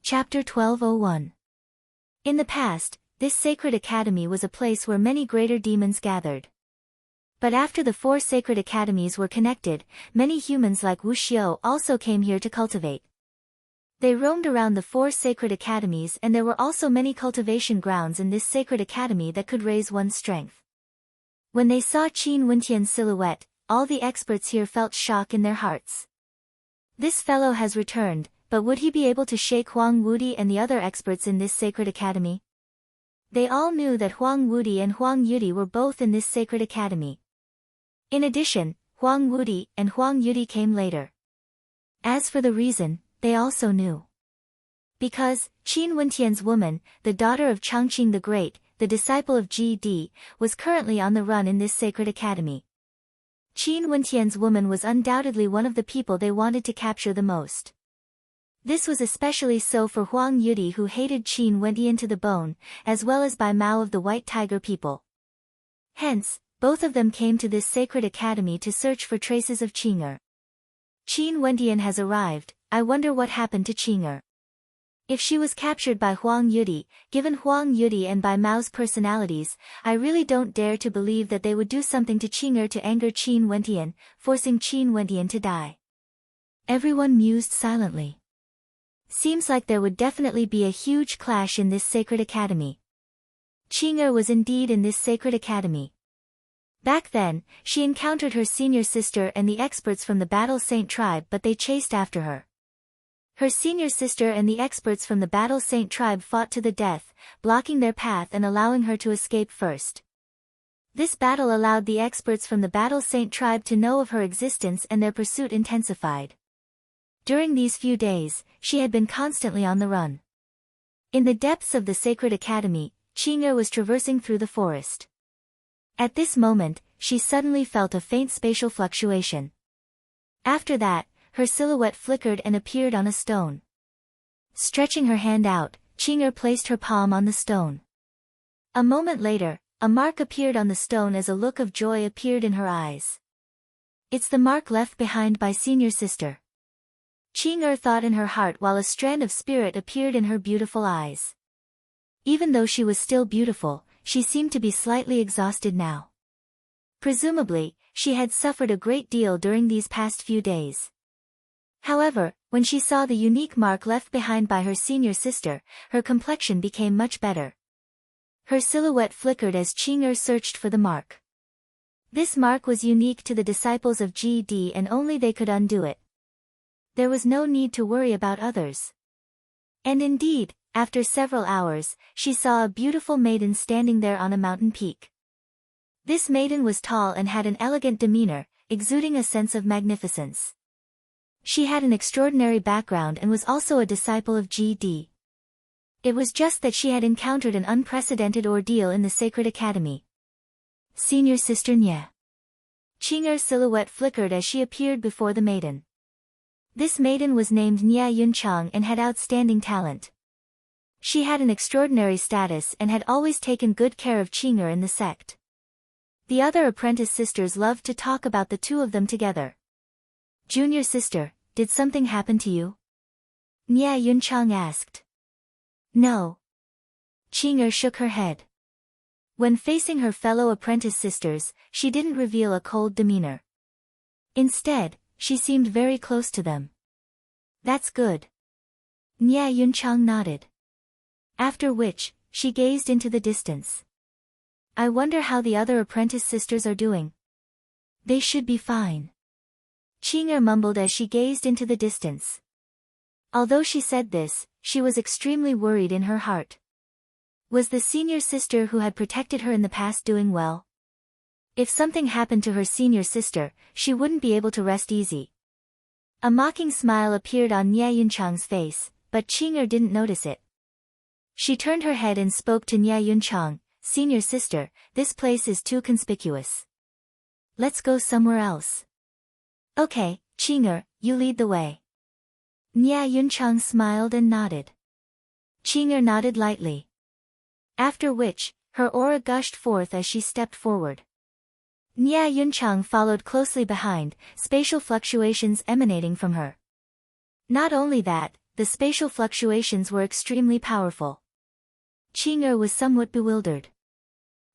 Chapter 1201. In the past, this sacred academy was a place where many greater demons gathered. But after the 4 sacred academies were connected, many humans like Wu Xiao also came here to cultivate. They roamed around the 4 sacred academies, and there were also many cultivation grounds in this sacred academy that could raise one's strength. When they saw Qin Wentian's silhouette, all the experts here felt shock in their hearts. This fellow has returned, but would he be able to shake Huang Wudi and the other experts in this sacred academy? They all knew that Huang Wudi and Huang Yudi were both in this sacred academy. In addition, Huang Wudi and Huang Yudi came later. As for the reason, they also knew. Because Qin Wentian's woman, the daughter of Changqing the Great, the disciple of G.D., was currently on the run in this sacred academy. Qin Wentian's woman was undoubtedly one of the people they wanted to capture the most. This was especially so for Huang Yudi, who hated Qin Wentian to the bone, as well as Bai Mao of the White Tiger people. Hence, both of them came to this sacred academy to search for traces of Qing'er. Qin Wentian has arrived. I wonder what happened to Qing'er. If she was captured by Huang Yudi, given Huang Yudi and Bai Mao's personalities, I really don't dare to believe that they would do something to Qing'er to anger Qin Wentian, forcing Qin Wentian to die. Everyone mused silently. Seems like there would definitely be a huge clash in this sacred academy. Qing'er was indeed in this sacred academy. Back then, she encountered her senior sister and the experts from the Battle Saint tribe, but they chased after her. Her senior sister and the experts from the Battle Saint tribe fought to the death, blocking their path and allowing her to escape first. This battle allowed the experts from the Battle Saint tribe to know of her existence, and their pursuit intensified. During these few days, she had been constantly on the run. In the depths of the sacred academy, Qing'er was traversing through the forest. At this moment, she suddenly felt a faint spatial fluctuation. After that, her silhouette flickered and appeared on a stone. Stretching her hand out, Qing'er placed her palm on the stone. A moment later, a mark appeared on the stone as a look of joy appeared in her eyes. It's the mark left behind by senior sister. Qing'er thought in her heart while a strand of spirit appeared in her beautiful eyes. Even though she was still beautiful, she seemed to be slightly exhausted now. Presumably, she had suffered a great deal during these past few days. However, when she saw the unique mark left behind by her senior sister, her complexion became much better. Her silhouette flickered as Qing'er searched for the mark. This mark was unique to the disciples of G.D. and only they could undo it. There was no need to worry about others. And indeed, after several hours, she saw a beautiful maiden standing there on a mountain peak. This maiden was tall and had an elegant demeanor, exuding a sense of magnificence. She had an extraordinary background and was also a disciple of G.D. It was just that she had encountered an unprecedented ordeal in the sacred academy. Senior sister Nye. Qing'er's silhouette flickered as she appeared before the maiden. This maiden was named Nye Yunchang and had outstanding talent. She had an extraordinary status and had always taken good care of Qing'er in the sect. The other apprentice sisters loved to talk about the two of them together. Junior sister, did something happen to you? Nye Yunchang asked. No. Qing'er shook her head. When facing her fellow apprentice sisters, she didn't reveal a cold demeanor. Instead, she seemed very close to them. That's good. Nye Yunchang nodded. After which, she gazed into the distance. I wonder how the other apprentice sisters are doing. They should be fine. Qing'er mumbled as she gazed into the distance. Although she said this, she was extremely worried in her heart. Was the senior sister who had protected her in the past doing well? If something happened to her senior sister, she wouldn't be able to rest easy. A mocking smile appeared on Nye Yunchang's face, but Qing'er didn't notice it. She turned her head and spoke to Nye Yunchang, Senior sister, this place is too conspicuous. Let's go somewhere else. Okay, Qing'er, you lead the way. Nye Yunchang smiled and nodded. Qing'er nodded lightly. After which, her aura gushed forth as she stepped forward. Nye Yunchang followed closely behind, spatial fluctuations emanating from her. Not only that, the spatial fluctuations were extremely powerful. Qing'er was somewhat bewildered.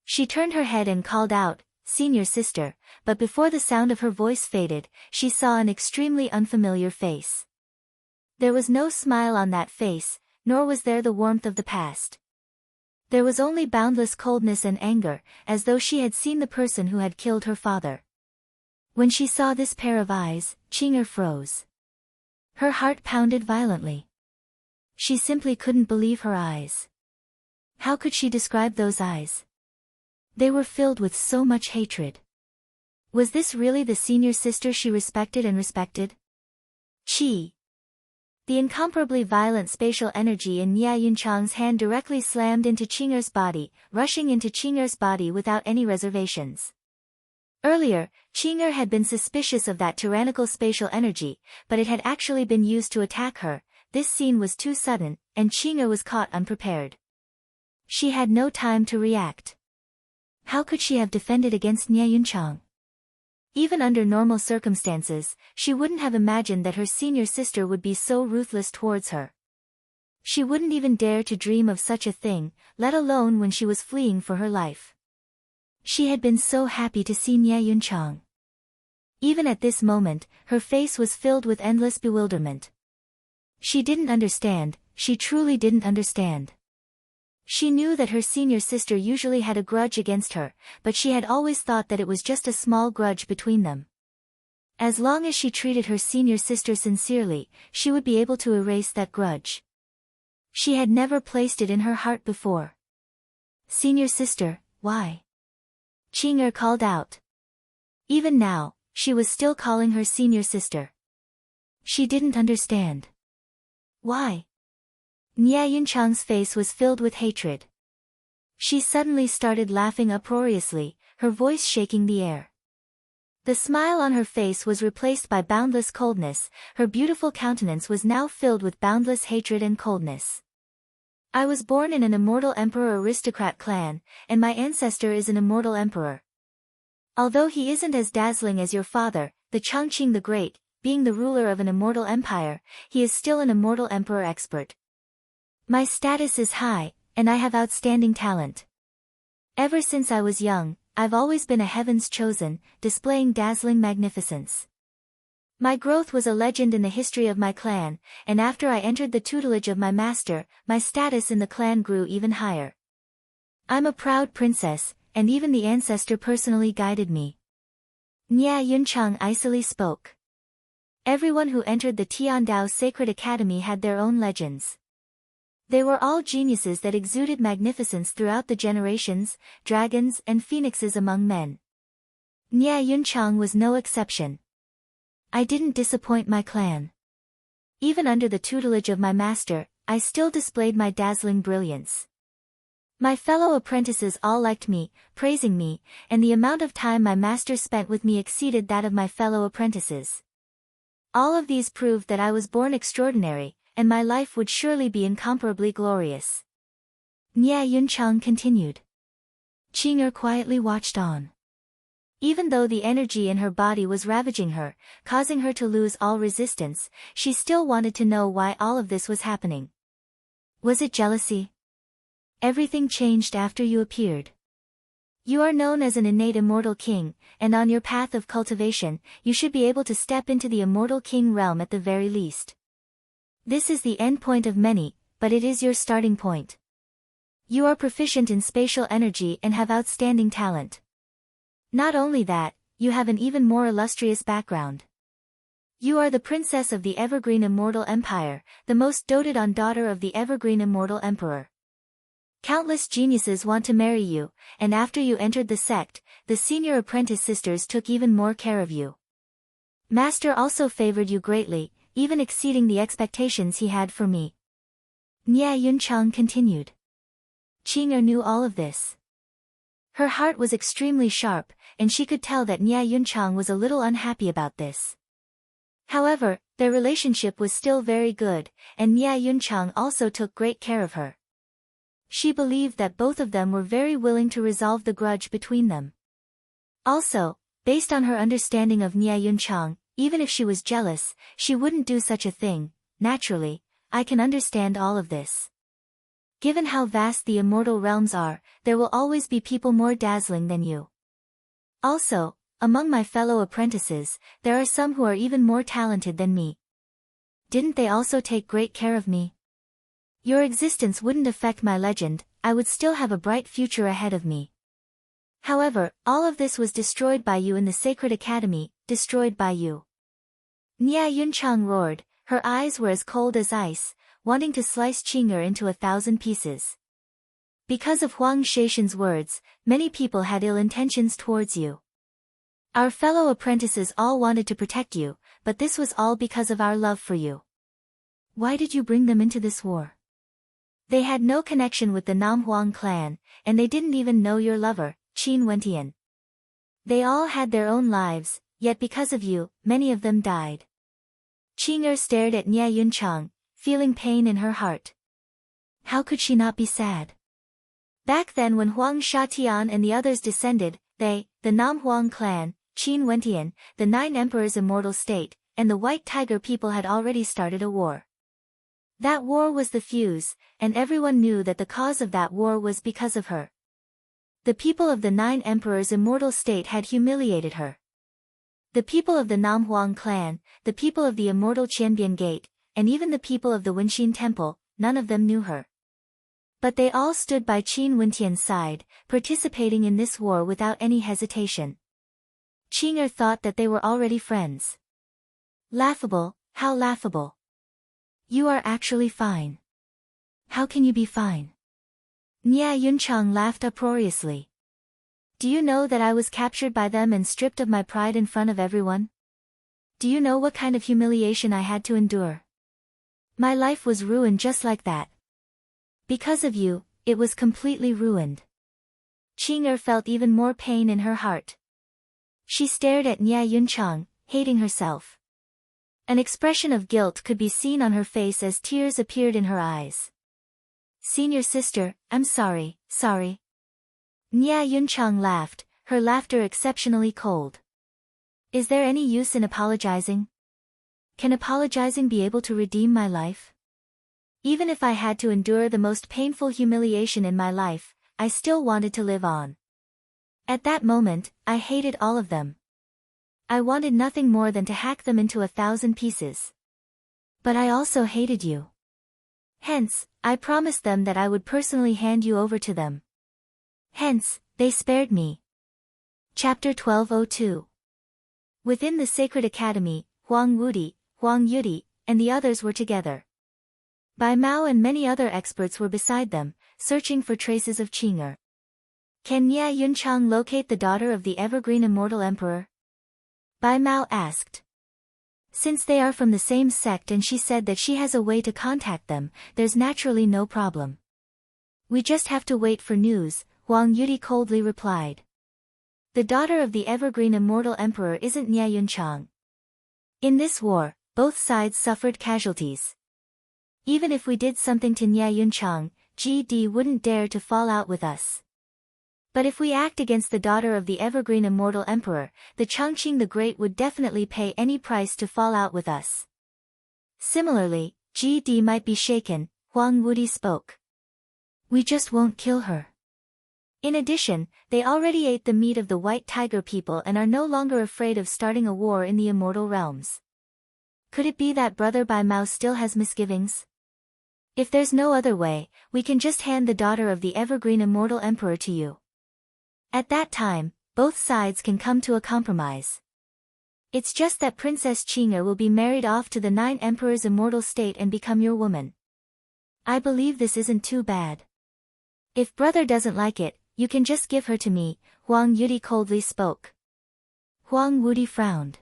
She turned her head and called out, "Senior sister," but before the sound of her voice faded, she saw an extremely unfamiliar face. There was no smile on that face, nor was there the warmth of the past. There was only boundless coldness and anger, as though she had seen the person who had killed her father. When she saw this pair of eyes, Qing'er froze. Her heart pounded violently. She simply couldn't believe her eyes. How could she describe those eyes? They were filled with so much hatred. Was this really the senior sister she respected and respected? Chi. The incomparably violent spatial energy in Nia Yunchang's hand directly slammed into Qing'er's body, rushing into Qing'er's body without any reservations. Earlier, Qing'er had been suspicious of that tyrannical spatial energy, but it had actually been used to attack her. This scene was too sudden, and Qing'er was caught unprepared. She had no time to react. How could she have defended against Nia Yunchang? Even under normal circumstances, she wouldn't have imagined that her senior sister would be so ruthless towards her. She wouldn't even dare to dream of such a thing, let alone when she was fleeing for her life. She had been so happy to see Nia Yunchang. Even at this moment, her face was filled with endless bewilderment. She didn't understand, she truly didn't understand. She knew that her senior sister usually had a grudge against her, but she had always thought that it was just a small grudge between them. As long as she treated her senior sister sincerely, she would be able to erase that grudge. She had never placed it in her heart before. "Senior sister, why?" Qing'er called out. Even now, she was still calling her senior sister. She didn't understand. Why? Nia Yunchang's face was filled with hatred. She suddenly started laughing uproariously, her voice shaking the air. The smile on her face was replaced by boundless coldness, her beautiful countenance was now filled with boundless hatred and coldness. "I was born in an immortal emperor aristocrat clan, and my ancestor is an immortal emperor. Although he isn't as dazzling as your father, the Chongqing the Great, being the ruler of an immortal empire, he is still an immortal emperor expert. My status is high, and I have outstanding talent. Ever since I was young, I've always been a heaven's chosen, displaying dazzling magnificence. My growth was a legend in the history of my clan, and after I entered the tutelage of my master, my status in the clan grew even higher. I'm a proud princess, and even the ancestor personally guided me." Nia Yunchang icily spoke. Everyone who entered the Tiandao Sacred Academy had their own legends. They were all geniuses that exuded magnificence throughout the generations, dragons and phoenixes among men. Nia Yunchang was no exception. "I didn't disappoint my clan. Even under the tutelage of my master, I still displayed my dazzling brilliance. My fellow apprentices all liked me, praising me, and the amount of time my master spent with me exceeded that of my fellow apprentices. All of these proved that I was born extraordinary, and my life would surely be incomparably glorious." Nia Yunchang continued. Qing'er quietly watched on. Even though the energy in her body was ravaging her, causing her to lose all resistance, she still wanted to know why all of this was happening. Was it jealousy? Everything changed after you appeared. You are known as an innate immortal king, and on your path of cultivation, you should be able to step into the immortal king realm at the very least. This is the end point of many, but it is your starting point. You are proficient in spatial energy and have outstanding talent. Not only that, you have an even more illustrious background. You are the princess of the Evergreen Immortal Empire, the most doted-on daughter of the Evergreen Immortal Emperor. Countless geniuses want to marry you, and after you entered the sect, the senior apprentice sisters took even more care of you. Master also favored you greatly, even exceeding the expectations he had for me." Nia Yunchang continued. Qing'er knew all of this. Her heart was extremely sharp, and she could tell that Nia Yunchang was a little unhappy about this. However, their relationship was still very good, and Nia Yunchang also took great care of her. She believed that both of them were very willing to resolve the grudge between them. Also, based on her understanding of Nia Yunchang, even if she was jealous, she wouldn't do such a thing. Naturally, I can understand all of this. Given how vast the immortal realms are, there will always be people more dazzling than you. Also, among my fellow apprentices, there are some who are even more talented than me. Didn't they also take great care of me? Your existence wouldn't affect my legend, I would still have a bright future ahead of me. However, all of this was destroyed by you in the Sacred Academy, destroyed by you. Nia Yunchang roared, her eyes were as cold as ice, wanting to slice Qing'er into 1,000 pieces. Because of Huang Shaishan's words, many people had ill intentions towards you. Our fellow apprentices all wanted to protect you, but this was all because of our love for you. Why did you bring them into this war? They had no connection with the Nam Huang clan, and they didn't even know your lover, Qin Wentian. They all had their own lives, yet because of you, many of them died. Qing'er stared at Nia Yunchang, feeling pain in her heart. How could she not be sad? Back then when Huang Shatian and the others descended, they, the Nam Huang clan, Qin Wentian, the 9 emperors' immortal state, and the White Tiger people had already started a war. That war was the fuse, and everyone knew that the cause of that war was because of her. The people of the 9 emperors' immortal state had humiliated her. The people of the Nam Huang clan, the people of the immortal Qianbian Gate, and even the people of the Wenxin Temple, none of them knew her. But they all stood by Qin Wentian's side, participating in this war without any hesitation. Qing'er thought that they were already friends. Laughable, how laughable. You are actually fine. How can you be fine? Nia Yunchang laughed uproariously. Do you know that I was captured by them and stripped of my pride in front of everyone? Do you know what kind of humiliation I had to endure? My life was ruined just like that. Because of you, it was completely ruined. Qing'er felt even more pain in her heart. She stared at Nia Yunchang, hating herself. An expression of guilt could be seen on her face as tears appeared in her eyes. Senior sister, I'm sorry, sorry. Nia Yunchang laughed, her laughter exceptionally cold. Is there any use in apologizing? Can apologizing be able to redeem my life? Even if I had to endure the most painful humiliation in my life, I still wanted to live on. At that moment, I hated all of them. I wanted nothing more than to hack them into 1,000 pieces. But I also hated you. Hence, I promised them that I would personally hand you over to them. Hence, they spared me. Chapter 1202. Within the Sacred Academy, Huang Wudi, Huang Yudi, and the others were together. Bai Mao and many other experts were beside them, searching for traces of Qing'er. Can Nia Yunchang locate the daughter of the evergreen immortal emperor? Bai Mao asked. Since they are from the same sect and she said that she has a way to contact them, there's naturally no problem. We just have to wait for news, Huang Yudi coldly replied. The daughter of the evergreen immortal emperor isn't Nia Yunchang. In this war, both sides suffered casualties. Even if we did something to Nia Yunchang, GD wouldn't dare to fall out with us. But if we act against the daughter of the evergreen immortal emperor, the Chongqing the Great would definitely pay any price to fall out with us. Similarly, GD might be shaken, Huang Wudi spoke. We just won't kill her. In addition, they already ate the meat of the White Tiger people and are no longer afraid of starting a war in the immortal realms. Could it be that Brother Bai Mao still has misgivings? If there's no other way, we can just hand the daughter of the evergreen immortal emperor to you. At that time, both sides can come to a compromise. It's just that Princess Qing'er will be married off to the 9 emperors' immortal state and become your woman. I believe this isn't too bad. If brother doesn't like it, you can just give her to me, Huang Yudi coldly spoke. Huang Wudi frowned.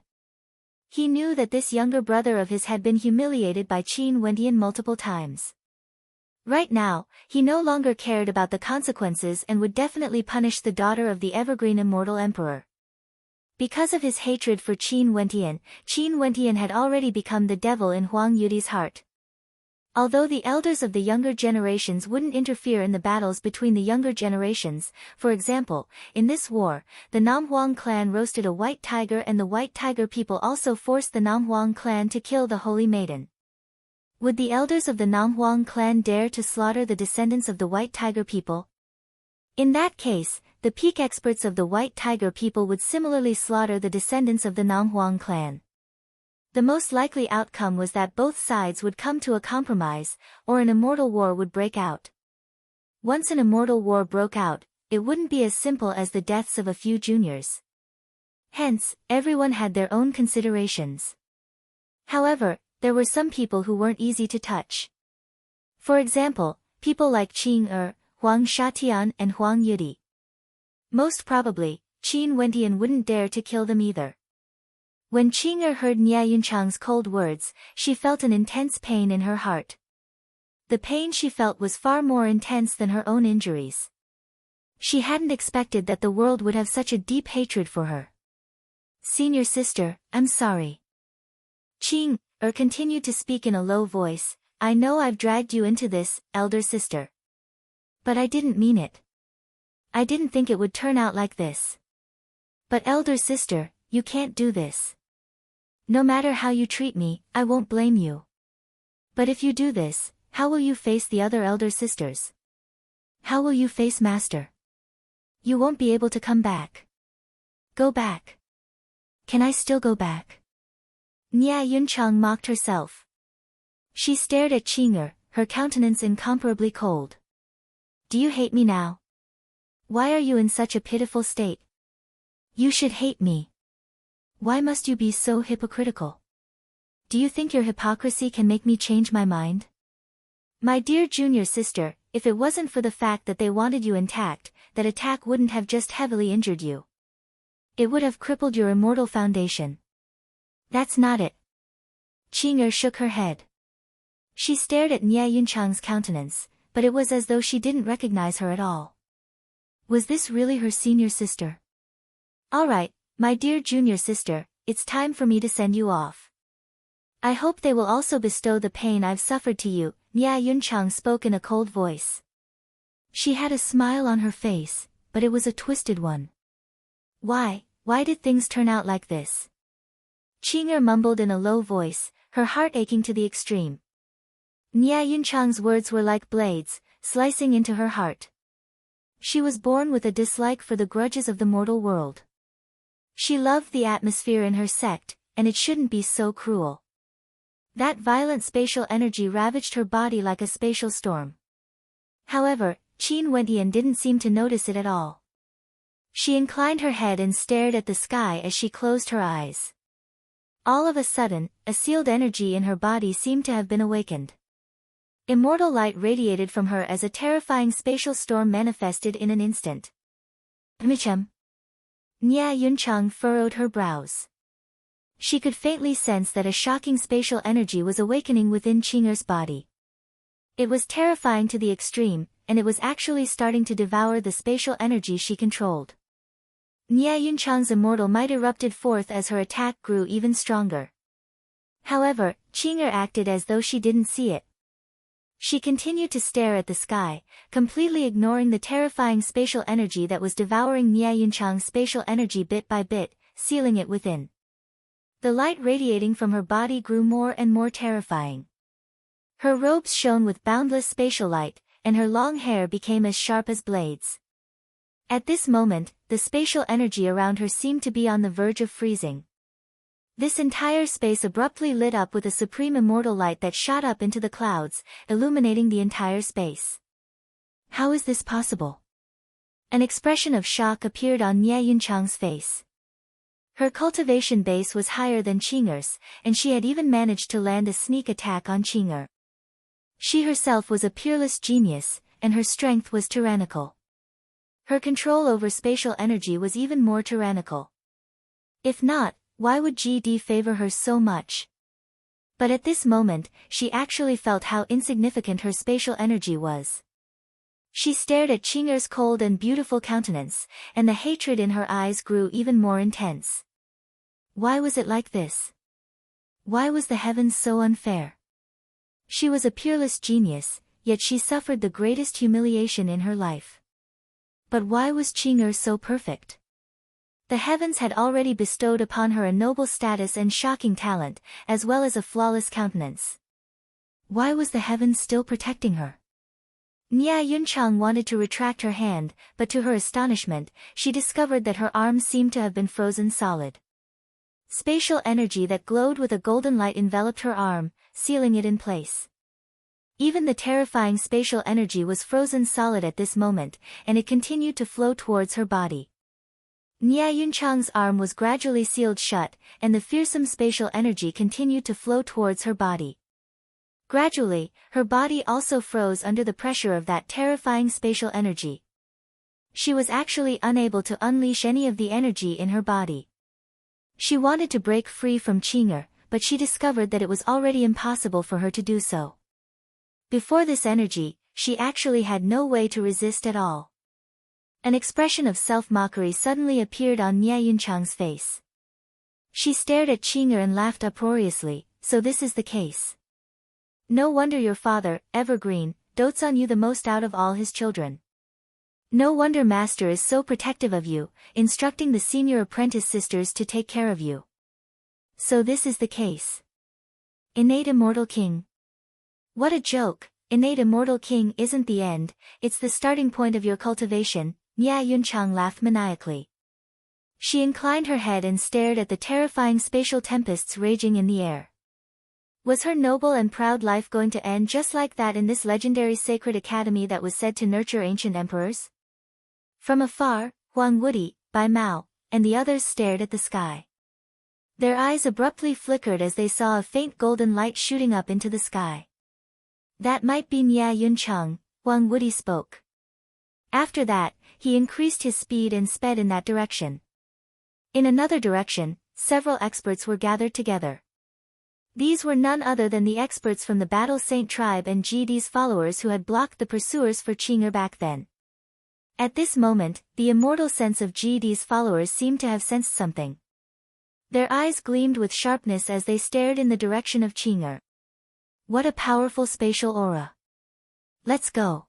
He knew that this younger brother of his had been humiliated by Qin Wendian multiple times. Right now, he no longer cared about the consequences and would definitely punish the daughter of the evergreen immortal emperor. Because of his hatred for Qin Wentian had already become the devil in Huang Yudi's heart. Although the elders of the younger generations wouldn't interfere in the battles between the younger generations, for example, in this war, the Nam Huang clan roasted a white tiger and the White Tiger people also forced the Nam Huang clan to kill the Holy Maiden. Would the elders of the Namhuang clan dare to slaughter the descendants of the White Tiger people? In that case, the peak experts of the White Tiger people would similarly slaughter the descendants of the Namhuang clan. The most likely outcome was that both sides would come to a compromise, or an immortal war would break out. Once an immortal war broke out, it wouldn't be as simple as the deaths of a few juniors. Hence, everyone had their own considerations. However, there were some people who weren't easy to touch. For example, people like Qing Er, Huang Shatian and Huang Yudi. Most probably, Qin Wentian wouldn't dare to kill them either. When Qing Er heard Nia Yunchang's cold words, she felt an intense pain in her heart. The pain she felt was far more intense than her own injuries. She hadn't expected that the world would have such a deep hatred for her. Senior sister, I'm sorry. Qing Er continued to speak in a low voice, I know I've dragged you into this, elder sister. But I didn't mean it. I didn't think it would turn out like this. But elder sister, you can't do this. No matter how you treat me, I won't blame you. But if you do this, how will you face the other elder sisters? How will you face Master? You won't be able to come back. Go back. Can I still go back? Nia Yunchang mocked herself. She stared at Qing Er, her countenance incomparably cold. Do you hate me now? Why are you in such a pitiful state? You should hate me. Why must you be so hypocritical? Do you think your hypocrisy can make me change my mind? My dear junior sister, if it wasn't for the fact that they wanted you intact, that attack wouldn't have just heavily injured you. It would have crippled your immortal foundation. That's not it. Qing Er shook her head. She stared at Nia Yunchang's countenance, but it was as though she didn't recognize her at all. Was this really her senior sister? All right, my dear junior sister, it's time for me to send you off. I hope they will also bestow the pain I've suffered to you, Nia Yunchang spoke in a cold voice. She had a smile on her face, but it was a twisted one. Why did things turn out like this? Qing Er mumbled in a low voice, her heart aching to the extreme. Nia Yunchang's words were like blades, slicing into her heart. She was born with a dislike for the grudges of the mortal world. She loved the atmosphere in her sect, and it shouldn't be so cruel. That violent spatial energy ravaged her body like a spatial storm. However, Qin Wentian didn't seem to notice it at all. She inclined her head and stared at the sky as she closed her eyes. All of a sudden, a sealed energy in her body seemed to have been awakened. Immortal light radiated from her as a terrifying spatial storm manifested in an instant. Michem. Nia Yunchang furrowed her brows. She could faintly sense that a shocking spatial energy was awakening within Qing Er's body. It was terrifying to the extreme, and it was actually starting to devour the spatial energy she controlled. Nia Yunchang's immortal might erupted forth as her attack grew even stronger. However, Qing Er acted as though she didn't see it. She continued to stare at the sky, completely ignoring the terrifying spatial energy that was devouring Nia Yunchang's spatial energy bit by bit, sealing it within. The light radiating from her body grew more and more terrifying. Her robes shone with boundless spatial light, and her long hair became as sharp as blades. At this moment, the spatial energy around her seemed to be on the verge of freezing. This entire space abruptly lit up with a supreme immortal light that shot up into the clouds, illuminating the entire space. How is this possible? An expression of shock appeared on Nia Yunchang's face. Her cultivation base was higher than Qing Er's, and she had even managed to land a sneak attack on Qing Er. She herself was a peerless genius, and her strength was tyrannical. Her control over spatial energy was even more tyrannical. If not, why would GD favor her so much? But at this moment, she actually felt how insignificant her spatial energy was. She stared at Qing Er's cold and beautiful countenance, and the hatred in her eyes grew even more intense. Why was it like this? Why was the heavens so unfair? She was a peerless genius, yet she suffered the greatest humiliation in her life. But why was Qing Er so perfect? The heavens had already bestowed upon her a noble status and shocking talent, as well as a flawless countenance. Why was the heavens still protecting her? Nya Yunchang wanted to retract her hand, but to her astonishment, she discovered that her arm seemed to have been frozen solid. Spatial energy that glowed with a golden light enveloped her arm, sealing it in place. Even the terrifying spatial energy was frozen solid at this moment, and it continued to flow towards her body. Nya Yunchang's arm was gradually sealed shut, and the fearsome spatial energy continued to flow towards her body. Gradually, her body also froze under the pressure of that terrifying spatial energy. She was actually unable to unleash any of the energy in her body. She wanted to break free from Qing'er, but she discovered that it was already impossible for her to do so. Before this energy, she actually had no way to resist at all. An expression of self-mockery suddenly appeared on Nya Yunchang's face. She stared at Qing'er and laughed uproariously. So this is the case. No wonder your father, Evergreen, dotes on you the most out of all his children. No wonder Master is so protective of you, instructing the senior apprentice sisters to take care of you. So this is the case. Innate Immortal King. What a joke! Innate Immortal King isn't the end, it's the starting point of your cultivation. Nya Yunchang laughed maniacally. She inclined her head and stared at the terrifying spatial tempests raging in the air. Was her noble and proud life going to end just like that in this legendary sacred academy that was said to nurture ancient emperors? From afar, Huang Wuti, Bai Mao, and the others stared at the sky. Their eyes abruptly flickered as they saw a faint golden light shooting up into the sky. That might be Nya Yunchang, Huang Wuti spoke. After that, he increased his speed and sped in that direction. In another direction, several experts were gathered together. These were none other than the experts from the Battle Saint tribe and GD's followers who had blocked the pursuers for Qing'er back then. At this moment, the immortal sense of GD's followers seemed to have sensed something. Their eyes gleamed with sharpness as they stared in the direction of Qing'er. What a powerful spatial aura. Let's go.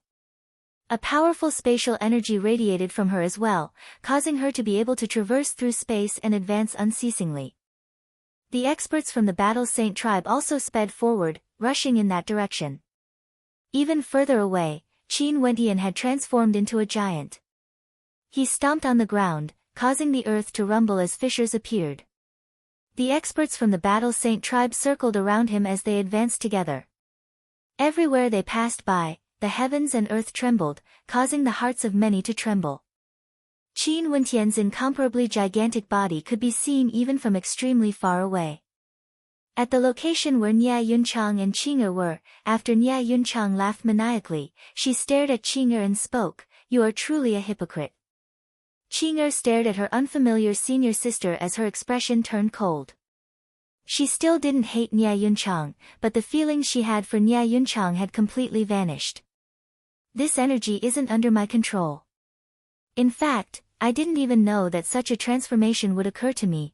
A powerful spatial energy radiated from her as well, causing her to be able to traverse through space and advance unceasingly. The experts from the Battle Saint tribe also sped forward, rushing in that direction. Even further away, Qin Wentian had transformed into a giant. He stomped on the ground, causing the earth to rumble as fissures appeared. The experts from the Battle Saint tribe circled around him as they advanced together. Everywhere they passed by, the heavens and earth trembled, causing the hearts of many to tremble. Qin Wentian's incomparably gigantic body could be seen even from extremely far away. At the location where Nya Yunchang and Qing'er were, after Nya Yunchang laughed maniacally, she stared at Qing'er and spoke, "You are truly a hypocrite." Qing'er stared at her unfamiliar senior sister as her expression turned cold. She still didn't hate Nya Yunchang, but the feelings she had for Nya Yunchang had completely vanished. This energy isn't under my control. In fact, I didn't even know that such a transformation would occur to me.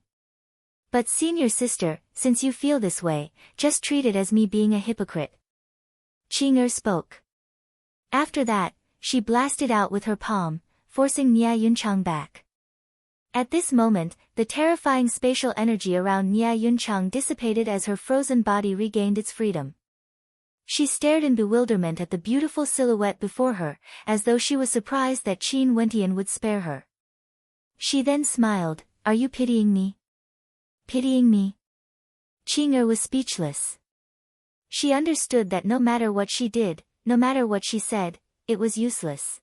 But senior sister, since you feel this way, just treat it as me being a hypocrite. Qing'er spoke. After that, she blasted out with her palm, forcing Nya Yunchang back. At this moment, the terrifying spatial energy around Nya Yunchang dissipated as her frozen body regained its freedom. She stared in bewilderment at the beautiful silhouette before her, as though she was surprised that Qin Wentian would spare her. She then smiled, "Are you pitying me?" "Pitying me?" Qing'er was speechless. She understood that no matter what she did, no matter what she said, it was useless.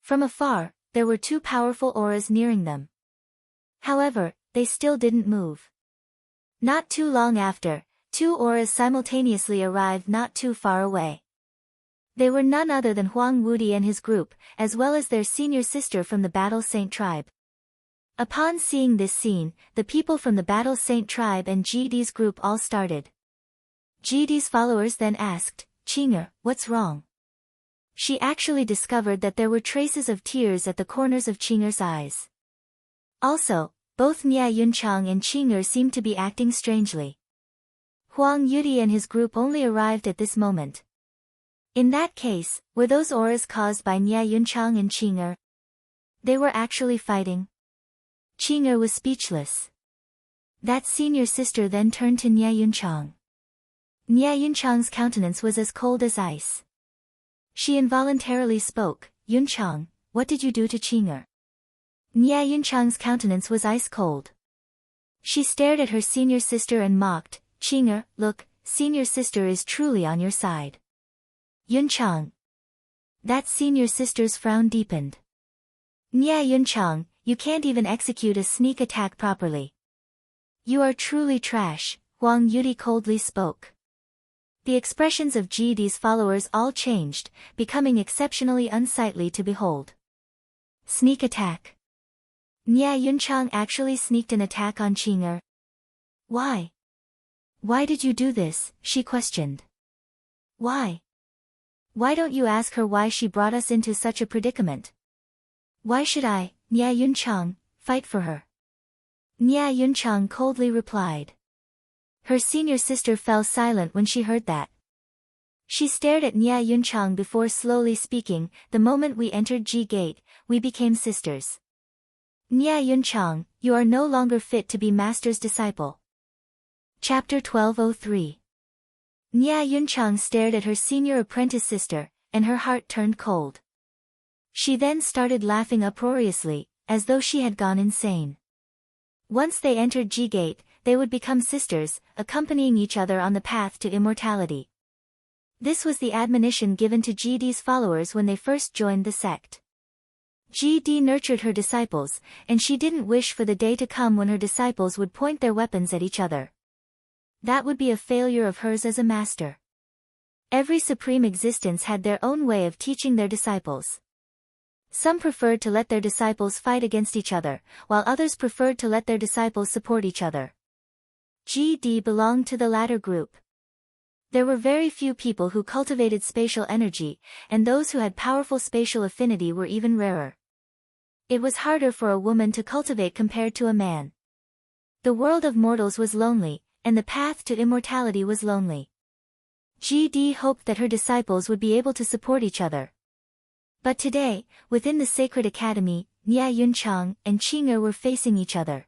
From afar, there were two powerful auras nearing them. However, they still didn't move. Not too long after, two auras simultaneously arrived not too far away. They were none other than Huang Wuti and his group, as well as their senior sister from the Battle Saint tribe. Upon seeing this scene, the people from the Battle Saint tribe and GD's group all started. GD's followers then asked, "Qing'er, what's wrong?" She actually discovered that there were traces of tears at the corners of Qing'er's eyes. Also, both Nya Yunchang and Qing'er seemed to be acting strangely. Huang Yuti and his group only arrived at this moment. In that case, were those auras caused by Nya Yunchang and Qing'er? They were actually fighting. Qing'er was speechless. That senior sister then turned to Nya Yunchang. Nya Yunchang's countenance was as cold as ice. She involuntarily spoke, "Yunchang, what did you do to Qing'er?" Nya Yunchang's countenance was ice cold. She stared at her senior sister and mocked, "Qing'er, look, senior sister is truly on your side." "Yunchang." That senior sister's frown deepened. "Nya Yunchang, you can't even execute a sneak attack properly. You are truly trash," Huang Yuti coldly spoke. The expressions of GD's followers all changed, becoming exceptionally unsightly to behold. Sneak attack. Nya Yunchang actually sneaked an attack on Qing'er. Why? Why did you do this? She questioned. Why? Why don't you ask her why she brought us into such a predicament? Why should I, Nya Yunchang, fight for her? Nya Yunchang coldly replied. Her senior sister fell silent when she heard that. She stared at Nya Yunchang before slowly speaking, "The moment we entered Ji Gate, we became sisters. Nya Yunchang, you are no longer fit to be master's disciple." Chapter 1203. Nya Yunchang stared at her senior apprentice sister, and her heart turned cold. She then started laughing uproariously, as though she had gone insane. Once they entered Ji Gate, they would become sisters, accompanying each other on the path to immortality. This was the admonition given to GD's followers when they first joined the sect. GD nurtured her disciples, and she didn't wish for the day to come when her disciples would point their weapons at each other. That would be a failure of hers as a master. Every supreme existence had their own way of teaching their disciples. Some preferred to let their disciples fight against each other, while others preferred to let their disciples support each other. GD belonged to the latter group. There were very few people who cultivated spatial energy, and those who had powerful spatial affinity were even rarer. It was harder for a woman to cultivate compared to a man. The world of mortals was lonely, and the path to immortality was lonely. GD hoped that her disciples would be able to support each other. But today, within the Sacred Academy, Nya Yunchang and Qing'er were facing each other.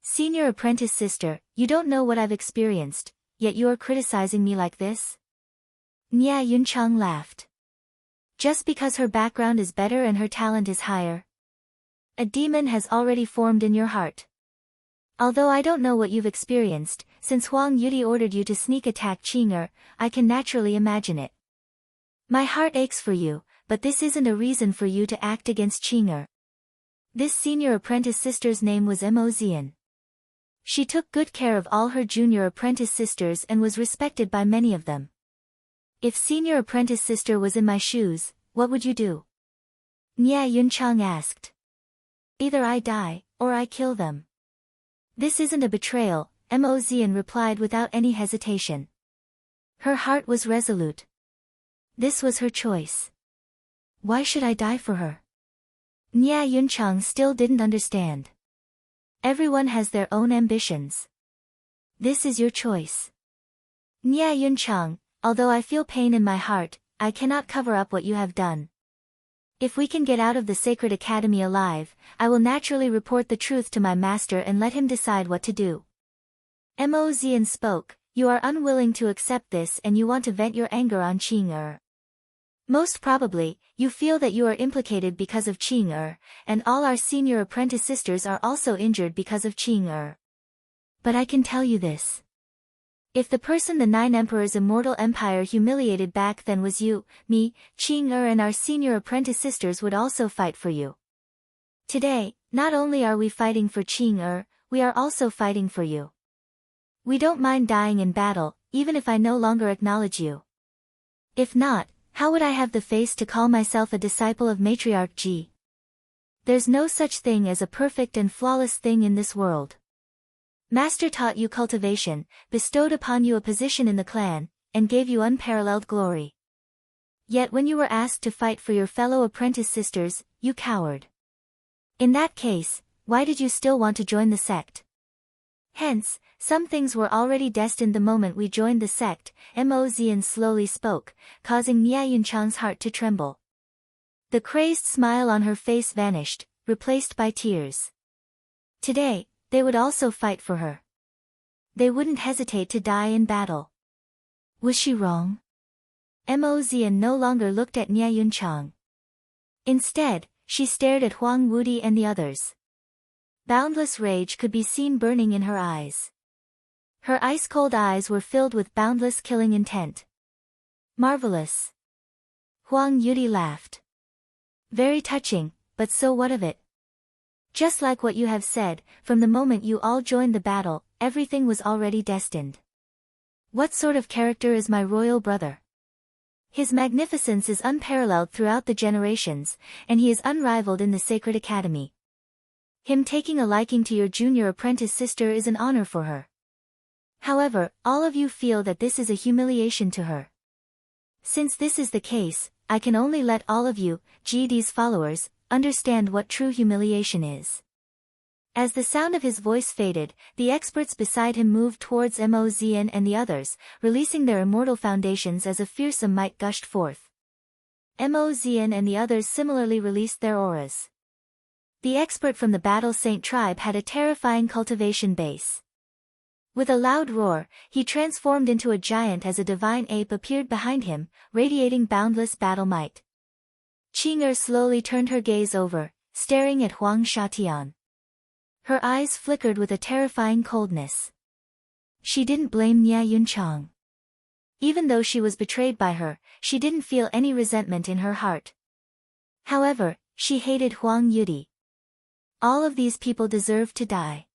"Senior apprentice sister, you don't know what I've experienced, yet you are criticizing me like this?" Nya Yunchang laughed. "Just because her background is better and her talent is higher? A demon has already formed in your heart. Although I don't know what you've experienced, since Huang Yuti ordered you to sneak attack Qing'er, I can naturally imagine it. My heart aches for you, but this isn't a reason for you to act against Qing'er." This senior apprentice sister's name was Emozian. She took good care of all her junior apprentice sisters and was respected by many of them. "If senior apprentice sister was in my shoes, what would you do?" Nya Yunchang asked. "Either I die, or I kill them." "This isn't a betrayal," Emozian replied without any hesitation. Her heart was resolute. This was her choice. Why should I die for her? Nya Yunchang still didn't understand. Everyone has their own ambitions. This is your choice. Nya Yunchang, although I feel pain in my heart, I cannot cover up what you have done. If we can get out of the Sacred Academy alive, I will naturally report the truth to my master and let him decide what to do. Emozian spoke, "You are unwilling to accept this and you want to vent your anger on Qing'er. Most probably, you feel that you are implicated because of Qing'er, and all our senior apprentice sisters are also injured because of Qing'er. But I can tell you this. If the person the Nine Emperors' immortal empire humiliated back then was you, me, Qing'er and our senior apprentice sisters would also fight for you. Today, not only are we fighting for Qing'er, we are also fighting for you. We don't mind dying in battle, even if I no longer acknowledge you. If not, how would I have the face to call myself a disciple of Matriarch Ji? There's no such thing as a perfect and flawless thing in this world. Master taught you cultivation, bestowed upon you a position in the clan, and gave you unparalleled glory. Yet when you were asked to fight for your fellow apprentice sisters, you cowered. In that case, why did you still want to join the sect? Hence, some things were already destined the moment we joined the sect, Emozian slowly spoke, causing Nya Yunchang's heart to tremble. The crazed smile on her face vanished, replaced by tears. Today, they would also fight for her. They wouldn't hesitate to die in battle. Was she wrong? Mo Zian no longer looked at Nia Yunchang. Instead, she stared at Huang Wudi and the others. Boundless rage could be seen burning in her eyes. Her ice-cold eyes were filled with boundless killing intent. Marvelous. Huang Yudi laughed. Very touching, but so what of it? Just like what you have said, from the moment you all joined the battle, everything was already destined. What sort of character is my royal brother? His magnificence is unparalleled throughout the generations, and he is unrivaled in the Sacred Academy. Him taking a liking to your junior apprentice sister is an honor for her. However, all of you feel that this is a humiliation to her. Since this is the case, I can only let all of you, GD's followers, understand what true humiliation is. As the sound of his voice faded, the experts beside him moved towards Mo Zian and the others, releasing their immortal foundations as a fearsome might gushed forth. Mo Zian and the others similarly released their auras. The expert from the Battle Saint tribe had a terrifying cultivation base. With a loud roar, he transformed into a giant as a divine ape appeared behind him, radiating boundless battle might. Qing'er slowly turned her gaze over, staring at Huang Shatian. Her eyes flickered with a terrifying coldness. She didn't blame Nia Yunchang. Even though she was betrayed by her, she didn't feel any resentment in her heart. However, she hated Huang Yudi. All of these people deserved to die.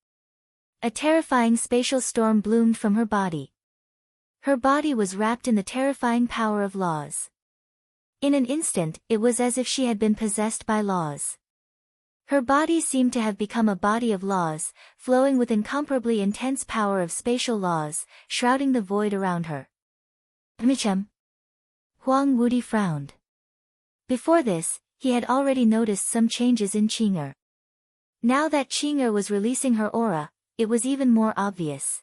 A terrifying spatial storm bloomed from her body. Her body was wrapped in the terrifying power of laws. In an instant, it was as if she had been possessed by laws. Her body seemed to have become a body of laws, flowing with incomparably intense power of spatial laws, shrouding the void around her. Michem. Huang Wudi frowned. Before this, he had already noticed some changes in Qing'er. Now that Qing'er was releasing her aura, it was even more obvious.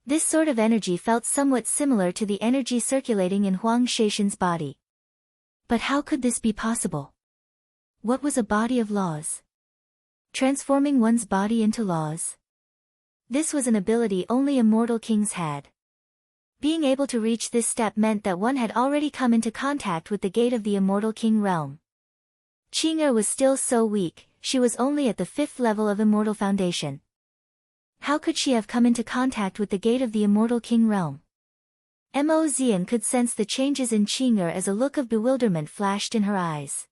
This sort of energy felt somewhat similar to the energy circulating in Huang Shaishan's body. But how could this be possible? What was a body of laws? Transforming one's body into laws? This was an ability only immortal kings had. Being able to reach this step meant that one had already come into contact with the gate of the immortal king realm. Qing'er was still so weak, she was only at the 5th level of immortal foundation. How could she have come into contact with the gate of the immortal king realm? Mo Zian could sense the changes in Qing'er as a look of bewilderment flashed in her eyes.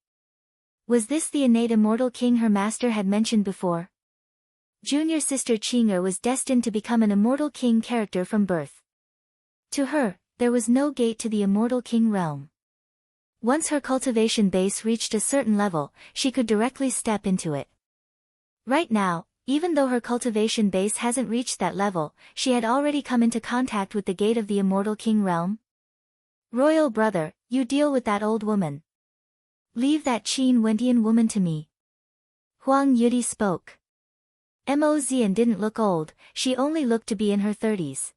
Was this the innate immortal king her master had mentioned before? Junior sister Qing'er was destined to become an immortal king character from birth. To her, there was no gate to the immortal king realm. Once her cultivation base reached a certain level, she could directly step into it. Right now, even though her cultivation base hasn't reached that level, she had already come into contact with the gate of the immortal king realm. Royal brother, you deal with that old woman. Leave that Qin Wentian woman to me. Huang Yudi spoke. Mo Zian didn't look old, she only looked to be in her 30s.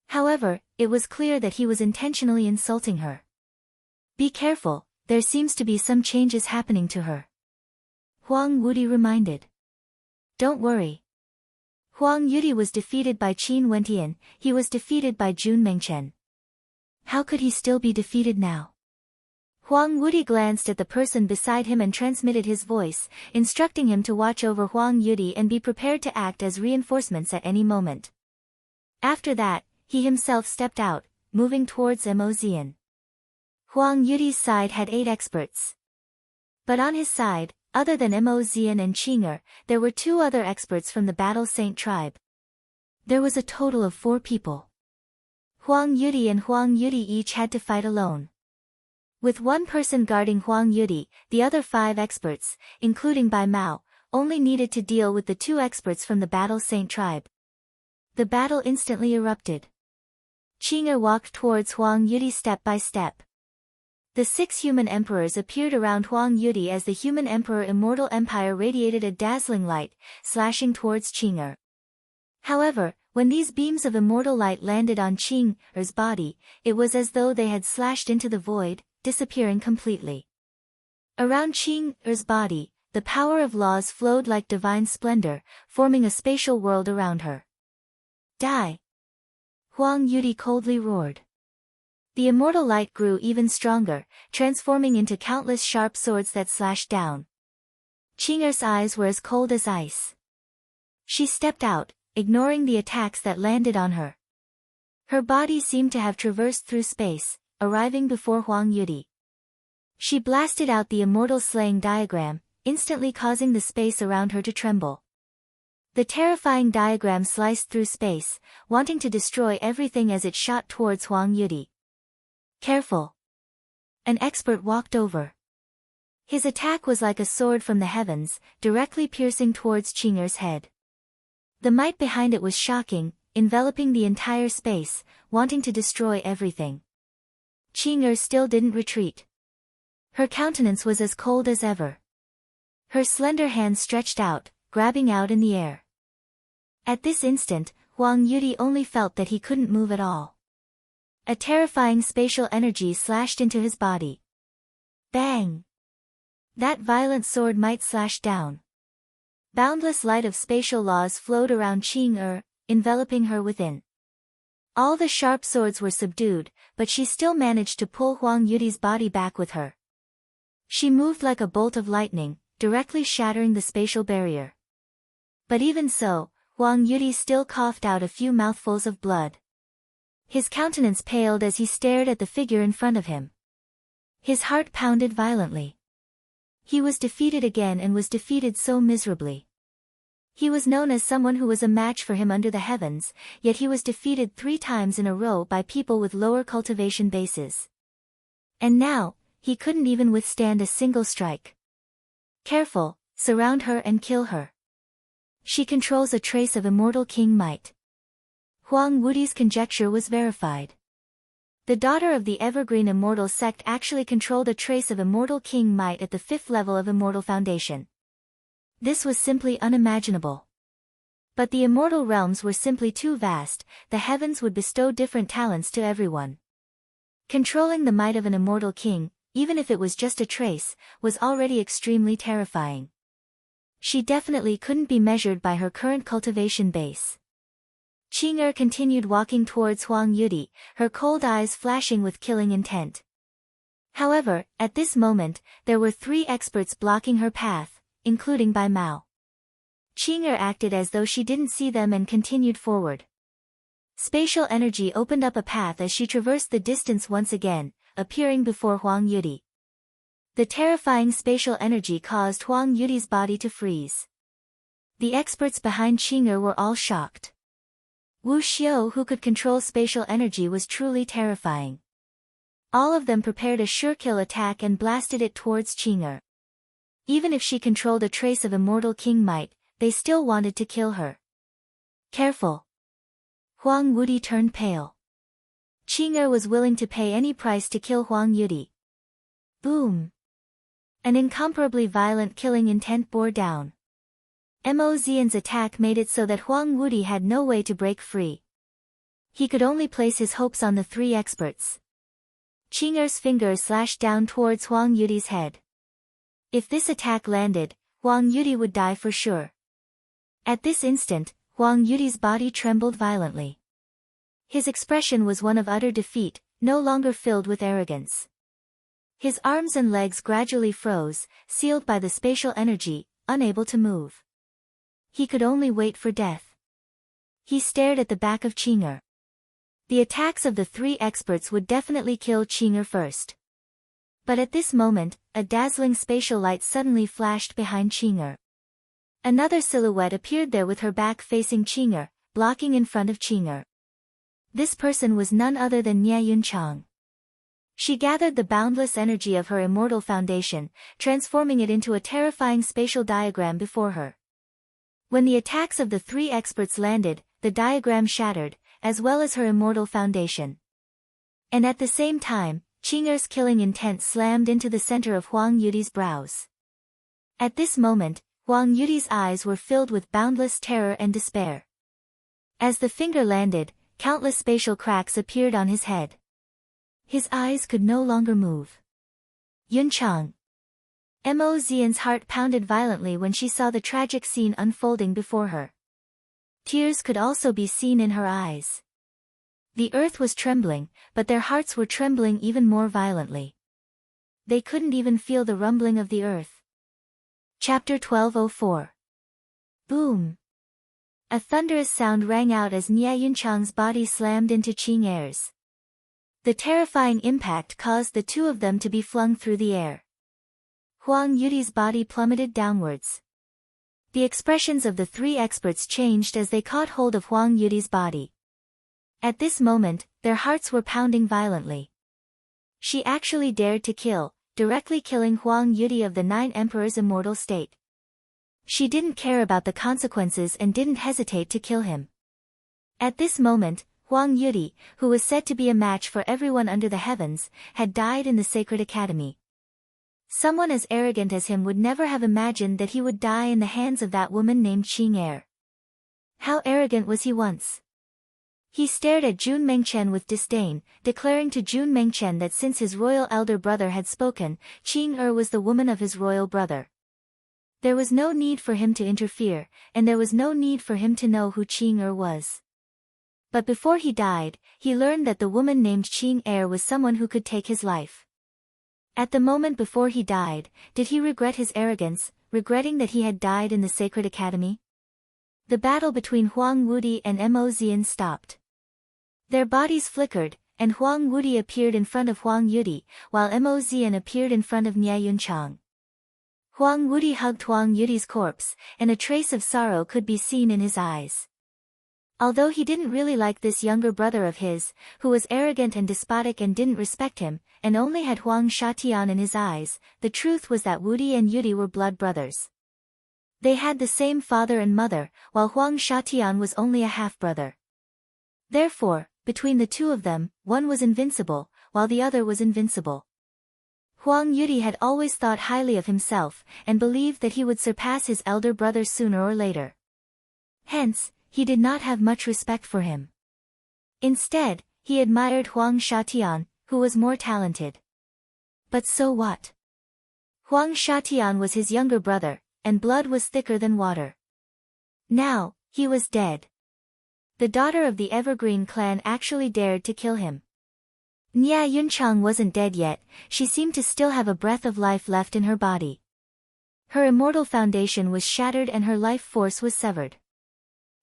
However, it was clear that he was intentionally insulting her. Be careful, there seems to be some changes happening to her. Huang Wudi reminded. Don't worry. Huang Yudi was defeated by Qin Wentian, he was defeated by Jun Mengchen. How could he still be defeated now? Huang Wudi glanced at the person beside him and transmitted his voice, instructing him to watch over Huang Yudi and be prepared to act as reinforcements at any moment. After that, he himself stepped out, moving towards Mo Zian. Huang Yudi's side had 8 experts. But on his side, other than Mo Zian and Qing'er, there were 2 other experts from the Battle Saint tribe. There was a total of 4 people. Huang Yudi and Huang Yudi each had to fight alone. With one person guarding Huang Yudi, the other 5 experts, including Bai Mao, only needed to deal with the 2 experts from the Battle Saint tribe. The battle instantly erupted. Qing'er walked towards Huang Yudi step by step. The 6 human emperors appeared around Huang Yudi as the human emperor immortal empire radiated a dazzling light, slashing towards Qing'er. However, when these beams of immortal light landed on Qing'er's body, it was as though they had slashed into the void, disappearing completely. Around Qing'er's body, the power of laws flowed like divine splendor, forming a spatial world around her. Die! Huang Yudi coldly roared. The immortal light grew even stronger, transforming into countless sharp swords that slashed down. Qing'er's eyes were as cold as ice. She stepped out, ignoring the attacks that landed on her. Her body seemed to have traversed through space, arriving before Huang Yuti. She blasted out the immortal slaying diagram, instantly causing the space around her to tremble. The terrifying diagram sliced through space, wanting to destroy everything as it shot towards Huang Yuti. Careful! An expert walked over. His attack was like a sword from the heavens, directly piercing towards Qing'er's head. The might behind it was shocking, enveloping the entire space, wanting to destroy everything. Qing'er still didn't retreat. Her countenance was as cold as ever. Her slender hands stretched out, grabbing out in the air. At this instant, Huang Yuti only felt that he couldn't move at all. A terrifying spatial energy slashed into his body. Bang! That violent sword might slashed down. Boundless light of spatial laws flowed around Qing'er, enveloping her within. All the sharp swords were subdued, but she still managed to pull Huang Yuti's body back with her. She moved like a bolt of lightning, directly shattering the spatial barrier. But even so, Huang Yuti still coughed out a few mouthfuls of blood. His countenance paled as he stared at the figure in front of him. His heart pounded violently. He was defeated again and was defeated so miserably. He was known as someone who was a match for him under the heavens, yet he was defeated 3 times in a row by people with lower cultivation bases. And now, he couldn't even withstand a single strike. Careful, surround her and kill her. She controls a trace of immortal king might. Huang Wuti's conjecture was verified. The daughter of the Evergreen Immortal sect actually controlled a trace of immortal king might at the 5th level of Immortal Foundation. This was simply unimaginable. But the immortal realms were simply too vast, the heavens would bestow different talents to everyone. Controlling the might of an immortal king, even if it was just a trace, was already extremely terrifying. She definitely couldn't be measured by her current cultivation base. Qing'er continued walking towards Huang Yuti, her cold eyes flashing with killing intent. However, at this moment, there were 3 experts blocking her path, including Bai Mao. Qing'er acted as though she didn't see them and continued forward. Spatial energy opened up a path as she traversed the distance once again, appearing before Huang Yuti. The terrifying spatial energy caused Huang Yuti's body to freeze. The experts behind Qing'er were all shocked. Wu Xiu, who could control spatial energy, was truly terrifying. All of them prepared a sure-kill attack and blasted it towards Qing'er. Even if she controlled a trace of immortal king might, they still wanted to kill her. Careful! Huang Wuti turned pale. Qing'er was willing to pay any price to kill Huang Yuti. Boom! An incomparably violent killing intent bore down. Mo Xian's attack made it so that Huang Wuti had no way to break free. He could only place his hopes on the 3 experts. Qing'er's fingers slashed down towards Huang Yuti's head. If this attack landed, Huang Yuti would die for sure. At this instant, Huang Yuti's body trembled violently. His expression was one of utter defeat, no longer filled with arrogance. His arms and legs gradually froze, sealed by the spatial energy, unable to move. He could only wait for death. He stared at the back of Qing'er. The attacks of the 3 experts would definitely kill Qing'er first. But at this moment, a dazzling spatial light suddenly flashed behind Qing'er. Another silhouette appeared there with her back facing Qing'er, blocking in front of Qing'er. This person was none other than Nye Yunchang. She gathered the boundless energy of her immortal foundation, transforming it into a terrifying spatial diagram before her. When the attacks of the 3 experts landed, the diagram shattered, as well as her immortal foundation. And at the same time, Qing'er's killing intent slammed into the center of Huang Yuti's brows. At this moment, Huang Yuti's eyes were filled with boundless terror and despair. As the finger landed, countless spatial cracks appeared on his head. His eyes could no longer move. Yunchang. Mo Xian's heart pounded violently when she saw the tragic scene unfolding before her. Tears could also be seen in her eyes. The earth was trembling, but their hearts were trembling even more violently. They couldn't even feel the rumbling of the earth. Chapter 12:04. Boom! A thunderous sound rang out as Nya Yunchang's body slammed into Ching Er's. The terrifying impact caused the two of them to be flung through the air. Huang Yudi's body plummeted downwards. The expressions of the three experts changed as they caught hold of Huang Yudi's body. At this moment, their hearts were pounding violently. She actually dared to kill, directly killing Huang Yudi of the Nine Emperors' immortal state. She didn't care about the consequences and didn't hesitate to kill him. At this moment, Huang Yudi, who was said to be a match for everyone under the heavens, had died in the Sacred Academy. Someone as arrogant as him would never have imagined that he would die in the hands of that woman named Ching Er. How arrogant was he once? He stared at Jun Mengchen with disdain, declaring to Jun Mengchen that since his royal elder brother had spoken, Ching Er was the woman of his royal brother. There was no need for him to interfere, and there was no need for him to know who Ching Er was. But before he died, he learned that the woman named Ching Er was someone who could take his life. At the moment before he died, did he regret his arrogance, regretting that he had died in the Sacred Academy? The battle between Huang Wudi and Mo Zian stopped. Their bodies flickered, and Huang Wudi appeared in front of Huang Yudi, while Mo Zian appeared in front of Nya Yunchang. Huang Wudi hugged Huang Yudi's corpse, and a trace of sorrow could be seen in his eyes. Although he didn't really like this younger brother of his, who was arrogant and despotic and didn't respect him, and only had Huang Shatian in his eyes, the truth was that Wudi and Yudi were blood brothers. They had the same father and mother, while Huang Shatian was only a half-brother. Therefore, between the two of them, one was invincible, while the other was invincible. Huang Yudi had always thought highly of himself, and believed that he would surpass his elder brother sooner or later. Hence, he did not have much respect for him. Instead, he admired Huang Shatian, who was more talented. But so what? Huang Shatian was his younger brother, and blood was thicker than water. Now, he was dead. The daughter of the Evergreen clan actually dared to kill him. Nya Yunchang wasn't dead yet, she seemed to still have a breath of life left in her body. Her immortal foundation was shattered and her life force was severed.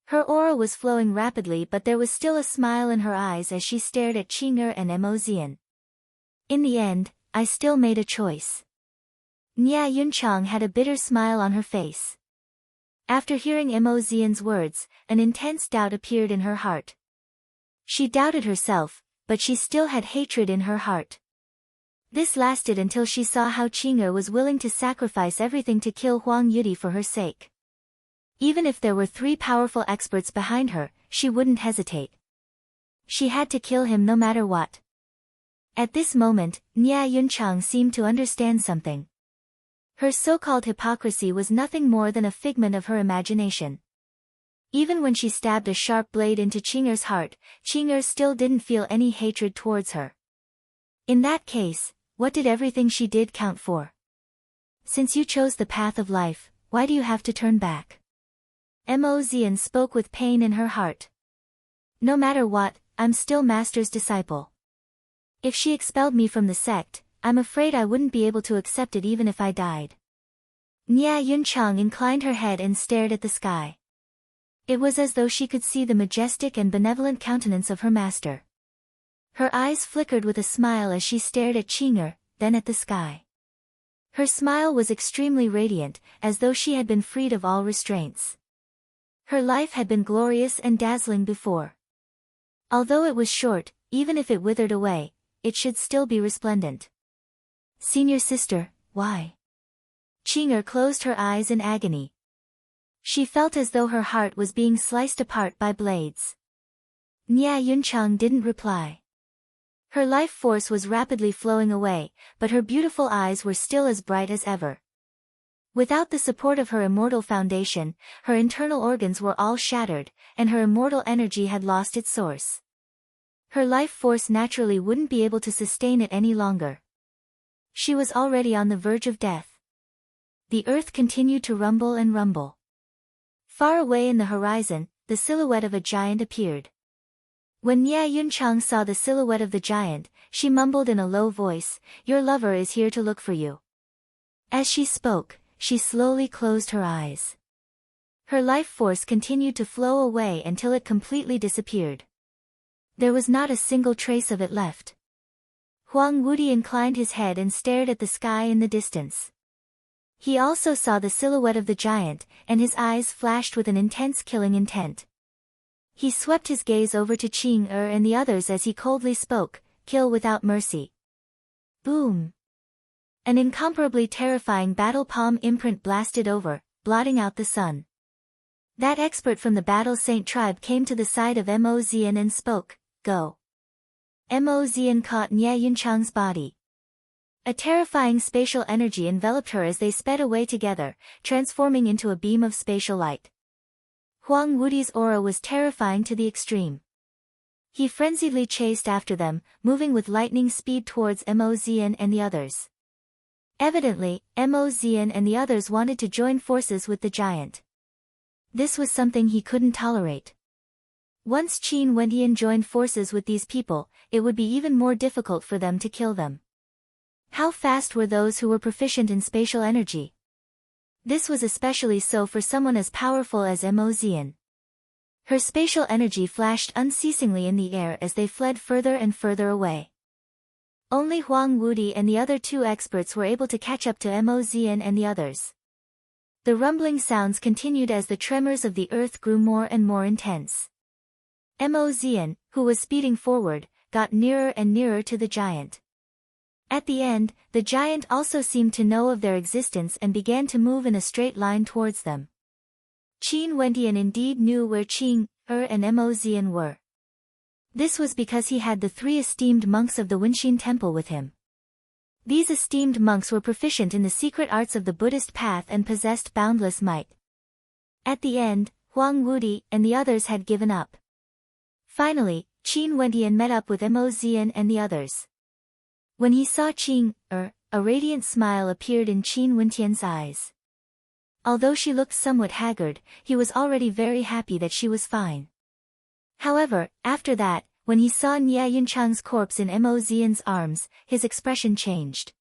Her aura was flowing rapidly, but there was still a smile in her eyes as she stared at Ching Er and Mo Zian. In the end, I still made a choice. Nya Yunchang had a bitter smile on her face. After hearing Mo Zian's words, an intense doubt appeared in her heart. She doubted herself, but she still had hatred in her heart. This lasted until she saw how Ching Er was willing to sacrifice everything to kill Huang Yudi for her sake. Even if there were three powerful experts behind her, she wouldn't hesitate. She had to kill him no matter what. At this moment, Nya Yunchang seemed to understand something. Her so-called hypocrisy was nothing more than a figment of her imagination. Even when she stabbed a sharp blade into Ching Er's heart, Ching Er still didn't feel any hatred towards her. In that case, what did everything she did count for? Since you chose the path of life, why do you have to turn back? Mo Zian spoke with pain in her heart. No matter what, I'm still Master's disciple. If she expelled me from the sect, I'm afraid I wouldn't be able to accept it even if I died. Nya Yunchang inclined her head and stared at the sky. It was as though she could see the majestic and benevolent countenance of her master. Her eyes flickered with a smile as she stared at Ching Er, then at the sky. Her smile was extremely radiant, as though she had been freed of all restraints. Her life had been glorious and dazzling before. Although it was short, even if it withered away, it should still be resplendent. Senior sister, why? Ching Er closed her eyes in agony. She felt as though her heart was being sliced apart by blades. Nya Yunchang didn't reply. Her life force was rapidly flowing away, but her beautiful eyes were still as bright as ever. Without the support of her immortal foundation, her internal organs were all shattered, and her immortal energy had lost its source. Her life force naturally wouldn't be able to sustain it any longer. She was already on the verge of death. The earth continued to rumble and rumble. Far away in the horizon, the silhouette of a giant appeared. When Nye Yunchang saw the silhouette of the giant, she mumbled in a low voice, "Your lover is here to look for you." As she spoke, she slowly closed her eyes. Her life force continued to flow away until it completely disappeared. There was not a single trace of it left. Huang Wuti inclined his head and stared at the sky in the distance. He also saw the silhouette of the giant, and his eyes flashed with an intense killing intent. He swept his gaze over to Qing and the others as he coldly spoke, "Kill without mercy." Boom! An incomparably terrifying battle palm imprint blasted over, blotting out the sun. That expert from the Battle Saint tribe came to the side of Mo Zian and spoke, "Go." Mo Zian caught Nye Yunchang's body. A terrifying spatial energy enveloped her as they sped away together, transforming into a beam of spatial light. Huang Wuti's aura was terrifying to the extreme. He frenziedly chased after them, moving with lightning speed towards Mo Zian and the others. Evidently, Mo Zian and the others wanted to join forces with the giant. This was something he couldn't tolerate. Once Qin Wendian joined forces with these people, it would be even more difficult for them to kill them. How fast were those who were proficient in spatial energy? This was especially so for someone as powerful as Mo Zian. Her spatial energy flashed unceasingly in the air as they fled further and further away. Only Huang Wuti and the other two experts were able to catch up to Mo Zian and the others. The rumbling sounds continued as the tremors of the earth grew more and more intense. Mo Zian, who was speeding forward, got nearer and nearer to the giant. At the end, the giant also seemed to know of their existence and began to move in a straight line towards them. Qin Wendian indeed knew where Qing, and Mo Zian were. This was because he had the 3 esteemed monks of the Wenxin Temple with him. These esteemed monks were proficient in the secret arts of the Buddhist path and possessed boundless might. At the end, Huang Wuti and the others had given up. Finally, Qin Wendian met up with Mo Zian and the others. When he saw Qing, a radiant smile appeared in Qin Wendian's eyes. Although she looked somewhat haggard, he was already very happy that she was fine. However, after that, when he saw Nye Yunchang's corpse in Mo Zian's arms, his expression changed.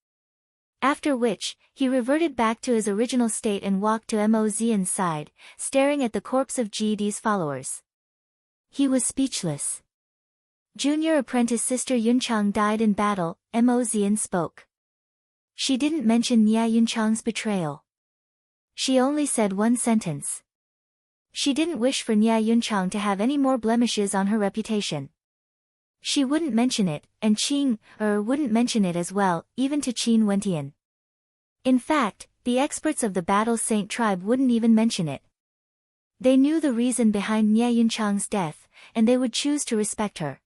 After which, he reverted back to his original state and walked to Mo Zian's side, staring at the corpse of Jidi's followers. He was speechless. Junior apprentice sister Yunchang died in battle, Mo Zian spoke. She didn't mention Nye Yunchang's betrayal. She only said one sentence. She didn't wish for Nye Yunchang to have any more blemishes on her reputation. She wouldn't mention it, and Qing, wouldn't mention it as well, even to Qin Wendian. In fact, the experts of the Battle Saint tribe wouldn't even mention it. They knew the reason behind Nye Yunchang's death, and they would choose to respect her.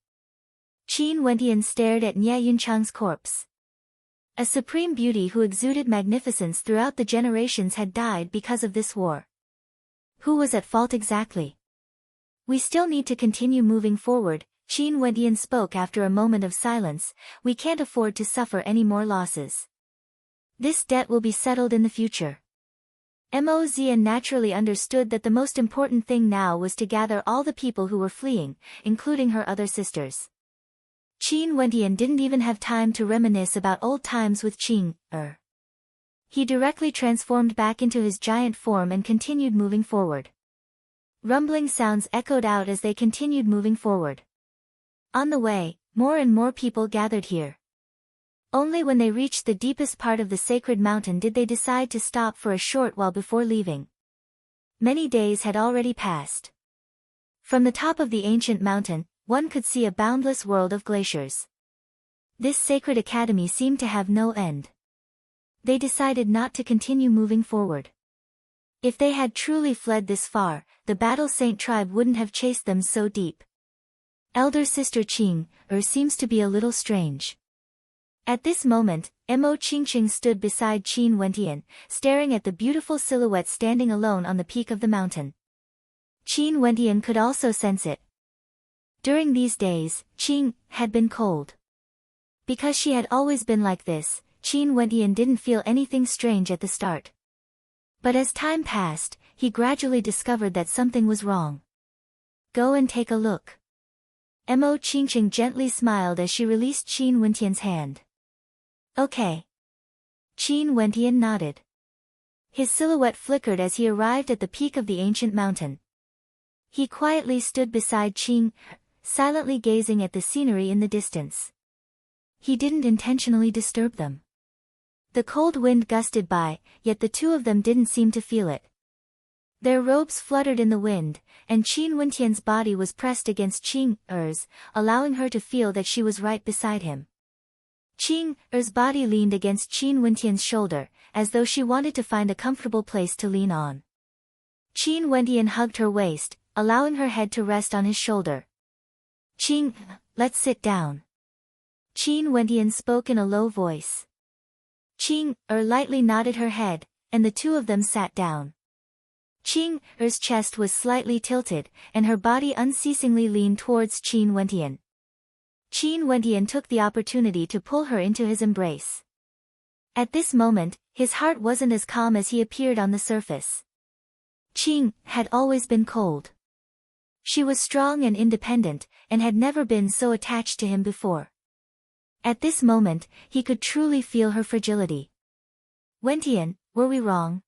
Qin Wendian stared at Nye Yunchang's corpse. A supreme beauty who exuded magnificence throughout the generations had died because of this war. Who was at fault exactly? "We still need to continue moving forward," Qin Wendian spoke after a moment of silence. "We can't afford to suffer any more losses. This debt will be settled in the future." Mo Zian naturally understood that the most important thing now was to gather all the people who were fleeing, including her other sisters. Qin Wendian didn't even have time to reminisce about old times with Qing, He directly transformed back into his giant form and continued moving forward. Rumbling sounds echoed out as they continued moving forward. On the way, more and more people gathered here. Only when they reached the deepest part of the sacred mountain did they decide to stop for a short while before leaving. Many days had already passed. From the top of the ancient mountain, one could see a boundless world of glaciers. This sacred academy seemed to have no end. They decided not to continue moving forward. If they had truly fled this far, the Battle Saint tribe wouldn't have chased them so deep. Elder sister Qing, seems to be a little strange. At this moment, Mo Qingqing stood beside Qin Wendian, staring at the beautiful silhouette standing alone on the peak of the mountain. Qin Wendian could also sense it. During these days, Qing had been cold. Because she had always been like this, Qin Wendian didn't feel anything strange at the start. But as time passed, he gradually discovered that something was wrong. "Go and take a look." Mo Qingqing gently smiled as she released Qin Wentian's hand. Okay. Qin Wentian nodded. His silhouette flickered as he arrived at the peak of the ancient mountain. He quietly stood beside Qing, silently gazing at the scenery in the distance. He didn't intentionally disturb them. The cold wind gusted by, yet the two of them didn't seem to feel it. Their robes fluttered in the wind, and Qin Wentian's body was pressed against Qing Er's, allowing her to feel that she was right beside him. Qing Er's body leaned against Qin Wentian's shoulder, as though she wanted to find a comfortable place to lean on. Qin Wentian hugged her waist, allowing her head to rest on his shoulder. Qing, let's sit down. Qin Wentian spoke in a low voice. Qing lightly nodded her head, and the two of them sat down. Qing Er's chest was slightly tilted, and her body unceasingly leaned towards Qin Wentian. Qin Wentian took the opportunity to pull her into his embrace. At this moment, his heart wasn't as calm as he appeared on the surface. Qing had always been cold. She was strong and independent, and had never been so attached to him before. At this moment, he could truly feel her fragility. Wentian, were we wrong?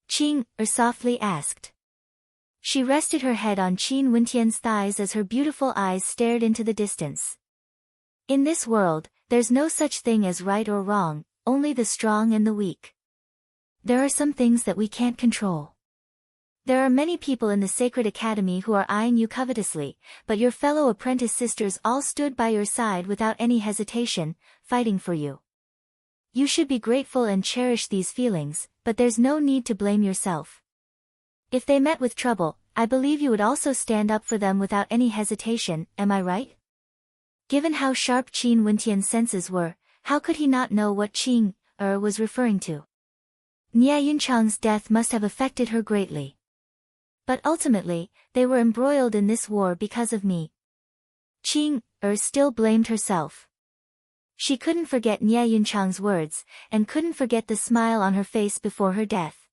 Qing softly asked. She rested her head on Qin Wentian's thighs as her beautiful eyes stared into the distance. In this world, there's no such thing as right or wrong, only the strong and the weak. There are some things that we can't control. There are many people in the Sacred Academy who are eyeing you covetously, but your fellow apprentice sisters all stood by your side without any hesitation, fighting for you. You should be grateful and cherish these feelings, but there's no need to blame yourself. If they met with trouble, I believe you would also stand up for them without any hesitation, am I right? Given how sharp Qin Wentian's senses were, how could he not know what Qing was referring to? Nie Yunchang's death must have affected her greatly. But ultimately, they were embroiled in this war because of me. Qing still blamed herself. She couldn't forget Nie Yunchang's words, and couldn't forget the smile on her face before her death.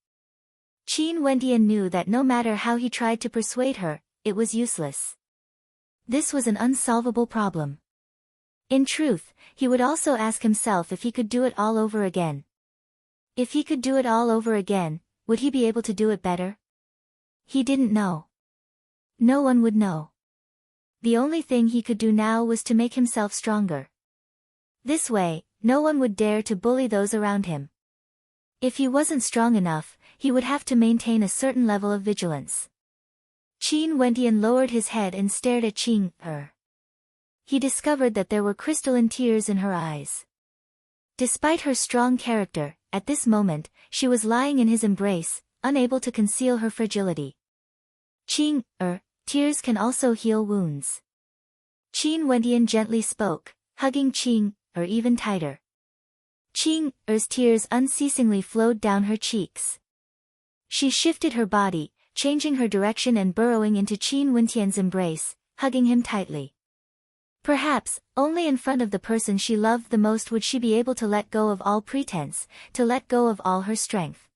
Qin Wentian knew that no matter how he tried to persuade her, it was useless. This was an unsolvable problem. In truth, he would also ask himself if he could do it all over again. If he could do it all over again, would he be able to do it better? He didn't know. No one would know. The only thing he could do now was to make himself stronger. This way, no one would dare to bully those around him. If he wasn't strong enough, he would have to maintain a certain level of vigilance. Qin Wentian lowered his head and stared at Qing He discovered that there were crystalline tears in her eyes. Despite her strong character, at this moment, she was lying in his embrace, unable to conceal her fragility. Qing tears can also heal wounds. Qin Wentian gently spoke, hugging Qing even tighter. Qing tears unceasingly flowed down her cheeks. She shifted her body, changing her direction and burrowing into Qin Wentian's embrace, hugging him tightly. Perhaps, only in front of the person she loved the most would she be able to let go of all pretense, to let go of all her strength.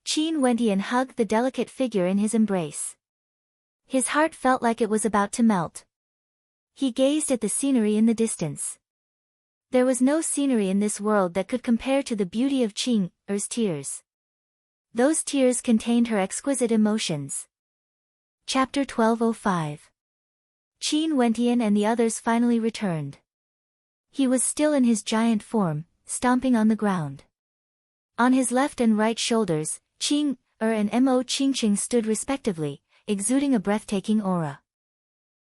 Qin Wentian hugged the delicate figure in his embrace. His heart felt like it was about to melt. He gazed at the scenery in the distance. There was no scenery in this world that could compare to the beauty of Qing tears. Those tears contained her exquisite emotions. Chapter 1205. Qin Wentian and the others finally returned. He was still in his giant form, stomping on the ground. On his left and right shoulders, Qing and Mo Qingqing stood respectively, exuding a breathtaking aura.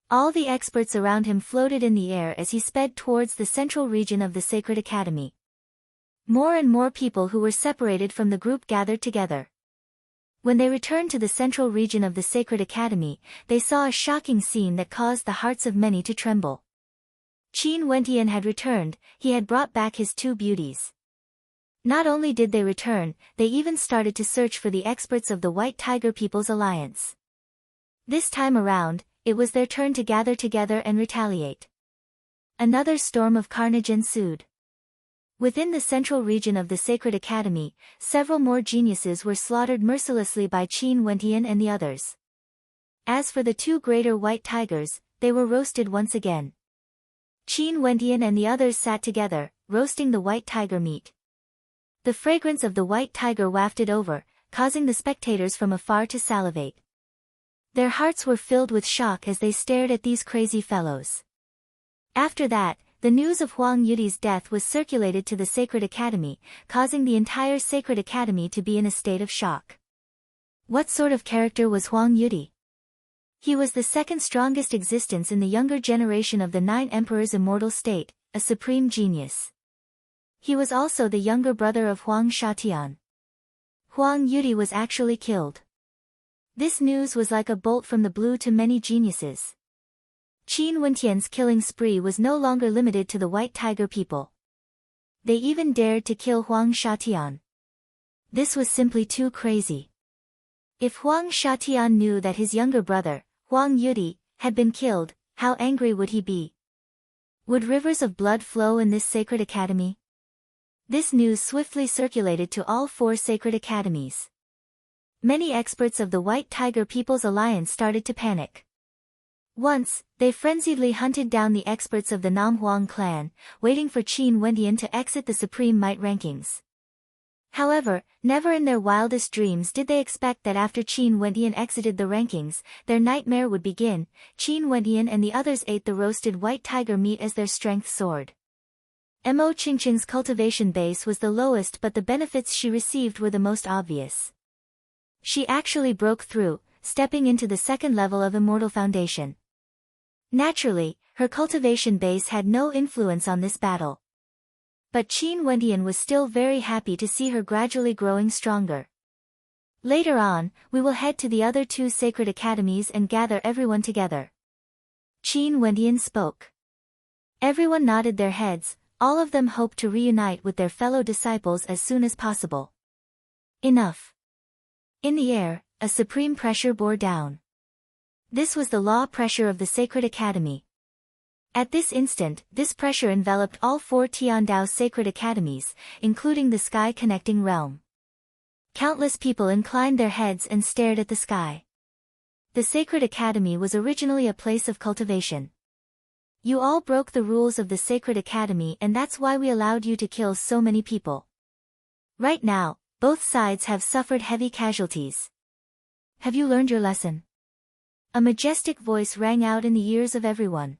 All the experts around him floated in the air as he sped towards the central region of the Sacred Academy. More and more people who were separated from the group gathered together. When they returned to the central region of the Sacred Academy, they saw a shocking scene that caused the hearts of many to tremble. Qin Wentian had returned, he had brought back his two beauties. Not only did they return, they even started to search for the experts of the White Tiger People's Alliance. This time around, it was their turn to gather together and retaliate. Another storm of carnage ensued. Within the central region of the Sacred Academy, several more geniuses were slaughtered mercilessly by Qin Wentian and the others. As for the two greater white tigers, they were roasted once again. Qin Wendian and the others sat together, roasting the white tiger meat. The fragrance of the white tiger wafted over, causing the spectators from afar to salivate. Their hearts were filled with shock as they stared at these crazy fellows. After that, the news of Huang Yudi's death was circulated to the Sacred Academy, causing the entire Sacred Academy to be in a state of shock. What sort of character was Huang Yudi? He was the second strongest existence in the younger generation of the 9 emperors' immortal state, a supreme genius. He was also the younger brother of Huang Shatian. Huang Yudi was actually killed. This news was like a bolt from the blue to many geniuses. Qin Wentian's killing spree was no longer limited to the White Tiger people. They even dared to kill Huang Shatian. This was simply too crazy. If Huang Shatian knew that his younger brother, Huang Yudi, had been killed, how angry would he be? Would rivers of blood flow in this sacred academy? This news swiftly circulated to all 4 sacred academies. Many experts of the White Tiger People's Alliance started to panic. Once, they frenziedly hunted down the experts of the Nam Huang clan, waiting for Qin Wendian to exit the Supreme Might rankings. However, never in their wildest dreams did they expect that after Qin Wendian exited the rankings, their nightmare would begin. Qin Wendian and the others ate the roasted white tiger meat as their strength soared. Mo Qingqing's cultivation base was the lowest, but the benefits she received were the most obvious. She actually broke through, stepping into the second level of Immortal Foundation. Naturally, her cultivation base had no influence on this battle. But Qin Wendian was still very happy to see her gradually growing stronger. Later on, we will head to the other 2 sacred academies and gather everyone together. Qin Wendian spoke. Everyone nodded their heads, all of them hoped to reunite with their fellow disciples as soon as possible. Enough. In the air, a supreme pressure bore down. This was the law pressure of the Sacred Academy. At this instant, this pressure enveloped all 4 Tiandao sacred academies, including the sky connecting realm. Countless people inclined their heads and stared at the sky. The Sacred Academy was originally a place of cultivation. You all broke the rules of the Sacred Academy, and that's why we allowed you to kill so many people. Right now, both sides have suffered heavy casualties. Have you learned your lesson? A majestic voice rang out in the ears of everyone.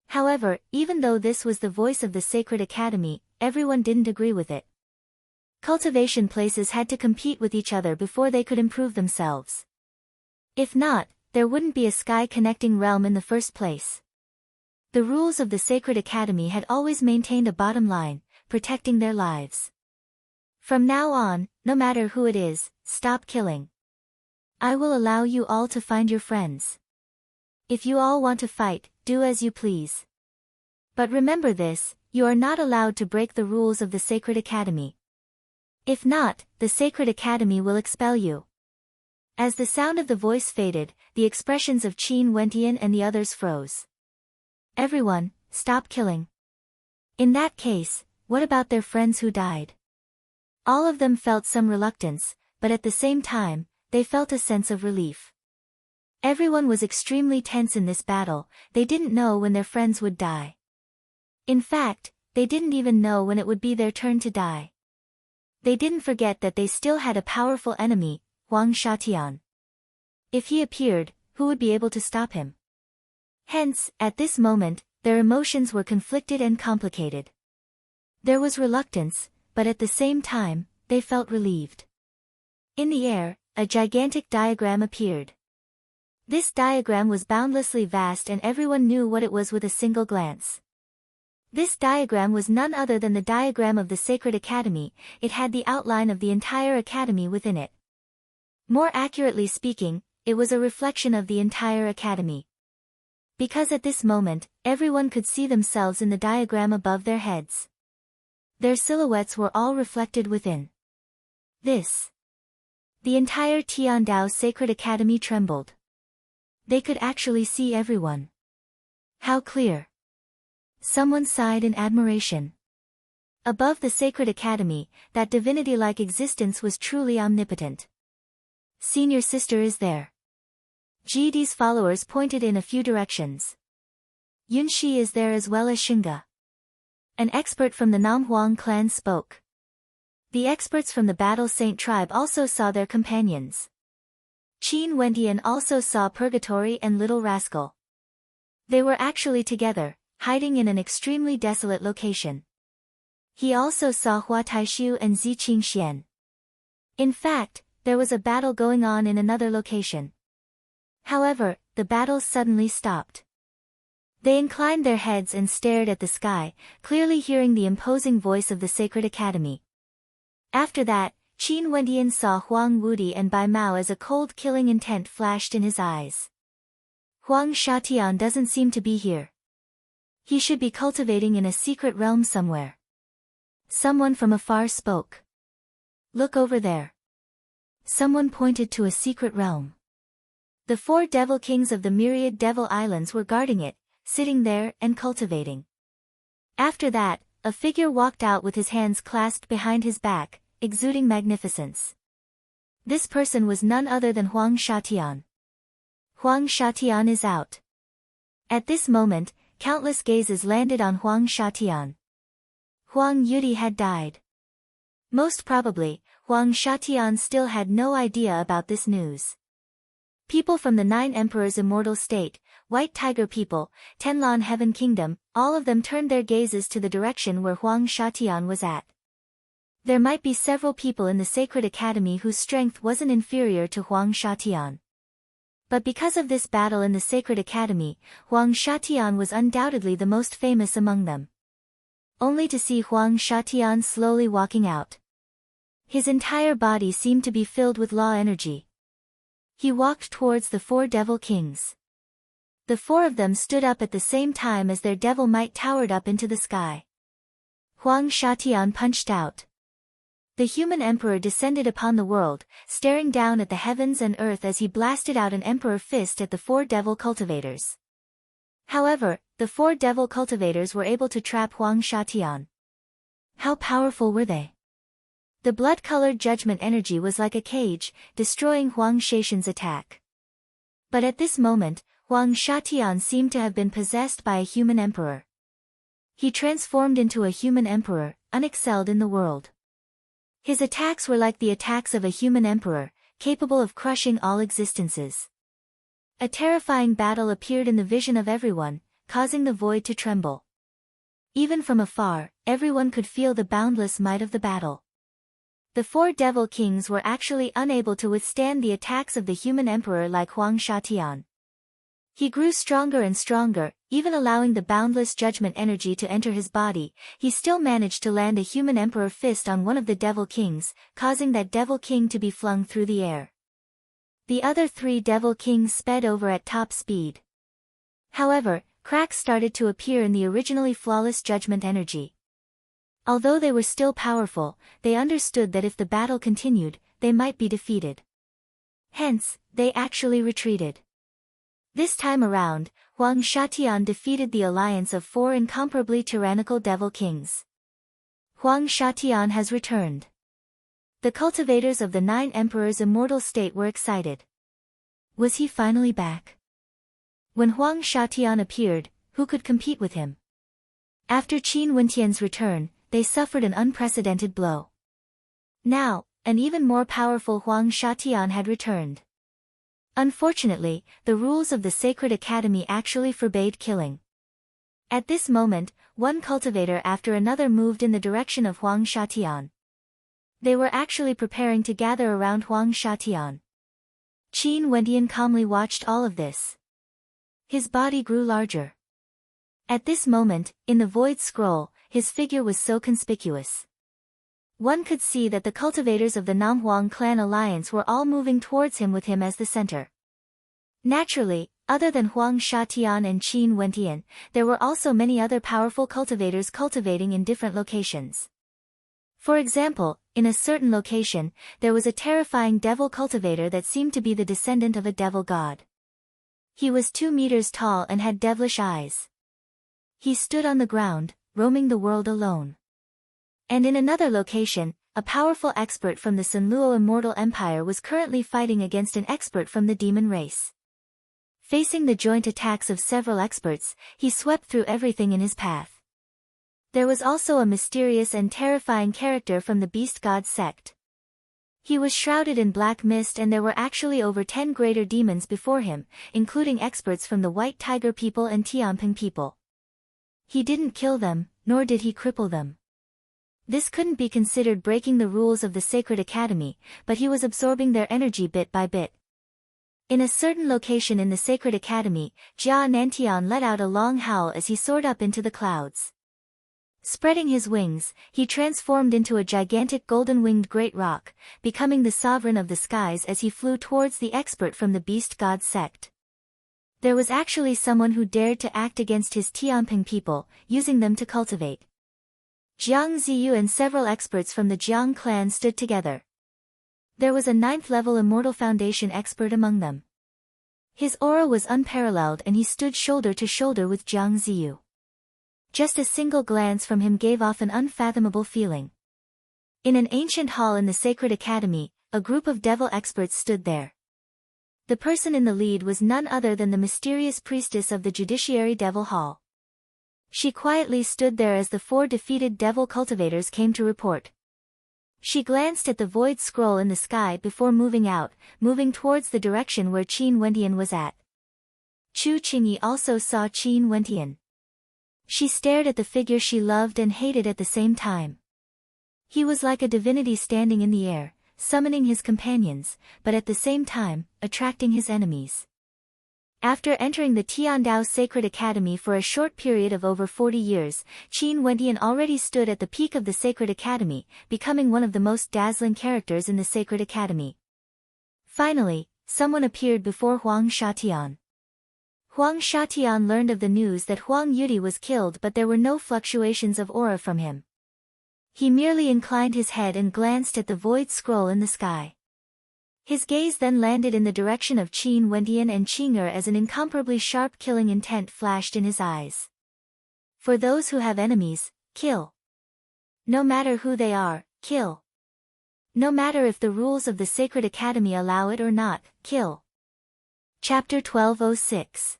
However, even though this was the voice of the Sacred Academy, everyone didn't agree with it. Cultivation places had to compete with each other before they could improve themselves. If not, there wouldn't be a sky-connecting realm in the first place. The rules of the Sacred Academy had always maintained a bottom line, protecting their lives. From now on, no matter who it is, stop killing. I will allow you all to find your friends. If you all want to fight, do as you please. But remember this, you are not allowed to break the rules of the Sacred Academy. If not, the Sacred Academy will expel you. As the sound of the voice faded, the expressions of Qin Wendian and the others froze. Everyone, stop killing. In that case, what about their friends who died? All of them felt some reluctance, but at the same time, they felt a sense of relief. Everyone was extremely tense in this battle, they didn't know when their friends would die. In fact, they didn't even know when it would be their turn to die. They didn't forget that they still had a powerful enemy, Huang Shatian. If he appeared, who would be able to stop him? Hence, at this moment, their emotions were conflicted and complicated. There was reluctance, but at the same time, they felt relieved. In the air, a gigantic diagram appeared. This diagram was boundlessly vast and everyone knew what it was with a single glance. This diagram was none other than the diagram of the Sacred Academy, it had the outline of the entire academy within it. More accurately speaking, it was a reflection of the entire academy. Because at this moment, everyone could see themselves in the diagram above their heads. Their silhouettes were all reflected within. The entire Tiandao Sacred Academy trembled. They could actually see everyone. How clear! Someone sighed in admiration. Above the Sacred Academy, that divinity-like existence was truly omnipotent. Senior sister is there. Jidi's followers pointed in a few directions. Yunshi is there as well as Shinga. An expert from the Namhuang clan spoke. The experts from the Battle Saint tribe also saw their companions. Qin Wentian also saw Purgatory and Little Rascal. They were actually together, hiding in an extremely desolate location. He also saw Hua Taishu and Zi Qingxian. In fact, there was a battle going on in another location. However, the battle suddenly stopped. They inclined their heads and stared at the sky, clearly hearing the imposing voice of the Sacred Academy. After that, Qin Wentian saw Huang Wudi and Bai Mao as a cold killing intent flashed in his eyes. Huang Shatian doesn't seem to be here. He should be cultivating in a secret realm somewhere. Someone from afar spoke. Look over there. Someone pointed to a secret realm. The 4 devil kings of the myriad devil islands were guarding it, sitting there and cultivating. After that, a figure walked out with his hands clasped behind his back, exuding magnificence. This person was none other than Huang Shatian. Huang Shatian is out. At this moment, countless gazes landed on Huang Shatian. Huang Yudi had died. Most probably, Huang Shatian still had no idea about this news. People from the 9 Emperors' immortal state, White Tiger people, Tenlan Heaven Kingdom, all of them turned their gazes to the direction where Huang Shatian was at. There might be several people in the Sacred Academy whose strength wasn't inferior to Huang Shatian. But because of this battle in the Sacred Academy, Huang Shatian was undoubtedly the most famous among them. Only to see Huang Shatian slowly walking out. His entire body seemed to be filled with law energy. He walked towards the 4 devil kings. The 4 of them stood up at the same time as their devil might towered up into the sky. Huang Shatian punched out. The human emperor descended upon the world, staring down at the heavens and earth as he blasted out an emperor fist at the 4 devil cultivators. However, the 4 devil cultivators were able to trap Huang Shatian. How powerful were they? The blood-colored judgment energy was like a cage, destroying Huang Shatian's attack. But at this moment, Huang Shatian seemed to have been possessed by a human emperor. He transformed into a human emperor, unexcelled in the world. His attacks were like the attacks of a human emperor, capable of crushing all existences. A terrifying battle appeared in the vision of everyone, causing the void to tremble. Even from afar, everyone could feel the boundless might of the battle. The 4 devil kings were actually unable to withstand the attacks of the human emperor like Huang Shatian. He grew stronger and stronger, even allowing the boundless judgment energy to enter his body. He still managed to land a human emperor fist on one of the devil kings, causing that devil king to be flung through the air. The other 3 devil kings sped over at top speed. However, cracks started to appear in the originally flawless judgment energy. Although they were still powerful, they understood that if the battle continued, they might be defeated. Hence, they actually retreated. This time around, Huang Shatian defeated the alliance of 4 incomparably tyrannical devil kings. Huang Shatian has returned. The cultivators of the 9 Emperors' immortal state were excited. Was he finally back? When Huang Shatian appeared, who could compete with him? After Qin Wentian's return, they suffered an unprecedented blow. Now, an even more powerful Huang Shatian had returned. Unfortunately, the rules of the Sacred Academy actually forbade killing. At this moment, one cultivator after another moved in the direction of Huang Shatian. They were actually preparing to gather around Huang Shatian. Qin Wentian calmly watched all of this. His body grew larger. At this moment, in the void scroll, his figure was so conspicuous. One could see that the cultivators of the Namhuang clan alliance were all moving towards him with him as the center. Naturally, other than Huang Shatian and Qin Wentian, there were also many other powerful cultivators cultivating in different locations. For example, in a certain location, there was a terrifying devil cultivator that seemed to be the descendant of a devil god. He was 2 meters tall and had devilish eyes. He stood on the ground, roaming the world alone. And in another location, a powerful expert from the Sanluo Immortal Empire was currently fighting against an expert from the demon race. Facing the joint attacks of several experts, he swept through everything in his path. There was also a mysterious and terrifying character from the Beast God sect. He was shrouded in black mist, and there were actually over 10 greater demons before him, including experts from the White Tiger people and Tianping people. He didn't kill them, nor did he cripple them. This couldn't be considered breaking the rules of the Sacred Academy, but he was absorbing their energy bit by bit. In a certain location in the Sacred Academy, Jia Nantian let out a long howl as he soared up into the clouds. Spreading his wings, he transformed into a gigantic golden-winged great rock, becoming the sovereign of the skies as he flew towards the expert from the Beast God sect. There was actually someone who dared to act against his Tianping people, using them to cultivate. Jiang Ziyu and several experts from the Jiang clan stood together. There was a 9th-level Immortal Foundation expert among them. His aura was unparalleled and he stood shoulder to shoulder with Jiang Ziyu. Just a single glance from him gave off an unfathomable feeling. In an ancient hall in the Sacred Academy, a group of devil experts stood there. The person in the lead was none other than the mysterious priestess of the Judiciary Devil Hall. She quietly stood there as the 4 defeated devil cultivators came to report. She glanced at the void scroll in the sky before moving towards the direction where Qin Wentian was at. Chu Qingyi also saw Qin Wentian. She stared at the figure she loved and hated at the same time. He was like a divinity standing in the air, summoning his companions, but at the same time, attracting his enemies. After entering the Tiandao Sacred Academy for a short period of over 40 years, Qin Wentian already stood at the peak of the Sacred Academy, becoming one of the most dazzling characters in the Sacred Academy. Finally, someone appeared before Huang Shatian. Huang Shatian learned of the news that Huang Yudi was killed, but there were no fluctuations of aura from him. He merely inclined his head and glanced at the void scroll in the sky. His gaze then landed in the direction of Qin Wentian and Qing'er as an incomparably sharp killing intent flashed in his eyes. For those who have enemies, kill. No matter who they are, kill. No matter if the rules of the Sacred Academy allow it or not, kill. Chapter 1206.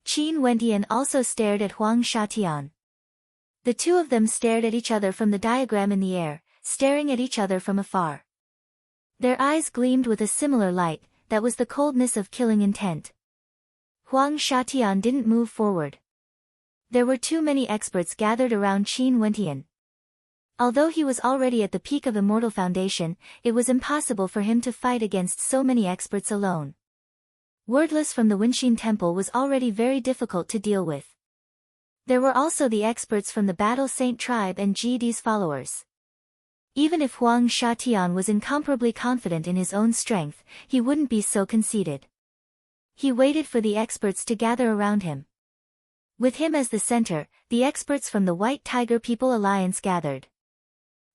Qin Wentian also stared at Huang Shatian. The two of them stared at each other from the diagram in the air, staring at each other from afar. Their eyes gleamed with a similar light, that was the coldness of killing intent. Huang Shatian didn't move forward. There were too many experts gathered around Qin Wentian. Although he was already at the peak of Immortal Foundation, it was impossible for him to fight against so many experts alone. Wordless from the Wenxin Temple was already very difficult to deal with. There were also the experts from the Battle Saint tribe and GD's followers. Even if Huang Shatian was incomparably confident in his own strength, he wouldn't be so conceited. He waited for the experts to gather around him. With him as the center, the experts from the White Tiger People Alliance gathered.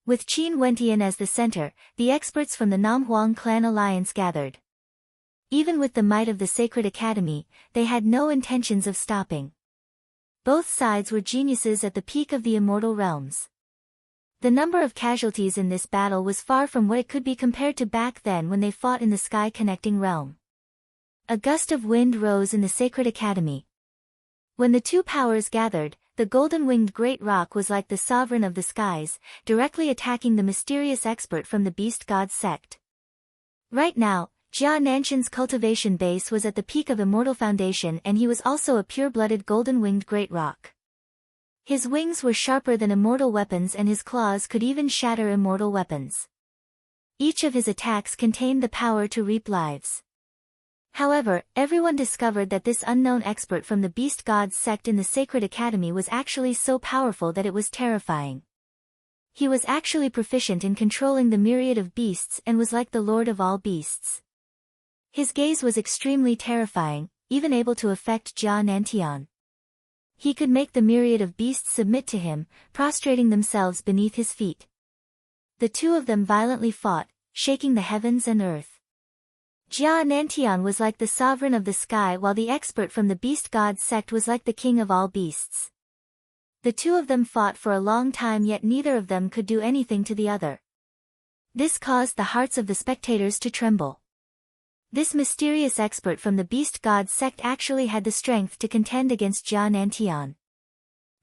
With Qin Wentian as the center, the experts from the Namhuang Clan Alliance gathered. Even with the might of the Sacred Academy, they had no intentions of stopping. Both sides were geniuses at the peak of the immortal realms. The number of casualties in this battle was far from what it could be compared to back then when they fought in the sky-connecting realm. A gust of wind rose in the Sacred Academy. When the two powers gathered, the golden-winged great rock was like the sovereign of the skies, directly attacking the mysterious expert from the Beast God sect. Right now, Jia Nanshan's cultivation base was at the peak of Immortal Foundation, and he was also a pure-blooded golden-winged great rock. His wings were sharper than immortal weapons and his claws could even shatter immortal weapons. Each of his attacks contained the power to reap lives. However, everyone discovered that this unknown expert from the Beast God sect in the Sacred Academy was actually so powerful that it was terrifying. He was actually proficient in controlling the myriad of beasts and was like the lord of all beasts. His gaze was extremely terrifying, even able to affect Jia Nantian. He could make the myriad of beasts submit to him, prostrating themselves beneath his feet. The two of them violently fought, shaking the heavens and earth. Jia Nantian was like the sovereign of the sky while the expert from the Beast God sect was like the king of all beasts. The two of them fought for a long time, yet neither of them could do anything to the other. This caused the hearts of the spectators to tremble. This mysterious expert from the Beast God sect actually had the strength to contend against Jia Nantian.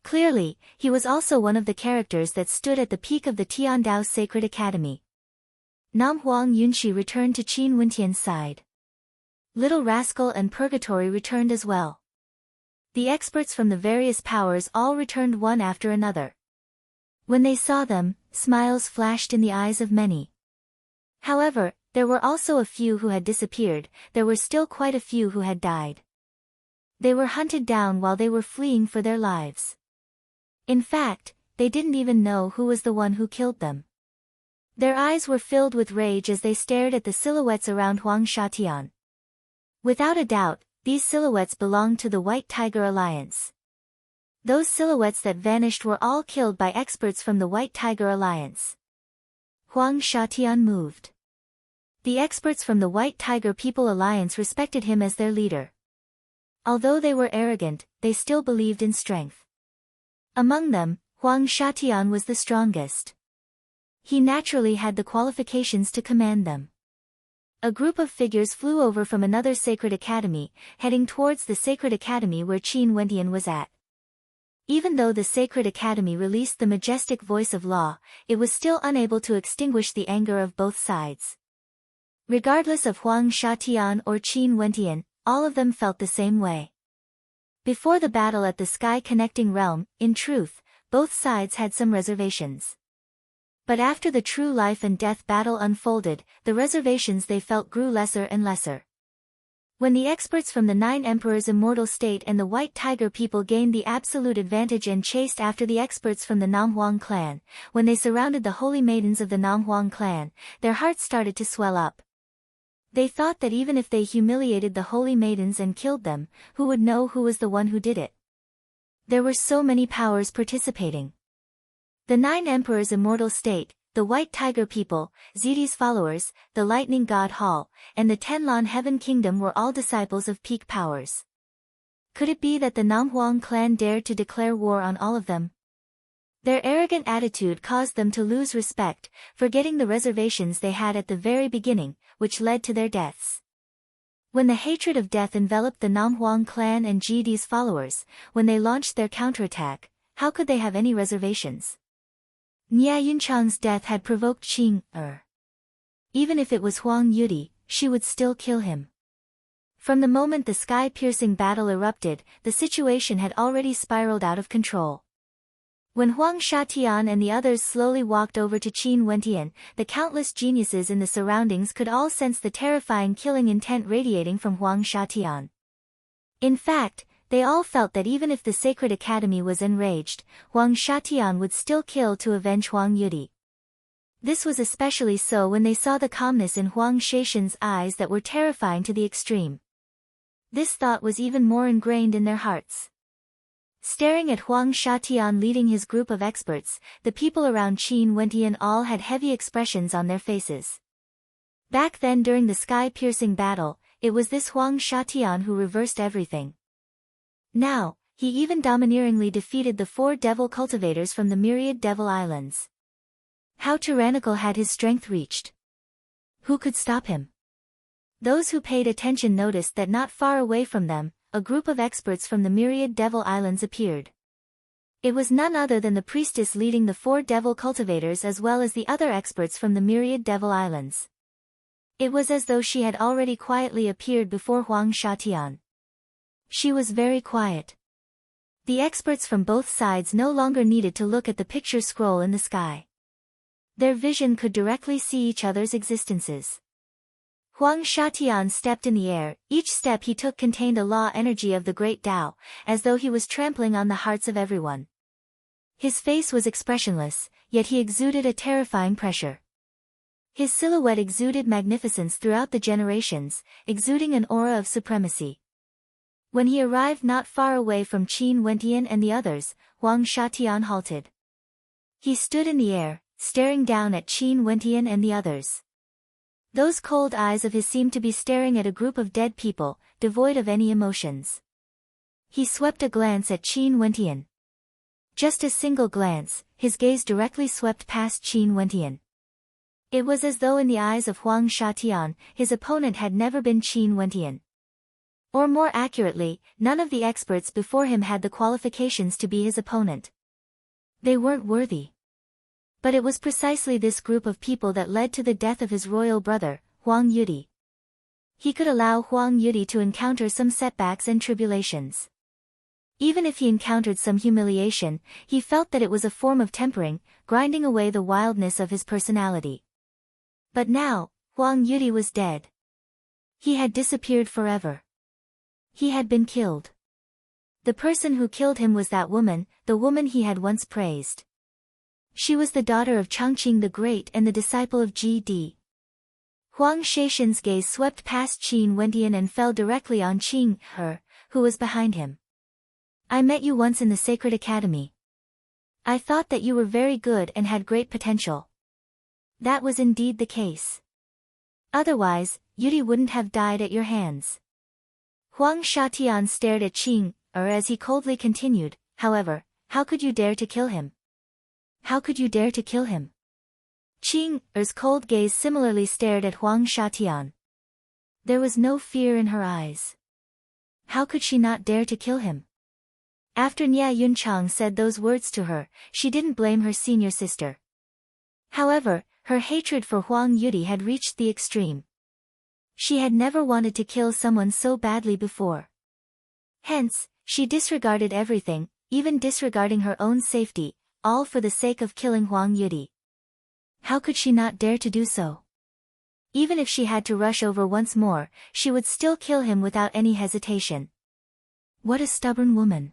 Clearly, he was also one of the characters that stood at the peak of the Tiandao Sacred Academy. Nam Huang Yunxi returned to Qin Wentian's side. Little Rascal and Purgatory returned as well. The experts from the various powers all returned one after another. When they saw them, smiles flashed in the eyes of many. However, there were also a few who had disappeared, there were still quite a few who had died. They were hunted down while they were fleeing for their lives. In fact, they didn't even know who was the one who killed them. Their eyes were filled with rage as they stared at the silhouettes around Huang Shatian. Without a doubt, these silhouettes belonged to the White Tiger Alliance. Those silhouettes that vanished were all killed by experts from the White Tiger Alliance. Huang Shatian moved. The experts from the White Tiger People Alliance respected him as their leader. Although they were arrogant, they still believed in strength. Among them, Huang Shatian was the strongest. He naturally had the qualifications to command them. A group of figures flew over from another sacred academy, heading towards the sacred academy where Qin Wentian was at. Even though the sacred academy released the majestic voice of law, it was still unable to extinguish the anger of both sides. Regardless of Huang Shatian or Qin Wentian, all of them felt the same way. Before the battle at the Sky Connecting Realm, in truth, both sides had some reservations. But after the true life and death battle unfolded, the reservations they felt grew lesser and lesser. When the experts from the Nine Emperors' immortal state and the White Tiger people gained the absolute advantage and chased after the experts from the Namhuang clan, when they surrounded the holy maidens of the Namhuang clan, their hearts started to swell up. They thought that even if they humiliated the holy maidens and killed them, who would know who was the one who did it? There were so many powers participating. The Nine Emperors' immortal state, the White Tiger people, Zidi's followers, the Lightning God Hall, and the Tenlon Heaven Kingdom were all disciples of peak powers. Could it be that the Namhuang clan dared to declare war on all of them? Their arrogant attitude caused them to lose respect, forgetting the reservations they had at the very beginning, which led to their deaths. When the hatred of death enveloped the Namhuang clan and Zidi's followers, when they launched their counterattack, how could they have any reservations? Nia Yunchang's death had provoked Qing. Even if it was Huang Yudi, she would still kill him. From the moment the sky-piercing battle erupted, the situation had already spiraled out of control. When Huang Shatian and the others slowly walked over to Qin Wentian, the countless geniuses in the surroundings could all sense the terrifying killing intent radiating from Huang Shatian. In fact, they all felt that even if the Sacred Academy was enraged, Huang Shatian would still kill to avenge Huang Yudi. This was especially so when they saw the calmness in Huang Shaishan's eyes that were terrifying to the extreme. This thought was even more ingrained in their hearts. Staring at Huang Shatian leading his group of experts, the people around Qin Wentian all had heavy expressions on their faces. Back then during the sky-piercing battle, it was this Huang Shatian who reversed everything. Now, he even domineeringly defeated the 4 devil cultivators from the myriad devil islands. How tyrannical had his strength reached? Who could stop him? Those who paid attention noticed that not far away from them, a group of experts from the myriad devil islands appeared. It was none other than the priestess leading the 4 devil cultivators as well as the other experts from the myriad devil islands. It was as though she had already quietly appeared before Huang Shatian. She was very quiet. The experts from both sides no longer needed to look at the picture scroll in the sky. Their vision could directly see each other's existences. Huang Shatian stepped in the air, each step he took contained a law energy of the great Tao, as though he was trampling on the hearts of everyone. His face was expressionless, yet he exuded a terrifying pressure. His silhouette exuded magnificence throughout the generations, exuding an aura of supremacy. When he arrived not far away from Qin Wentian and the others, Huang Shatian halted. He stood in the air, staring down at Qin Wentian and the others. Those cold eyes of his seemed to be staring at a group of dead people, devoid of any emotions. He swept a glance at Qin Wentian. Just a single glance, his gaze directly swept past Qin Wentian. It was as though in the eyes of Huang Shatian, his opponent had never been Qin Wentian. Or more accurately, none of the experts before him had the qualifications to be his opponent. They weren't worthy. But it was precisely this group of people that led to the death of his royal brother, Huang Yudi. He could allow Huang Yudi to encounter some setbacks and tribulations. Even if he encountered some humiliation, he felt that it was a form of tempering, grinding away the wildness of his personality. But now, Huang Yudi was dead. He had disappeared forever. He had been killed. The person who killed him was that woman, the woman he had once praised. She was the daughter of Changqing the Great and the disciple of G.D. Huang Shaishan's gaze swept past Qin Wentian and fell directly on Qing, who was behind him. I met you once in the Sacred Academy. I thought that you were very good and had great potential. That was indeed the case. Otherwise, Yudi wouldn't have died at your hands. Huang Shatian stared at Qing, as he coldly continued, however, how could you dare to kill him? How could you dare to kill him? Qing's cold gaze similarly stared at Huang Shatian. There was no fear in her eyes. How could she not dare to kill him? After Nia Yunchang said those words to her, she didn't blame her senior sister. However, her hatred for Huang Yudi had reached the extreme. She had never wanted to kill someone so badly before. Hence, she disregarded everything, even disregarding her own safety, all for the sake of killing Huang Yudi. How could she not dare to do so? Even if she had to rush over once more, she would still kill him without any hesitation. What a stubborn woman.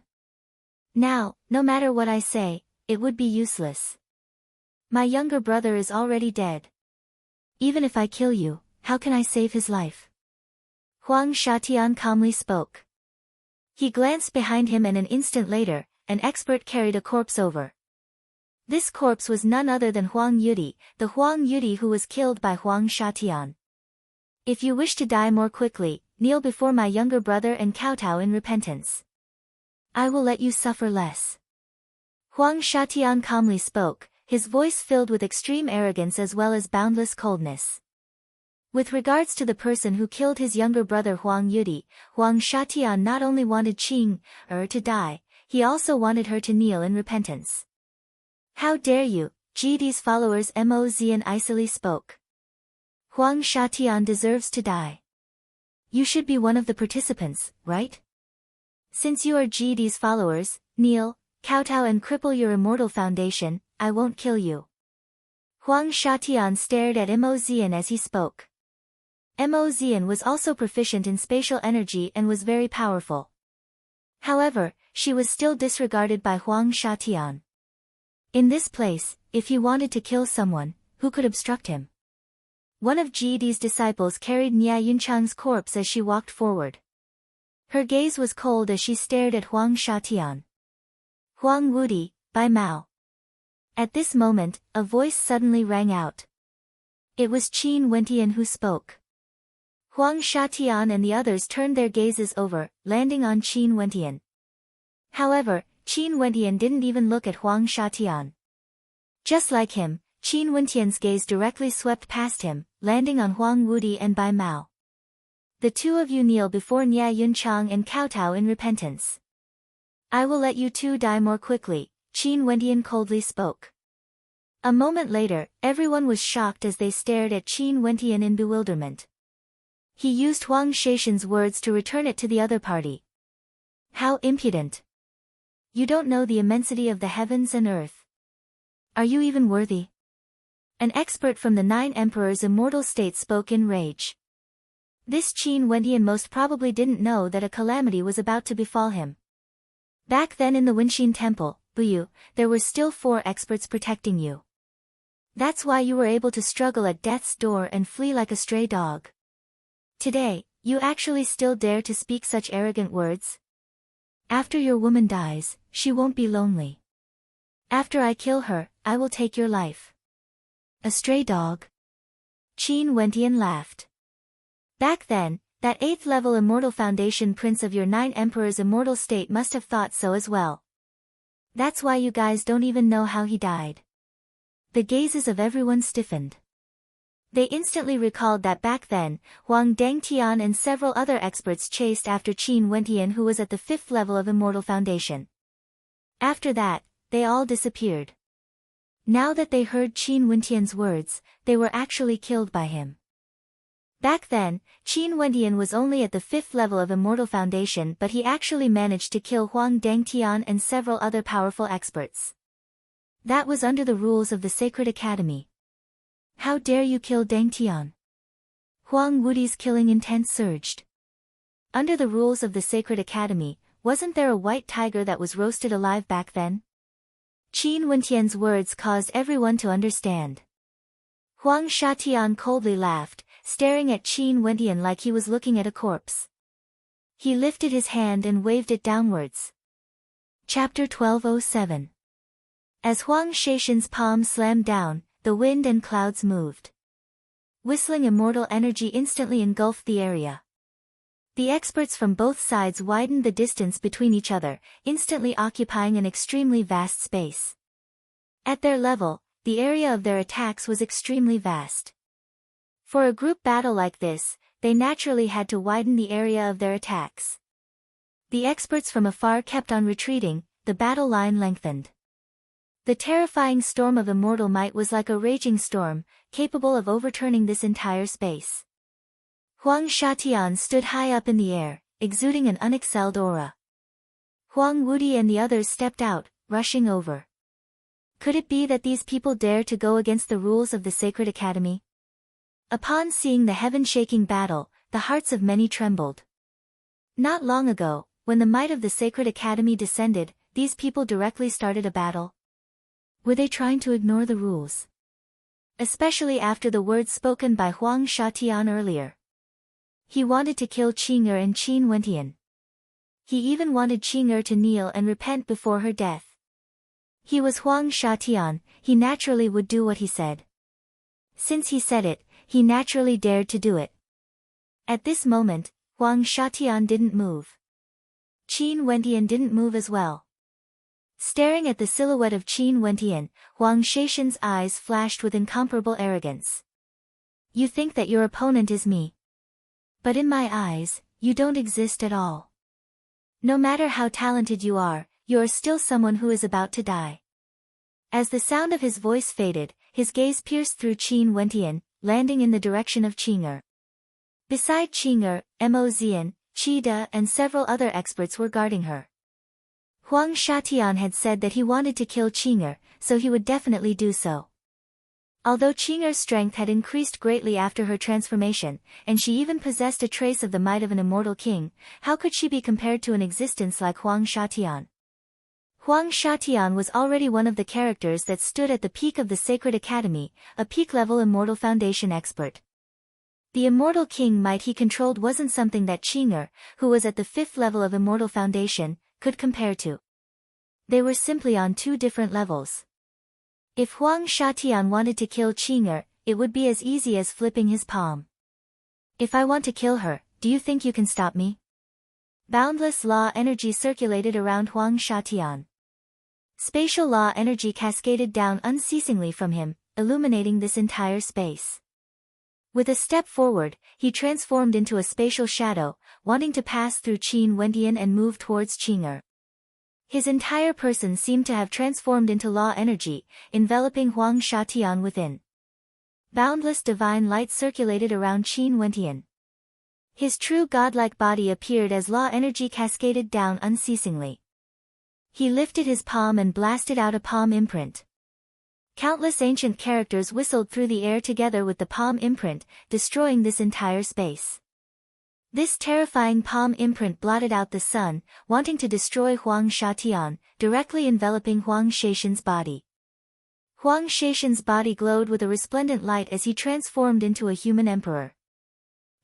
Now, no matter what I say, it would be useless. My younger brother is already dead. Even if I kill you, how can I save his life? Huang Shatian calmly spoke. He glanced behind him and an instant later, an expert carried a corpse over. This corpse was none other than Huang Yudi, the Huang Yudi who was killed by Huang Shatian. If you wish to die more quickly, kneel before my younger brother and kowtow in repentance. I will let you suffer less. Huang Shatian calmly spoke, his voice filled with extreme arrogance as well as boundless coldness. With regards to the person who killed his younger brother Huang Yudi, Huang Shatian not only wanted Qing to die, he also wanted her to kneel in repentance. How dare you, GD's followers, Mo Zian icily spoke. Huang Shatian deserves to die. You should be one of the participants, right? Since you are GD's followers, kneel, kowtow and cripple your immortal foundation, I won't kill you. Huang Shatian stared at Mo Zian as he spoke. Mo Zian was also proficient in spatial energy and was very powerful. However, she was still disregarded by Huang Shatian. In this place, if he wanted to kill someone, who could obstruct him? One of GD's disciples carried Nia Yunchang's corpse as she walked forward. Her gaze was cold as she stared at Huang Shatian. Huang Wudi, by Mao. At this moment, a voice suddenly rang out. It was Qin Wentian who spoke. Huang Shatian and the others turned their gazes over, landing on Qin Wentian. However, Qin Wentian didn't even look at Huang Shatian. Just like him, Qin Wentian's gaze directly swept past him, landing on Huang Wudi and Bai Mao. The two of you kneel before Nia Yunchang and kowtow in repentance. I will let you two die more quickly, Qin Wentian coldly spoke. A moment later, everyone was shocked as they stared at Qin Wentian in bewilderment. He used Huang Shaishan's words to return it to the other party. How impudent! You don't know the immensity of the heavens and earth. Are you even worthy? An expert from the 9 Emperors' immortal state spoke in rage. This Qin Wentian most probably didn't know that a calamity was about to befall him. Back then in the Wenxin Temple, Buyu, there were still 4 experts protecting you. That's why you were able to struggle at death's door and flee like a stray dog. Today, you actually still dare to speak such arrogant words? After your woman dies, she won't be lonely. After I kill her, I will take your life. A stray dog? Qin Wentian laughed. Back then, that 8th level immortal foundation prince of your 9 emperors' immortal state must have thought so as well. That's why you guys don't even know how he died. The gazes of everyone stiffened. They instantly recalled that back then, Huang Dangtian and several other experts chased after Qin Wentian, who was at the 5th level of Immortal Foundation. After that, they all disappeared. Now that they heard Qin Wentian's words, they were actually killed by him. Back then, Qin Wentian was only at the 5th level of Immortal Foundation, but he actually managed to kill Huang Dangtian and several other powerful experts. That was under the rules of the Sacred Academy. How dare you kill Dangtian? Huang Wudi's killing intent surged. Under the rules of the Sacred Academy, wasn't there a white tiger that was roasted alive back then? Qin Wentian's words caused everyone to understand. Huang Shatian coldly laughed, staring at Qin Wentian like he was looking at a corpse. He lifted his hand and waved it downwards. Chapter 1207. As Huang Shaishan's palm slammed down, the wind and clouds moved. Whistling immortal energy instantly engulfed the area. The experts from both sides widened the distance between each other, instantly occupying an extremely vast space. At their level, the area of their attacks was extremely vast. For a group battle like this, they naturally had to widen the area of their attacks. The experts from afar kept on retreating, the battle line lengthened. The terrifying storm of immortal might was like a raging storm, capable of overturning this entire space. Huang Shatian stood high up in the air, exuding an unexcelled aura. Huang Wudi and the others stepped out, rushing over. Could it be that these people dare to go against the rules of the Sacred Academy? Upon seeing the heaven-shaking battle, the hearts of many trembled. Not long ago, when the might of the Sacred Academy descended, these people directly started a battle. Were they trying to ignore the rules? Especially after the words spoken by Huang Shatian earlier. He wanted to kill Qing'er and Qin Wentian. He even wanted Qing'er to kneel and repent before her death. He was Huang Shatian, he naturally would do what he said. Since he said it, he naturally dared to do it. At this moment, Huang Shatian didn't move. Qin Wentian didn't move as well. Staring at the silhouette of Qin Wentian, Huang Shaishan's eyes flashed with incomparable arrogance. You think that your opponent is me. But in my eyes, you don't exist at all. No matter how talented you are still someone who is about to die. As the sound of his voice faded, his gaze pierced through Qin Wentian, landing in the direction of Qing'er. Beside Qing'er, Mo Zian, Qida and several other experts were guarding her. Huang Shatian had said that he wanted to kill Qing'er, so he would definitely do so. Although Qing'er's strength had increased greatly after her transformation, and she even possessed a trace of the might of an immortal king, how could she be compared to an existence like Huang Shatian? Huang Shatian was already one of the characters that stood at the peak of the Sacred Academy, a peak-level Immortal Foundation expert. The immortal king might he controlled wasn't something that Qing'er, who was at the 5th level of Immortal Foundation, could compare to. They were simply on two different levels. If Huang Shatian wanted to kill Qing'er, it would be as easy as flipping his palm. If I want to kill her, do you think you can stop me? Boundless law energy circulated around Huang Shatian. Spatial law energy cascaded down unceasingly from him, illuminating this entire space. With a step forward, he transformed into a spatial shadow, wanting to pass through Qin Wentian and move towards Qing'er. His entire person seemed to have transformed into law energy, enveloping Huang Shatian within. Boundless divine light circulated around Qin Wentian. His true godlike body appeared as law energy cascaded down unceasingly. He lifted his palm and blasted out a palm imprint. Countless ancient characters whistled through the air together with the palm imprint, destroying this entire space. This terrifying palm imprint blotted out the sun, wanting to destroy Huang Shatian, directly enveloping Huang Shaishan's body. Huang Shaishan's body glowed with a resplendent light as he transformed into a human emperor.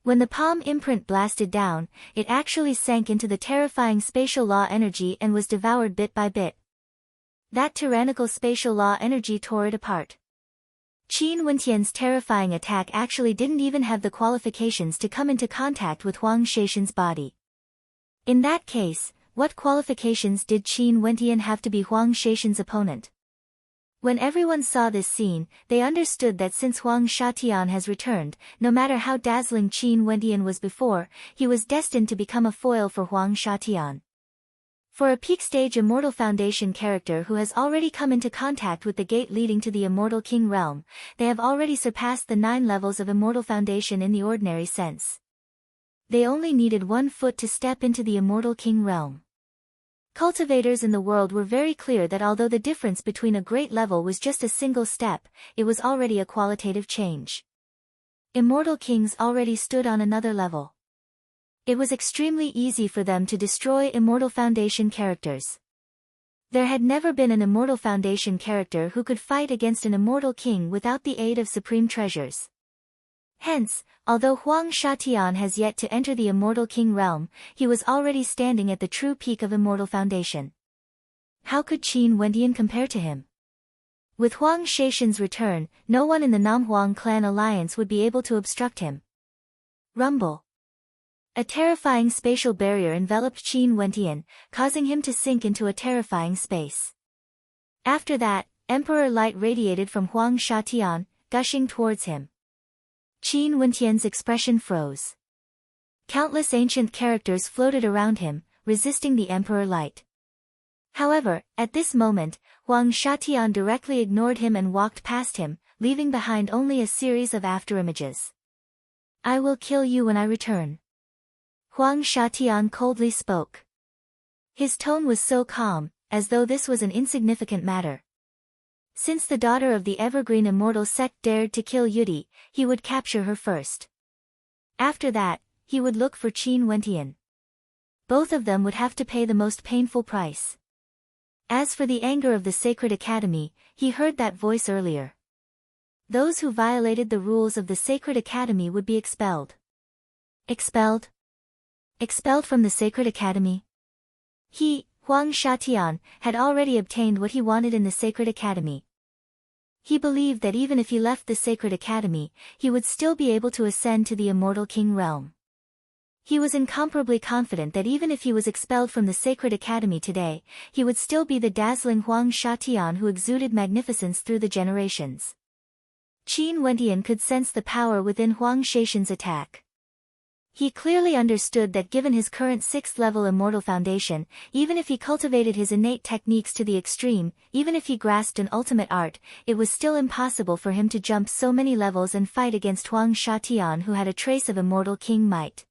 When the palm imprint blasted down, it actually sank into the terrifying spatial law energy and was devoured bit by bit. That tyrannical spatial law energy tore it apart. Qin Wentian's terrifying attack actually didn't even have the qualifications to come into contact with Huang Shaishan's body. In that case, what qualifications did Qin Wentian have to be Huang Shaishan's opponent? When everyone saw this scene, they understood that since Huang Shatian has returned, no matter how dazzling Qin Wendian was before, he was destined to become a foil for Huang Shatian. For a peak-stage Immortal Foundation character who has already come into contact with the gate leading to the Immortal King realm, they have already surpassed the 9 levels of Immortal Foundation in the ordinary sense. They only needed 1 foot to step into the Immortal King realm. Cultivators in the world were very clear that although the difference between a great level was just a single step, it was already a qualitative change. Immortal Kings already stood on another level. It was extremely easy for them to destroy Immortal Foundation characters. There had never been an Immortal Foundation character who could fight against an Immortal King without the aid of Supreme Treasures. Hence, although Huang Shatian has yet to enter the Immortal King realm, he was already standing at the true peak of Immortal Foundation. How could Qin Wendian compare to him? With Huang Shaishan's return, no one in the Namhuang clan alliance would be able to obstruct him. Rumble. A terrifying spatial barrier enveloped Qin Wendian, causing him to sink into a terrifying space. After that, Emperor light radiated from Huang Shatian, gushing towards him. Qin Wendian's expression froze. Countless ancient characters floated around him, resisting the Emperor light. However, at this moment, Huang Shatian directly ignored him and walked past him, leaving behind only a series of afterimages. I will kill you when I return. Huang Shatian coldly spoke. His tone was so calm, as though this was an insignificant matter. Since the daughter of the Evergreen Immortal sect dared to kill Yudi, he would capture her first. After that, he would look for Qin Wendian. Both of them would have to pay the most painful price. As for the anger of the Sacred Academy, he heard that voice earlier. Those who violated the rules of the Sacred Academy would be expelled. Expelled? Expelled from the Sacred Academy? He, Huang Shatian, had already obtained what he wanted in the Sacred Academy. He believed that even if he left the Sacred Academy, he would still be able to ascend to the Immortal King realm. He was incomparably confident that even if he was expelled from the Sacred Academy today, he would still be the dazzling Huang Shatian who exuded magnificence through the generations. Qin Wendian could sense the power within Huang Shaishan's attack. He clearly understood that given his current 6th-level Immortal Foundation, even if he cultivated his innate techniques to the extreme, even if he grasped an ultimate art, it was still impossible for him to jump so many levels and fight against Huang Shatian who had a trace of Immortal King might.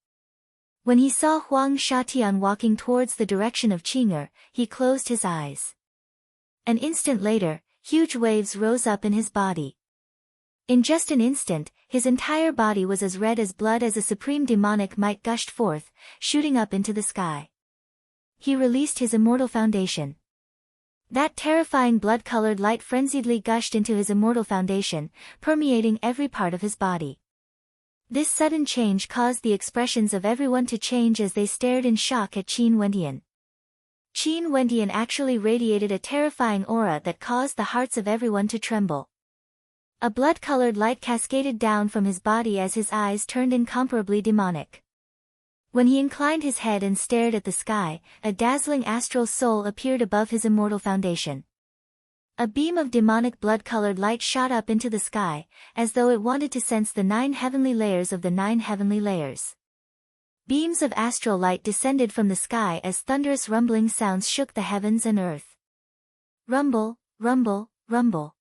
When he saw Huang Shatian walking towards the direction of Qing'er, he closed his eyes. An instant later, huge waves rose up in his body. In just an instant, his entire body was as red as blood as a supreme demonic might gushed forth, shooting up into the sky. He released his Immortal Foundation. That terrifying blood-colored light frenziedly gushed into his Immortal Foundation, permeating every part of his body. This sudden change caused the expressions of everyone to change as they stared in shock at Qin Wendian. Qin Wendian actually radiated a terrifying aura that caused the hearts of everyone to tremble. A blood-colored light cascaded down from his body as his eyes turned incomparably demonic. When he inclined his head and stared at the sky, a dazzling astral soul appeared above his Immortal Foundation. A beam of demonic blood-colored light shot up into the sky, as though it wanted to sense the 9 heavenly layers of the 9 heavenly layers. Beams of astral light descended from the sky as thunderous rumbling sounds shook the heavens and earth. Rumble, rumble, rumble.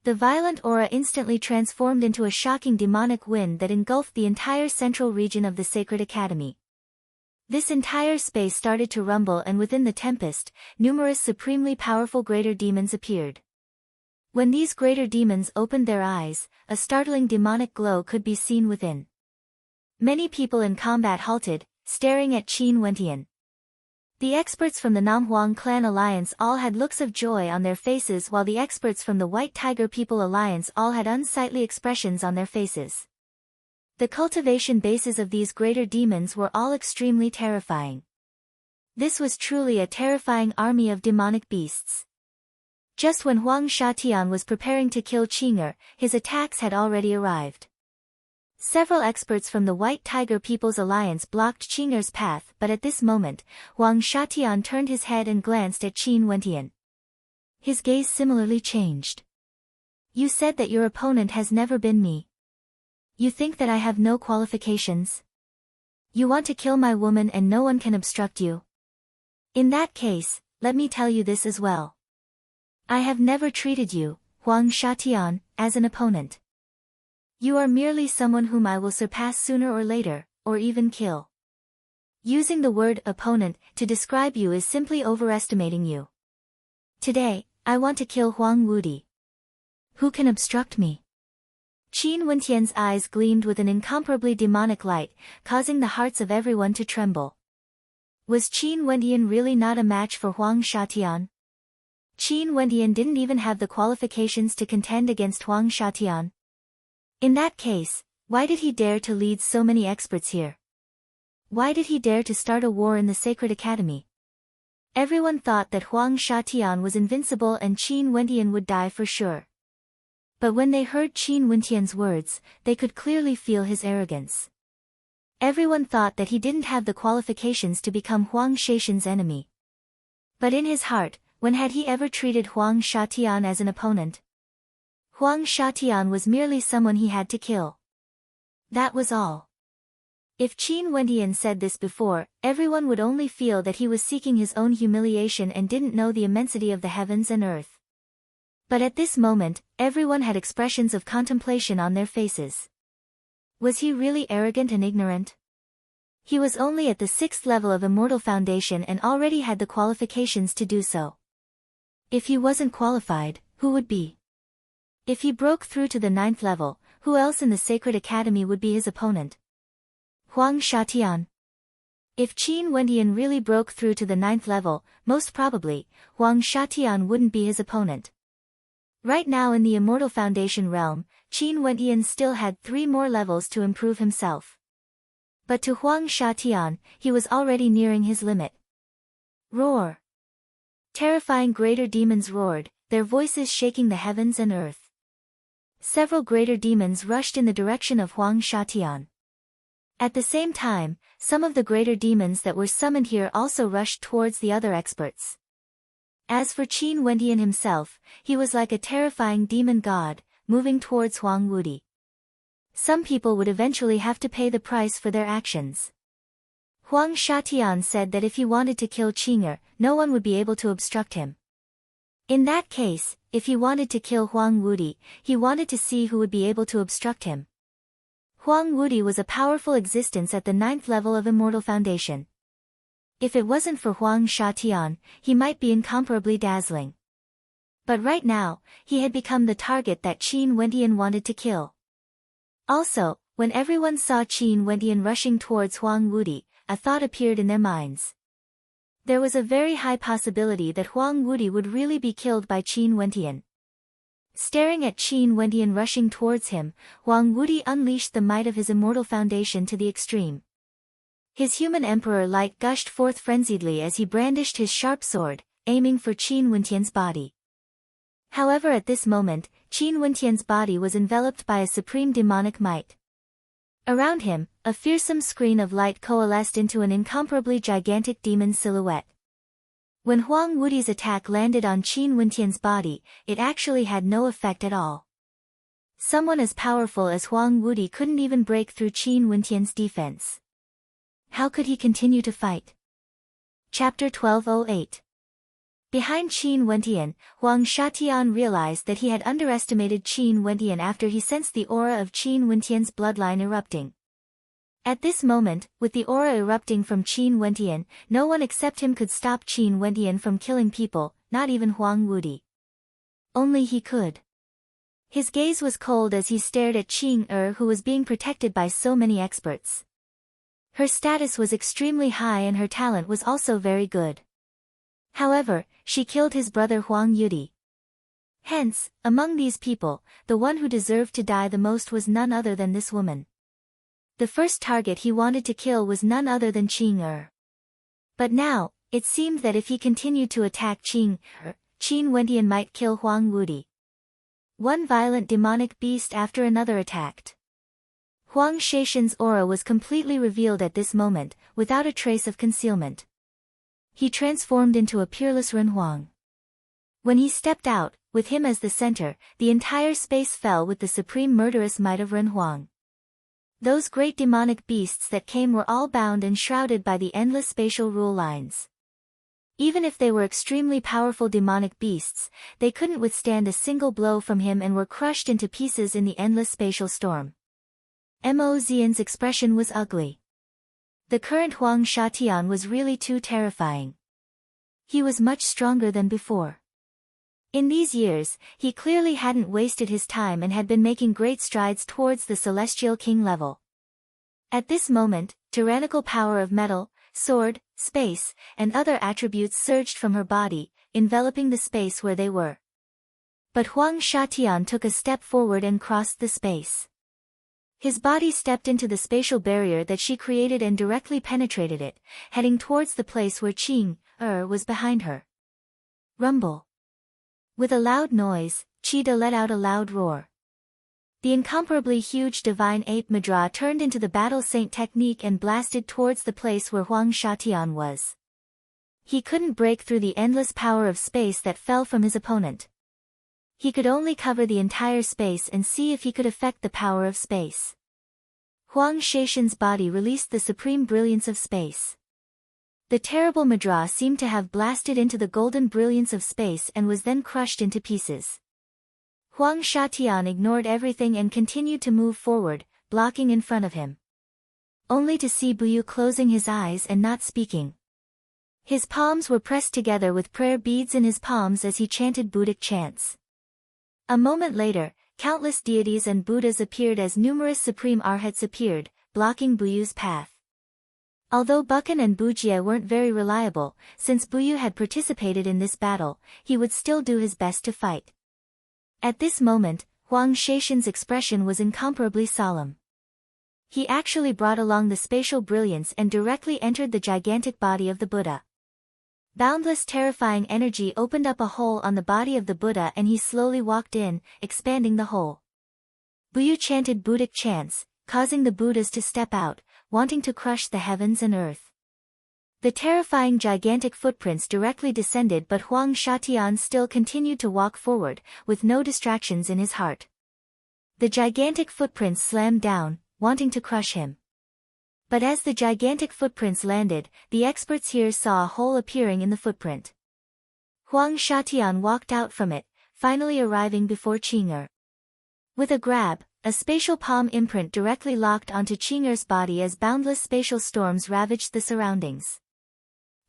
The violent aura instantly transformed into a shocking demonic wind that engulfed the entire central region of the Sacred Academy. This entire space started to rumble, and within the tempest, numerous supremely powerful greater demons appeared. When these greater demons opened their eyes, a startling demonic glow could be seen within. Many people in combat halted, staring at Qin Wendian. The experts from the Namhuang Clan Alliance all had looks of joy on their faces, while the experts from the White Tiger People Alliance all had unsightly expressions on their faces. The cultivation bases of these greater demons were all extremely terrifying. This was truly a terrifying army of demonic beasts. Just when Huang Shatian was preparing to kill Qing'er, his attacks had already arrived. Several experts from the White Tiger People's Alliance blocked Qing'er's path, but at this moment, Huang Shatian turned his head and glanced at Qin Wendian. His gaze similarly changed. You said that your opponent has never been me. You think that I have no qualifications? You want to kill my woman and no one can obstruct you? In that case, let me tell you this as well. I have never treated you, Huang Shatian, as an opponent. You are merely someone whom I will surpass sooner or later, or even kill. Using the word opponent to describe you is simply overestimating you. Today, I want to kill Huang Wudi. Who can obstruct me? Qin Wentian's eyes gleamed with an incomparably demonic light, causing the hearts of everyone to tremble. Was Qin Wentian really not a match for Huang Shatian? Qin Wentian didn't even have the qualifications to contend against Huang Shatian. In that case, why did he dare to lead so many experts here? Why did he dare to start a war in the Sacred Academy? Everyone thought that Huang Shatian was invincible and Qin Wentian would die for sure. But when they heard Qin Wentian's words, they could clearly feel his arrogance. Everyone thought that he didn't have the qualifications to become Huang Shaishan's enemy. But in his heart, when had he ever treated Huang Shatian as an opponent? Huang Shatian was merely someone he had to kill. That was all. If Qin Wentian said this before, everyone would only feel that he was seeking his own humiliation and didn't know the immensity of the heavens and earth. But at this moment, everyone had expressions of contemplation on their faces. Was he really arrogant and ignorant? He was only at the 6th level of Immortal Foundation and already had the qualifications to do so. If he wasn't qualified, who would be? If he broke through to the 9th level, who else in the Sacred Academy would be his opponent? Huang Shatian. If Qin Wentian really broke through to the 9th level, most probably, Huang Shatian wouldn't be his opponent. Right now in the Immortal Foundation realm, Qin Wentian still had 3 more levels to improve himself. But to Huang Shatian, he was already nearing his limit. Roar! Terrifying greater demons roared, their voices shaking the heavens and earth. Several greater demons rushed in the direction of Huang Shatian. At the same time, some of the greater demons that were summoned here also rushed towards the other experts. As for Qin Wentian himself, he was like a terrifying demon god, moving towards Huang Wudi. Some people would eventually have to pay the price for their actions. Huang Shatian said that if he wanted to kill Qing'er, no one would be able to obstruct him. In that case, if he wanted to kill Huang Wudi, he wanted to see who would be able to obstruct him. Huang Wudi was a powerful existence at the 9th level of Immortal Foundation. If it wasn't for Huang Shatian, he might be incomparably dazzling. But right now, he had become the target that Qin Wentian wanted to kill. Also, when everyone saw Qin Wentian rushing towards Huang Wudi, a thought appeared in their minds. There was a very high possibility that Huang Wudi would really be killed by Qin Wentian. Staring at Qin Wentian rushing towards him, Huang Wudi unleashed the might of his Immortal Foundation to the extreme. His human emperor light gushed forth frenziedly as he brandished his sharp sword, aiming for Qin Wentian's body. However, at this moment, Qin Wentian's body was enveloped by a supreme demonic might. Around him, a fearsome screen of light coalesced into an incomparably gigantic demon silhouette. When Huang Wudi's attack landed on Qin Wentian's body, it actually had no effect at all. Someone as powerful as Huang Wudi couldn't even break through Qin Wentian's defense. How could he continue to fight? Chapter 1208. Behind Qin Wentian, Huang Shatian realized that he had underestimated Qin Wentian after he sensed the aura of Qin Wentian's bloodline erupting. At this moment, with the aura erupting from Qin Wentian, no one except him could stop Qin Wentian from killing people, not even Huang Wudi. Only he could. His gaze was cold as he stared at Qing'er, who was being protected by so many experts. Her status was extremely high and her talent was also very good. However, she killed his brother Huang Yudi. Hence, among these people, the one who deserved to die the most was none other than this woman. The first target he wanted to kill was none other than Qing'er. But now, it seemed that if he continued to attack Qing'er, Qin Wentian might kill Huang Wudi. One violent demonic beast after another attacked. Huang Shaishan's aura was completely revealed at this moment, without a trace of concealment. He transformed into a peerless Renhuang. When he stepped out, with him as the center, the entire space fell with the supreme murderous might of Ren Huang. Those great demonic beasts that came were all bound and shrouded by the endless spatial rule lines. Even if they were extremely powerful demonic beasts, they couldn't withstand a single blow from him and were crushed into pieces in the endless spatial storm. Mo Xian's expression was ugly. The current Huang Shatian was really too terrifying. He was much stronger than before. In these years, he clearly hadn't wasted his time and had been making great strides towards the Celestial King level. At this moment, tyrannical power of metal, sword, space, and other attributes surged from her body, enveloping the space where they were. But Huang Shatian took a step forward and crossed the space. His body stepped into the spatial barrier that she created and directly penetrated it, heading towards the place where Qing was behind her. Rumble. With a loud noise, Cheetah let out a loud roar. The incomparably huge divine ape Madra turned into the battle saint technique and blasted towards the place where Huang Shatian was. He couldn't break through the endless power of space that fell from his opponent. He could only cover the entire space and see if he could affect the power of space. Huang Shaishan's body released the supreme brilliance of space. The terrible Madra seemed to have blasted into the golden brilliance of space and was then crushed into pieces. Huang Shatian ignored everything and continued to move forward, blocking in front of him. Only to see Buyu closing his eyes and not speaking. His palms were pressed together with prayer beads in his palms as he chanted Buddhic chants. A moment later, countless deities and Buddhas appeared as numerous supreme arhats appeared, blocking Buyu's path. Although Buchan and Bujie weren't very reliable, since Buyu had participated in this battle, he would still do his best to fight. At this moment, Huang Shaishan's expression was incomparably solemn. He actually brought along the spatial brilliance and directly entered the gigantic body of the Buddha. Boundless terrifying energy opened up a hole on the body of the Buddha and he slowly walked in, expanding the hole. Buyu chanted Buddhic chants, causing the Buddhas to step out, wanting to crush the heavens and earth. The terrifying gigantic footprints directly descended, but Huang Shatian still continued to walk forward, with no distractions in his heart. The gigantic footprints slammed down, wanting to crush him. But as the gigantic footprints landed, the experts here saw a hole appearing in the footprint. Huang Shatian walked out from it, finally arriving before Qing'er. With a grab, a spatial palm imprint directly locked onto Qing'er's body as boundless spatial storms ravaged the surroundings.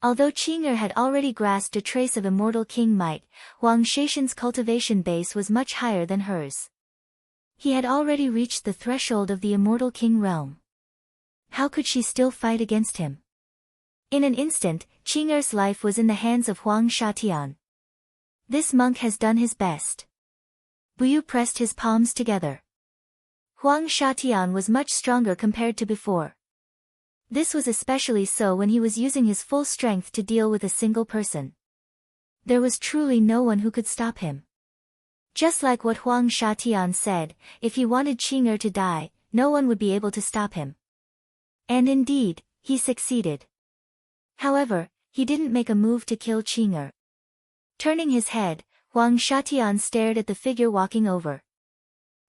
Although Qing'er had already grasped a trace of immortal king might, Huang Shaishan's cultivation base was much higher than hers. He had already reached the threshold of the immortal king realm. How could she still fight against him? In an instant, Qing'er's life was in the hands of Huang Shatian. This monk has done his best. Buyu pressed his palms together. Huang Shatian was much stronger compared to before. This was especially so when he was using his full strength to deal with a single person. There was truly no one who could stop him. Just like what Huang Shatian said, if he wanted Qing'er to die, no one would be able to stop him. And indeed, he succeeded. However, he didn't make a move to kill Qing'er. Turning his head, Huang Shatian stared at the figure walking over.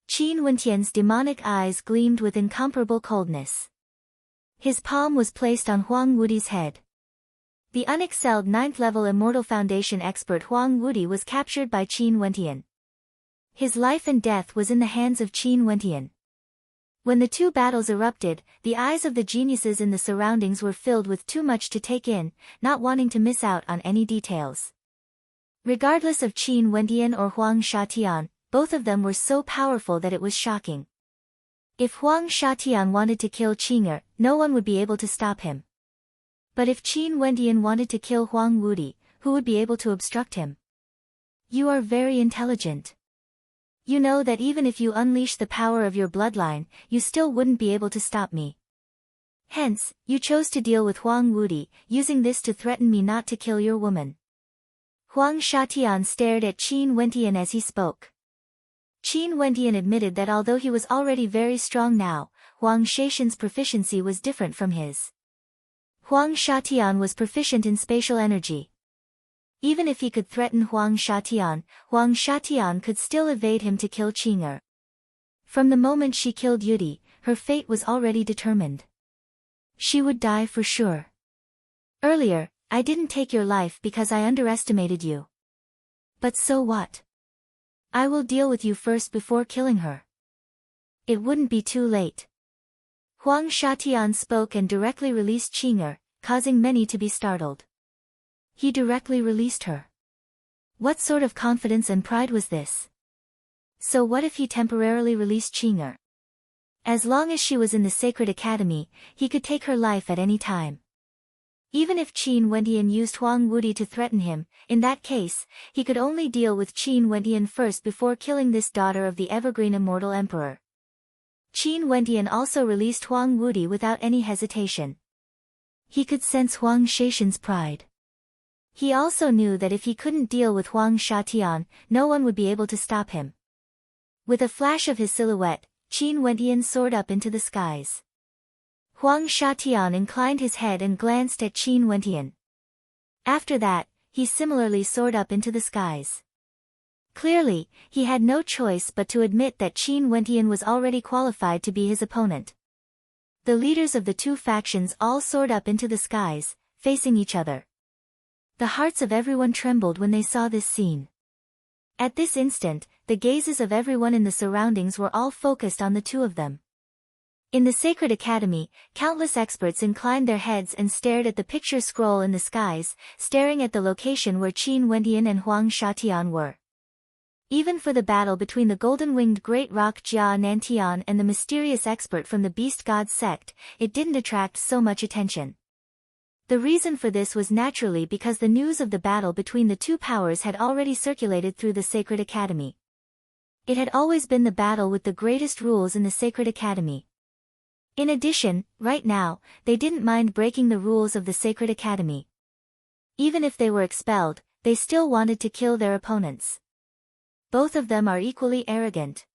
Qin Wentian's demonic eyes gleamed with incomparable coldness. His palm was placed on Huang Wudi's head. The unexcelled 9th-level Immortal Foundation expert Huang Wudi was captured by Qin Wentian. His life and death was in the hands of Qin Wentian. When the two battles erupted, the eyes of the geniuses in the surroundings were filled with too much to take in, not wanting to miss out on any details. Regardless of Qin Wentian or Huang Shatian, both of them were so powerful that it was shocking. If Huang Shatian wanted to kill Qing'er, no one would be able to stop him. But if Qin Wentian wanted to kill Huang Wudi, who would be able to obstruct him? You are very intelligent. You know that even if you unleash the power of your bloodline, you still wouldn't be able to stop me. Hence, you chose to deal with Huang Wudi, using this to threaten me not to kill your woman. Huang Shatian stared at Qin Wentian as he spoke. Qin Wentian admitted that although he was already very strong now, Huang Shaishan's proficiency was different from his. Huang Shatian was proficient in spatial energy. Even if he could threaten Huang Shatian could still evade him to kill Qing'er. From the moment she killed Yudi, her fate was already determined. She would die for sure. Earlier, I didn't take your life because I underestimated you. But so what? I will deal with you first before killing her. It wouldn't be too late. Huang Shatian spoke and directly released Qing'er, causing many to be startled. He directly released her. What sort of confidence and pride was this? So what if he temporarily released Qing'er? As long as she was in the Sacred Academy, he could take her life at any time. Even if Qin Wendian used Huang Wudi to threaten him, in that case, he could only deal with Qin Wendian first before killing this daughter of the Evergreen Immortal Emperor. Qin Wendian also released Huang Wudi without any hesitation. He could sense Huang Shaishan's pride. He also knew that if he couldn't deal with Huang Shatian, no one would be able to stop him. With a flash of his silhouette, Qin Wendian soared up into the skies. Huang Shatian inclined his head and glanced at Qin Wendian. After that, he similarly soared up into the skies. Clearly, he had no choice but to admit that Qin Wendian was already qualified to be his opponent. The leaders of the two factions all soared up into the skies, facing each other. The hearts of everyone trembled when they saw this scene. At this instant, the gazes of everyone in the surroundings were all focused on the two of them. In the Sacred Academy, countless experts inclined their heads and stared at the picture scroll in the skies, staring at the location where Qin Wendian and Huang Shatian were. Even for the battle between the golden-winged great rock Jia Nantian and the mysterious expert from the Beast God sect, it didn't attract so much attention. The reason for this was naturally because the news of the battle between the two powers had already circulated through the Sacred Academy. It had always been the battle with the greatest rules in the Sacred Academy. In addition, right now, they didn't mind breaking the rules of the Sacred Academy. Even if they were expelled, they still wanted to kill their opponents. Both of them are equally arrogant.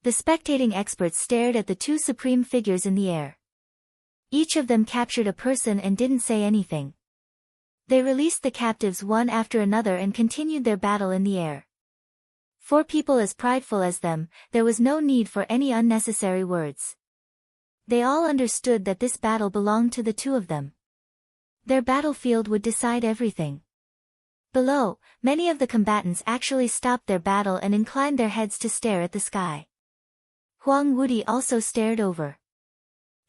The spectating experts stared at the two supreme figures in the air. Each of them captured a person and didn't say anything. They released the captives one after another and continued their battle in the air. For people as prideful as them, there was no need for any unnecessary words. They all understood that this battle belonged to the two of them. Their battlefield would decide everything. Below, many of the combatants actually stopped their battle and inclined their heads to stare at the sky. Huang Wudi also stared over.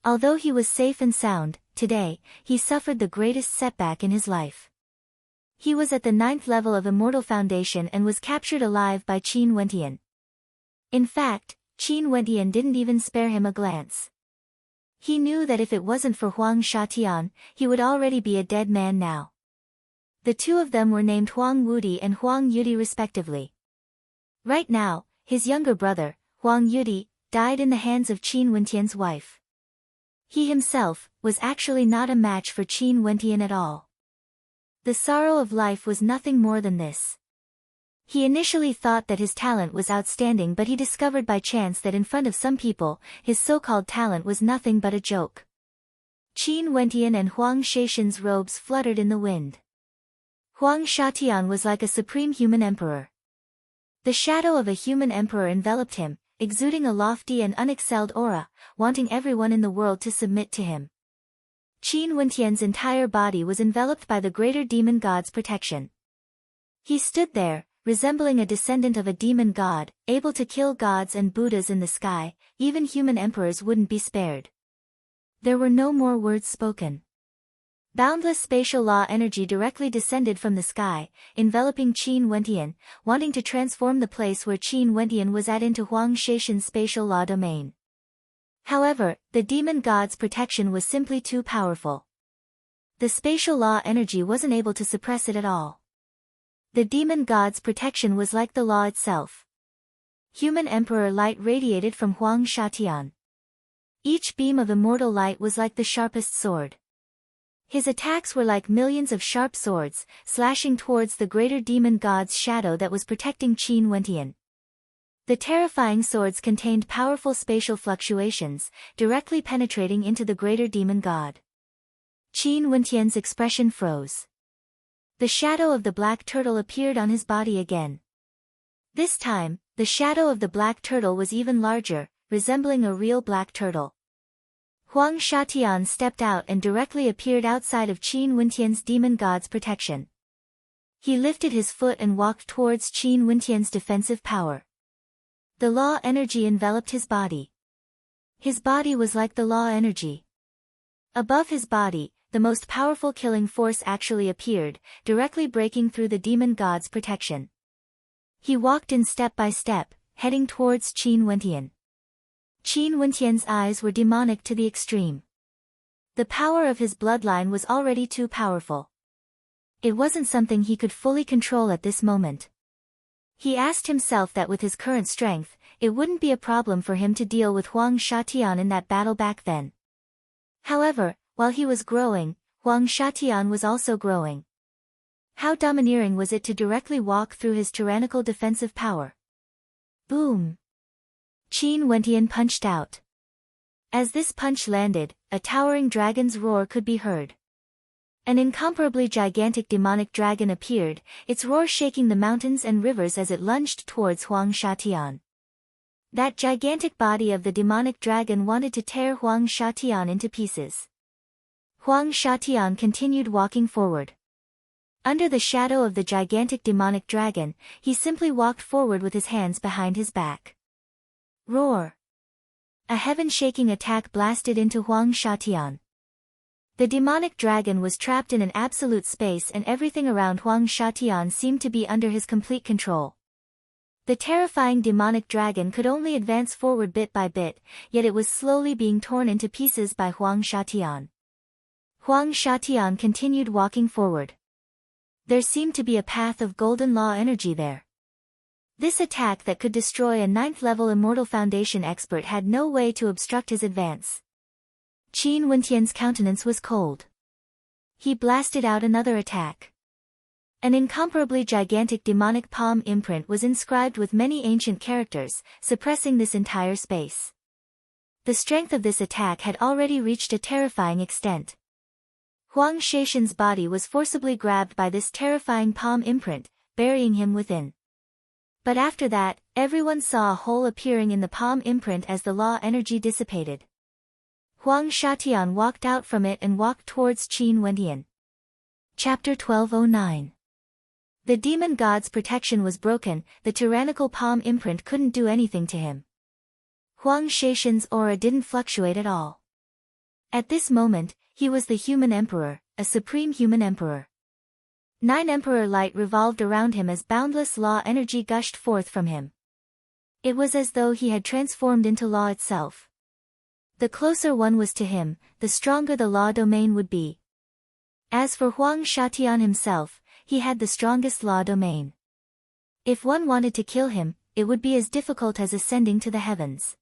Although he was safe and sound, today, he suffered the greatest setback in his life. He was at the 9th level of Immortal Foundation and was captured alive by Qin Wendian. In fact, Qin Wendian didn't even spare him a glance. He knew that if it wasn't for Huang Shatian, he would already be a dead man now. The two of them were named Huang Wudi and Huang Yudi respectively. Right now, his younger brother, Huang Yudi, died in the hands of Qin Wendian's wife. He himself was actually not a match for Qin Wendian at all. The sorrow of life was nothing more than this. He initially thought that his talent was outstanding, but he discovered by chance that in front of some people, his so-called talent was nothing but a joke. Qin Wendian and Huang Shaishan's robes fluttered in the wind. Huang Shatian was like a supreme human emperor. The shadow of a human emperor enveloped him, exuding a lofty and unexcelled aura, wanting everyone in the world to submit to him. Qin Wendian's entire body was enveloped by the greater demon god's protection. He stood there, resembling a descendant of a demon god, able to kill gods and Buddhas in the sky. Even human emperors wouldn't be spared. There were no more words spoken. Boundless spatial law energy directly descended from the sky, enveloping Qin Wendian, wanting to transform the place where Qin Wendian was at into Huang Shaishan's spatial law domain. However, the demon god's protection was simply too powerful. The spatial law energy wasn't able to suppress it at all. The demon god's protection was like the law itself. Human emperor light radiated from Huang Shatian. Each beam of immortal light was like the sharpest sword. His attacks were like millions of sharp swords, slashing towards the greater demon god's shadow that was protecting Qin Wendian. The terrifying swords contained powerful spatial fluctuations, directly penetrating into the greater demon god. Qin Wendian's expression froze. The shadow of the black turtle appeared on his body again. This time, the shadow of the black turtle was even larger, resembling a real black turtle. Huang Shatian stepped out and directly appeared outside of Qin Wintian's demon god's protection. He lifted his foot and walked towards Qin Wintian's defensive power. The law energy enveloped his body. His body was like the law energy. Above his body, the most powerful killing force actually appeared, directly breaking through the demon god's protection. He walked in step by step, heading towards Qin Wintian. Qin Wintian's eyes were demonic to the extreme. The power of his bloodline was already too powerful. It wasn't something he could fully control at this moment. He asked himself that with his current strength, it wouldn't be a problem for him to deal with Huang Shatian in that battle back then. However, while he was growing, Huang Shatian was also growing. How domineering was it to directly walk through his tyrannical defensive power? Boom! Qin Wintian punched out. As this punch landed, a towering dragon's roar could be heard. An incomparably gigantic demonic dragon appeared, its roar shaking the mountains and rivers as it lunged towards Huang Shatian. That gigantic body of the demonic dragon wanted to tear Huang Shatian into pieces. Huang Shatian continued walking forward. Under the shadow of the gigantic demonic dragon, he simply walked forward with his hands behind his back. Roar! A heaven-shaking attack blasted into Huang Shatian. The demonic dragon was trapped in an absolute space and everything around Huang Shatian seemed to be under his complete control. The terrifying demonic dragon could only advance forward bit by bit, yet it was slowly being torn into pieces by Huang Shatian. Huang Shatian continued walking forward. There seemed to be a path of golden law energy there. This attack that could destroy a 9th-level Immortal Foundation expert had no way to obstruct his advance. Qin Wintian's countenance was cold. He blasted out another attack. An incomparably gigantic demonic palm imprint was inscribed with many ancient characters, suppressing this entire space. The strength of this attack had already reached a terrifying extent. Huang Shatian's body was forcibly grabbed by this terrifying palm imprint, burying him within. But after that, everyone saw a hole appearing in the palm imprint as the law energy dissipated. Huang Shatian walked out from it and walked towards Qin Wintian. Chapter 1209. The demon god's protection was broken, the tyrannical palm imprint couldn't do anything to him. Huang Shatian's aura didn't fluctuate at all. At this moment, he was the human emperor, a supreme human emperor. 9 emperor light revolved around him as boundless law energy gushed forth from him. It was as though he had transformed into law itself. The closer one was to him, the stronger the law domain would be. As for Huang Shatian himself, he had the strongest law domain. If one wanted to kill him, it would be as difficult as ascending to the heavens.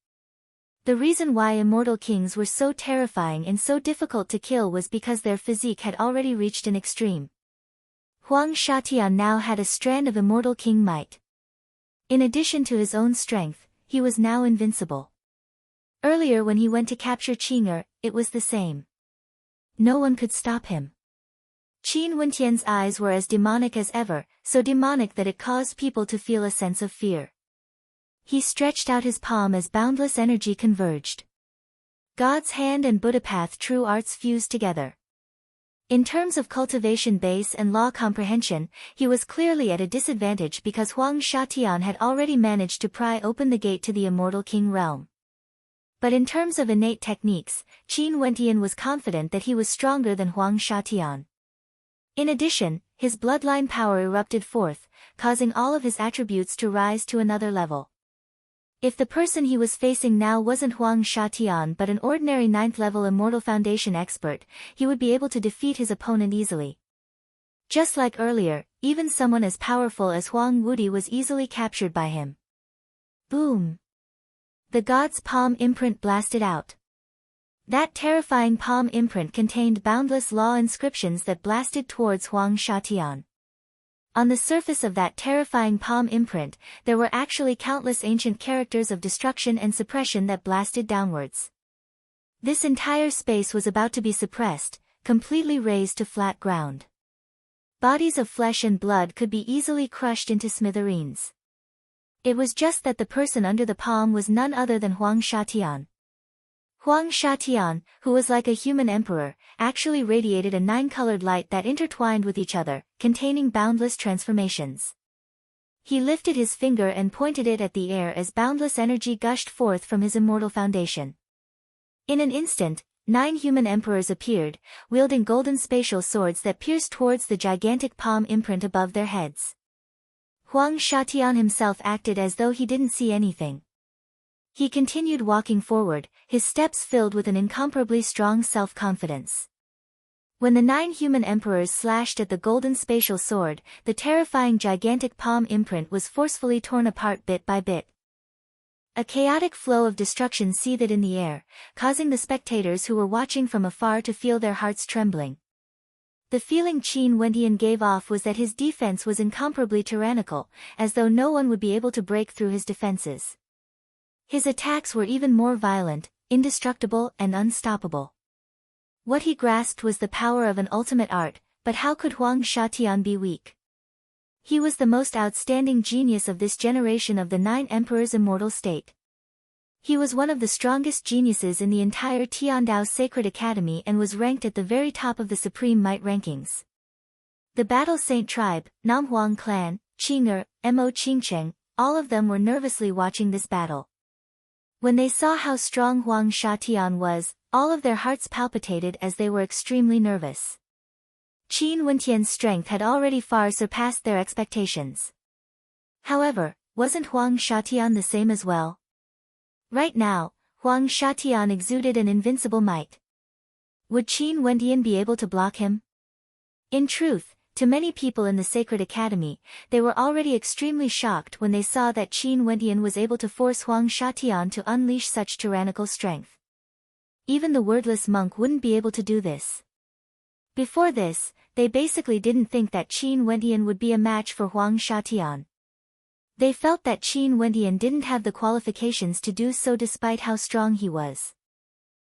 The reason why immortal kings were so terrifying and so difficult to kill was because their physique had already reached an extreme. Huang Shatian now had a strand of immortal king might. In addition to his own strength, he was now invincible. Earlier when he went to capture Qing'er, it was the same. No one could stop him. Qin Wintian's eyes were as demonic as ever, so demonic that it caused people to feel a sense of fear. He stretched out his palm as boundless energy converged. God's hand and Buddhapath true arts fused together. In terms of cultivation base and law comprehension, he was clearly at a disadvantage because Huang Shatian had already managed to pry open the gate to the immortal king realm. But in terms of innate techniques, Qin Wintian was confident that he was stronger than Huang Shatian. In addition, his bloodline power erupted forth, causing all of his attributes to rise to another level. If the person he was facing now wasn't Huang Shatian but an ordinary 9th-level Immortal Foundation expert, he would be able to defeat his opponent easily. Just like earlier, even someone as powerful as Huang Wudi was easily captured by him. Boom! The god's palm imprint blasted out. That terrifying palm imprint contained boundless law inscriptions that blasted towards Huang Shatian. On the surface of that terrifying palm imprint, there were actually countless ancient characters of destruction and suppression that blasted downwards. This entire space was about to be suppressed, completely razed to flat ground. Bodies of flesh and blood could be easily crushed into smithereens. It was just that the person under the palm was none other than Huang Shatian. Huang Shatian, who was like a human emperor, actually radiated a 9-colored light that intertwined with each other, containing boundless transformations. He lifted his finger and pointed it at the air as boundless energy gushed forth from his immortal foundation. In an instant, 9 human emperors appeared, wielding golden spatial swords that pierced towards the gigantic palm imprint above their heads. Huang Shatian himself acted as though he didn't see anything. He continued walking forward, his steps filled with an incomparably strong self-confidence. When the 9 human emperors slashed at the golden spatial sword, the terrifying gigantic palm imprint was forcefully torn apart bit by bit. A chaotic flow of destruction seethed in the air, causing the spectators who were watching from afar to feel their hearts trembling. The feeling Qin Wendian gave off was that his defense was incomparably tyrannical, as though no one would be able to break through his defenses. His attacks were even more violent, indestructible and unstoppable. What he grasped was the power of an ultimate art, but how could Huang Shatian be weak? He was the most outstanding genius of this generation of the 9 emperors' immortal state. He was one of the strongest geniuses in the entire Tiandao Sacred Academy and was ranked at the very top of the Supreme Might rankings. The Battle Saint tribe, Namhuang clan, Qing'er, Mo Qingcheng, all of them were nervously watching this battle. When they saw how strong Huang Shatian was, all of their hearts palpitated as they were extremely nervous. Qin Wendian's strength had already far surpassed their expectations. However, wasn't Huang Shatian the same as well? Right now, Huang Shatian exuded an invincible might. Would Qin Wendian be able to block him? In truth, to many people in the Sacred Academy, they were already extremely shocked when they saw that Qin Wendian was able to force Huang Shatian to unleash such tyrannical strength. Even the wordless monk wouldn't be able to do this. Before this, they basically didn't think that Qin Wendian would be a match for Huang Shatian. They felt that Qin Wendian didn't have the qualifications to do so despite how strong he was.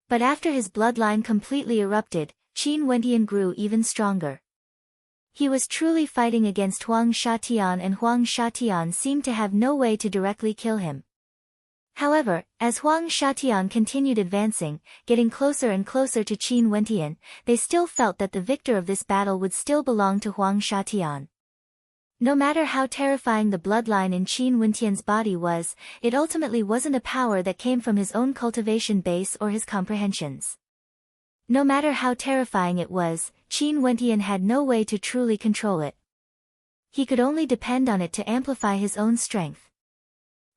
But after his bloodline completely erupted, Qin Wendian grew even stronger. He was truly fighting against Huang Shatian and Huang Shatian seemed to have no way to directly kill him. However, as Huang Shatian continued advancing, getting closer and closer to Qin Wendian, they still felt that the victor of this battle would still belong to Huang Shatian. No matter how terrifying the bloodline in Qin Wendian's body was, it ultimately wasn't a power that came from his own cultivation base or his comprehensions. No matter how terrifying it was, Qin Wendian had no way to truly control it. He could only depend on it to amplify his own strength.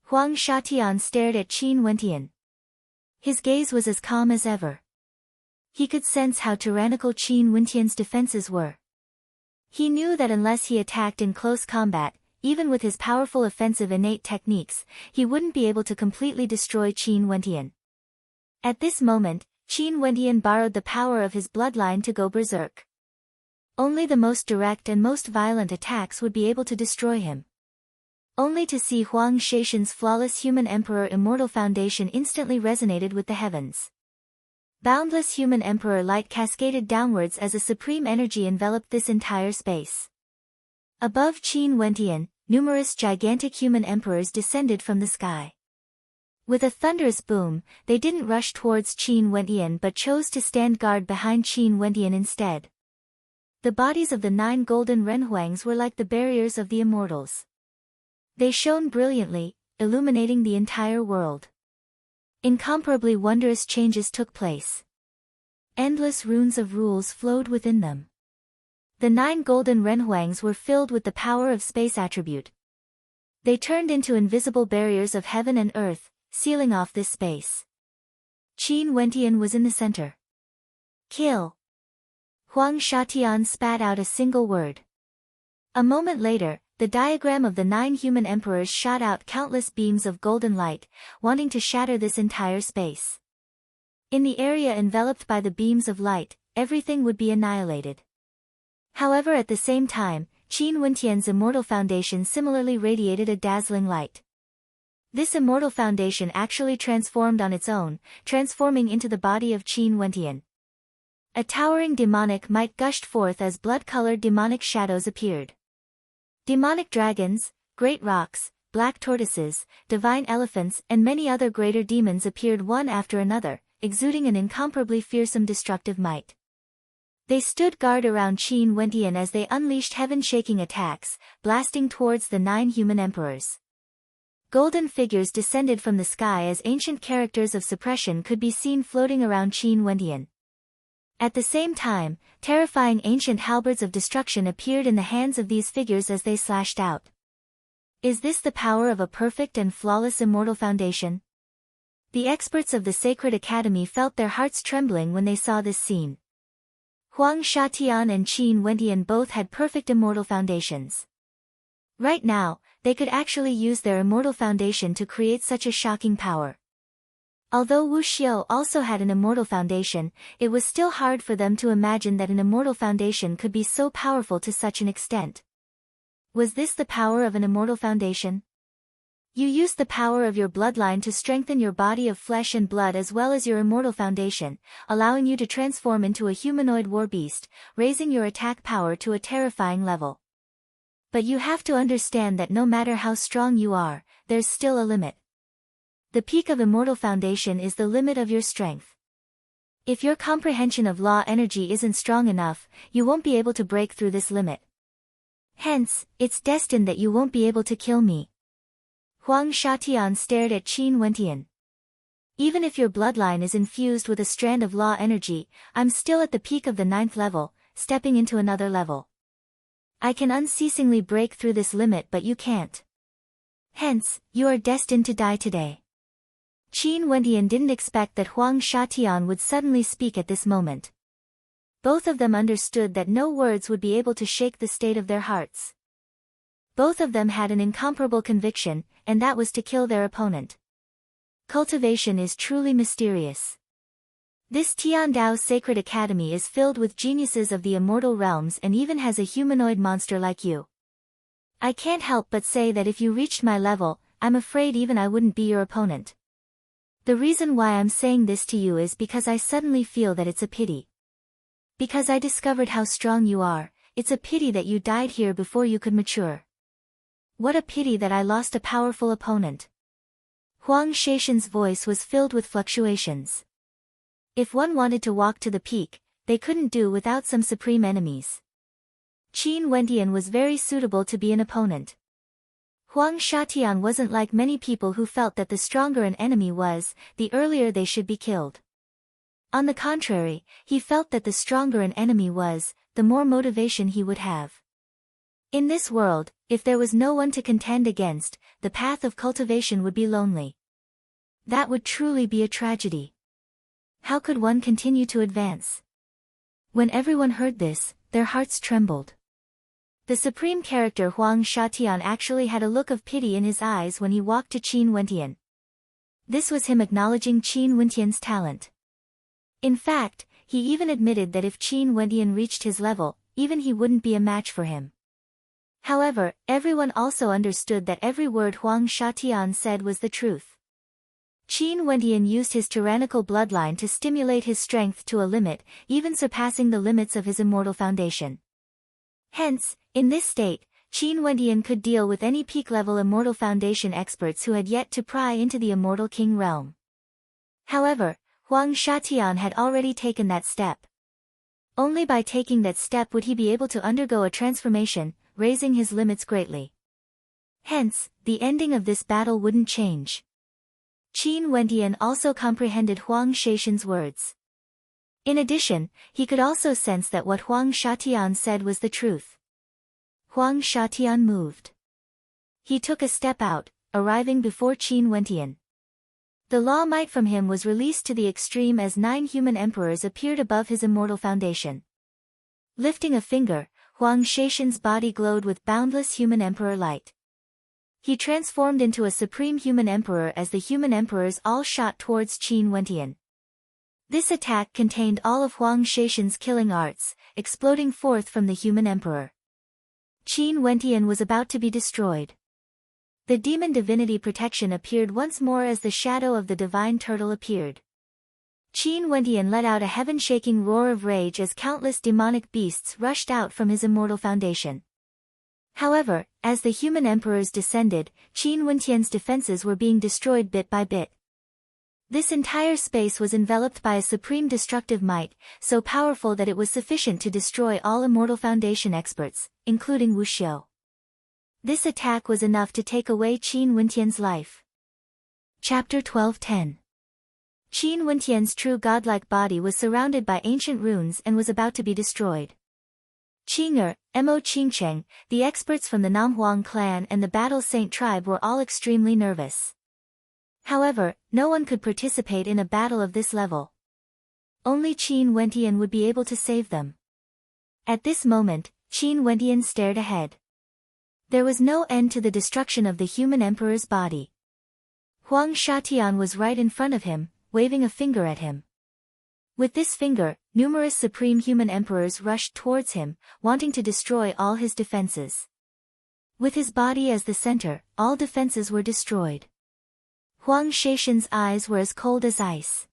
Huang Shatian stared at Qin Wendian. His gaze was as calm as ever. He could sense how tyrannical Qin Wendian's defenses were. He knew that unless he attacked in close combat, even with his powerful offensive innate techniques, he wouldn't be able to completely destroy Qin Wendian. At this moment, Qin Wendian borrowed the power of his bloodline to go berserk. Only the most direct and most violent attacks would be able to destroy him. Only to see Huang Shatian's flawless human emperor immortal foundation instantly resonated with the heavens. Boundless human emperor light cascaded downwards as a supreme energy enveloped this entire space. Above Qin Wendian, numerous gigantic human emperors descended from the sky. With a thunderous boom, they didn't rush towards Qin Wendian but chose to stand guard behind Qin Wendian instead. The bodies of the 9 golden renhuangs were like the barriers of the immortals. They shone brilliantly, illuminating the entire world. Incomparably wondrous changes took place. Endless runes of rules flowed within them. The 9 golden renhuangs were filled with the power of space attribute. They turned into invisible barriers of heaven and earth, sealing off this space. Qin Wendian was in the center. Kill! Huang Shatian spat out a single word. A moment later, the diagram of the 9 human emperors shot out countless beams of golden light, wanting to shatter this entire space. In the area enveloped by the beams of light, everything would be annihilated. However, at the same time, Qin Wendian's immortal foundation similarly radiated a dazzling light. This immortal foundation actually transformed on its own, transforming into the body of Qin Wendian. A towering demonic might gushed forth as blood-colored demonic shadows appeared. Demonic dragons, great rocks, black tortoises, divine elephants and many other greater demons appeared one after another, exuding an incomparably fearsome destructive might. They stood guard around Qin Wentian as they unleashed heaven-shaking attacks, blasting towards the 9 human emperors. Golden figures descended from the sky as ancient characters of suppression could be seen floating around Qin Wentian. At the same time, terrifying ancient halberds of destruction appeared in the hands of these figures as they slashed out. Is this the power of a perfect and flawless immortal foundation? The experts of the Sacred Academy felt their hearts trembling when they saw this scene. Huang Shatian and Qin Wentian both had perfect immortal foundations. Right now, they could actually use their immortal foundation to create such a shocking power. Although Wu Xiao also had an immortal foundation, it was still hard for them to imagine that an immortal foundation could be so powerful to such an extent. Was this the power of an immortal foundation? You used the power of your bloodline to strengthen your body of flesh and blood as well as your immortal foundation, allowing you to transform into a humanoid war beast, raising your attack power to a terrifying level. But you have to understand that no matter how strong you are, there's still a limit. The peak of immortal foundation is the limit of your strength. If your comprehension of law energy isn't strong enough, you won't be able to break through this limit. Hence, it's destined that you won't be able to kill me. Huang Shatian stared at Qin Wentian. Even if your bloodline is infused with a strand of law energy, I'm still at the peak of the 9th level, stepping into another level. I can unceasingly break through this limit but you can't. Hence, you are destined to die today. Qin Wentian didn't expect that Huang Shatian would suddenly speak at this moment. Both of them understood that no words would be able to shake the state of their hearts. Both of them had an incomparable conviction, and that was to kill their opponent. Cultivation is truly mysterious. This Tiandao Sacred Academy is filled with geniuses of the immortal realms and even has a humanoid monster like you. I can't help but say that if you reached my level, I'm afraid even I wouldn't be your opponent. The reason why I'm saying this to you is because I suddenly feel that it's a pity. Because I discovered how strong you are, it's a pity that you died here before you could mature. What a pity that I lost a powerful opponent. Huang Shaishan's voice was filled with fluctuations. If one wanted to walk to the peak, they couldn't do without some supreme enemies. Qin Wentian was very suitable to be an opponent. Huang Shatian wasn't like many people who felt that the stronger an enemy was, the earlier they should be killed. On the contrary, he felt that the stronger an enemy was, the more motivation he would have. In this world, if there was no one to contend against, the path of cultivation would be lonely. That would truly be a tragedy. How could one continue to advance? When everyone heard this, their hearts trembled. The supreme character Huang Shatian actually had a look of pity in his eyes when he walked to Qin Wentian. This was him acknowledging Qin Wentian's talent. In fact, he even admitted that if Qin Wentian reached his level, even he wouldn't be a match for him. However, everyone also understood that every word Huang Shatian said was the truth. Qin Wentian used his tyrannical bloodline to stimulate his strength to a limit, even surpassing the limits of his immortal foundation. Hence, in this state, Qin Wentian could deal with any peak-level immortal foundation experts who had yet to pry into the immortal king realm. However, Huang Shatian had already taken that step. Only by taking that step would he be able to undergo a transformation, raising his limits greatly. Hence, the ending of this battle wouldn't change. Qin Wentian also comprehended Huang Shaishan's words. In addition, he could also sense that what Huang Shatian said was the truth. Huang Shatian moved. He took a step out, arriving before Qin Wentian. The law might from him was released to the extreme as 9 human emperors appeared above his immortal foundation. Lifting a finger, Huang Shaishan's body glowed with boundless human emperor light. He transformed into a supreme human emperor as the human emperors all shot towards Qin Wentian. This attack contained all of Huang Shaishan's killing arts, exploding forth from the human emperor. Qin Wentian was about to be destroyed. The demon divinity protection appeared once more as the shadow of the divine turtle appeared. Qin Wentian let out a heaven-shaking roar of rage as countless demonic beasts rushed out from his immortal foundation. However, as the human emperors descended, Qin Wentian's defenses were being destroyed bit by bit. This entire space was enveloped by a supreme destructive might, so powerful that it was sufficient to destroy all Immortal Foundation experts, including Wu Xiu. This attack was enough to take away Qin Wentian's life. Chapter 12:10. Qin Wentian's true godlike body was surrounded by ancient runes and was about to be destroyed. Qing'er, Mo Qingcheng, the experts from the Namhuang clan and the Battle Saint tribe were all extremely nervous. However, no one could participate in a battle of this level. Only Qin Wentian would be able to save them. At this moment, Qin Wentian stared ahead. There was no end to the destruction of the human emperor's body. Huang Shatian was right in front of him, waving a finger at him. With this finger, numerous supreme human emperors rushed towards him, wanting to destroy all his defenses. With his body as the center, all defenses were destroyed. Huang Shaishan's eyes were as cold as ice.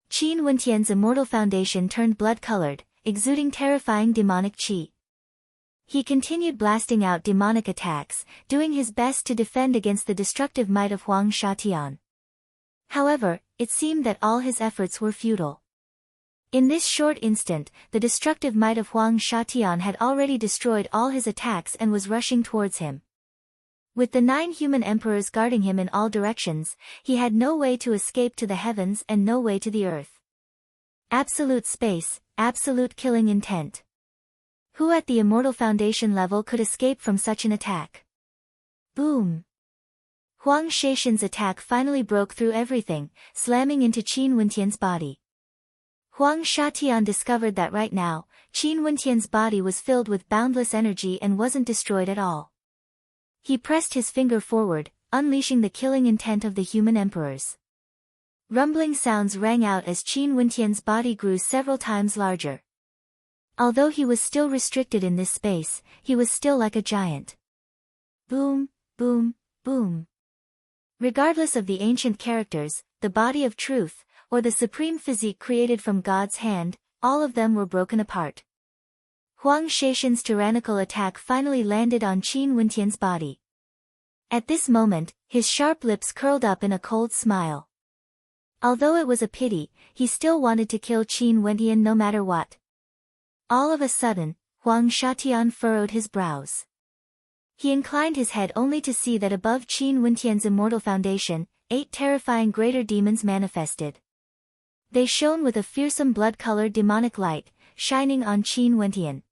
Qin Wentian's immortal foundation turned blood-colored, exuding terrifying demonic qi. He continued blasting out demonic attacks, doing his best to defend against the destructive might of Huang Shatian. However, it seemed that all his efforts were futile. In this short instant, the destructive might of Huang Shatian had already destroyed all his attacks and was rushing towards him. With the 9 human emperors guarding him in all directions, he had no way to escape to the heavens and no way to the earth. Absolute space, absolute killing intent. Who at the Immortal Foundation level could escape from such an attack? Boom! Huang Shaishan's attack finally broke through everything, slamming into Qin Wentian's body. Huang Shatian discovered that right now, Qin Wentian's body was filled with boundless energy and wasn't destroyed at all. He pressed his finger forward, unleashing the killing intent of the human emperors. Rumbling sounds rang out as Qin Wentian's body grew several times larger. Although he was still restricted in this space, he was still like a giant. Boom, boom, boom. Regardless of the ancient characters, the body of truth, or the supreme physique created from God's hand, all of them were broken apart. Huang Shaishan's tyrannical attack finally landed on Qin Wentian's body. At this moment, his sharp lips curled up in a cold smile. Although it was a pity, he still wanted to kill Qin Wentian no matter what. All of a sudden, Huang Shatian furrowed his brows. He inclined his head only to see that above Qin Wentian's immortal foundation, 8 terrifying greater demons manifested. They shone with a fearsome blood-colored demonic light, shining on Qin Wentian.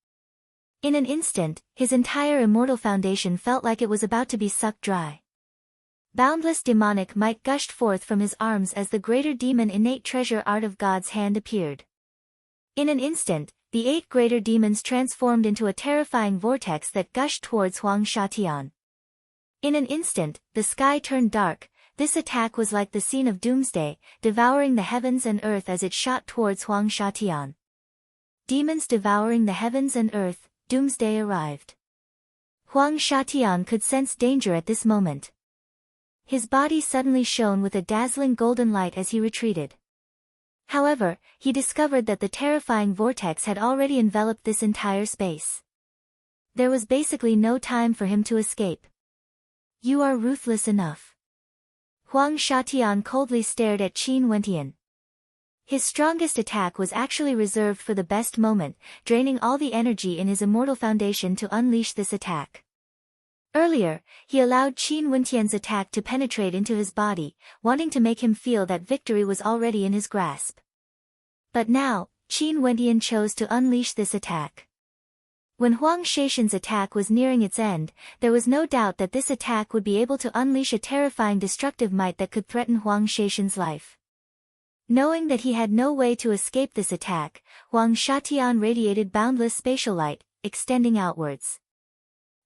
In an instant, his entire immortal foundation felt like it was about to be sucked dry. Boundless demonic might gushed forth from his arms as the greater demon innate treasure art of God's hand appeared. In an instant, the 8 greater demons transformed into a terrifying vortex that gushed towards Huang Shatian. In an instant, the sky turned dark. This attack was like the scene of doomsday, devouring the heavens and earth as it shot towards Huang Shatian. Demons devouring the heavens and earth, doomsday arrived. Huang Shatian could sense danger at this moment. His body suddenly shone with a dazzling golden light as he retreated. However, he discovered that the terrifying vortex had already enveloped this entire space. There was basically no time for him to escape. You are ruthless enough. Huang Shatian coldly stared at Qin Wentian. His strongest attack was actually reserved for the best moment, draining all the energy in his immortal foundation to unleash this attack. Earlier, he allowed Qin Wentian's attack to penetrate into his body, wanting to make him feel that victory was already in his grasp. But now, Qin Wentian chose to unleash this attack. When Huang Shaishan's attack was nearing its end, there was no doubt that this attack would be able to unleash a terrifying destructive might that could threaten Huang Shaishan's life. Knowing that he had no way to escape this attack, Huang Shatian radiated boundless spatial light, extending outwards.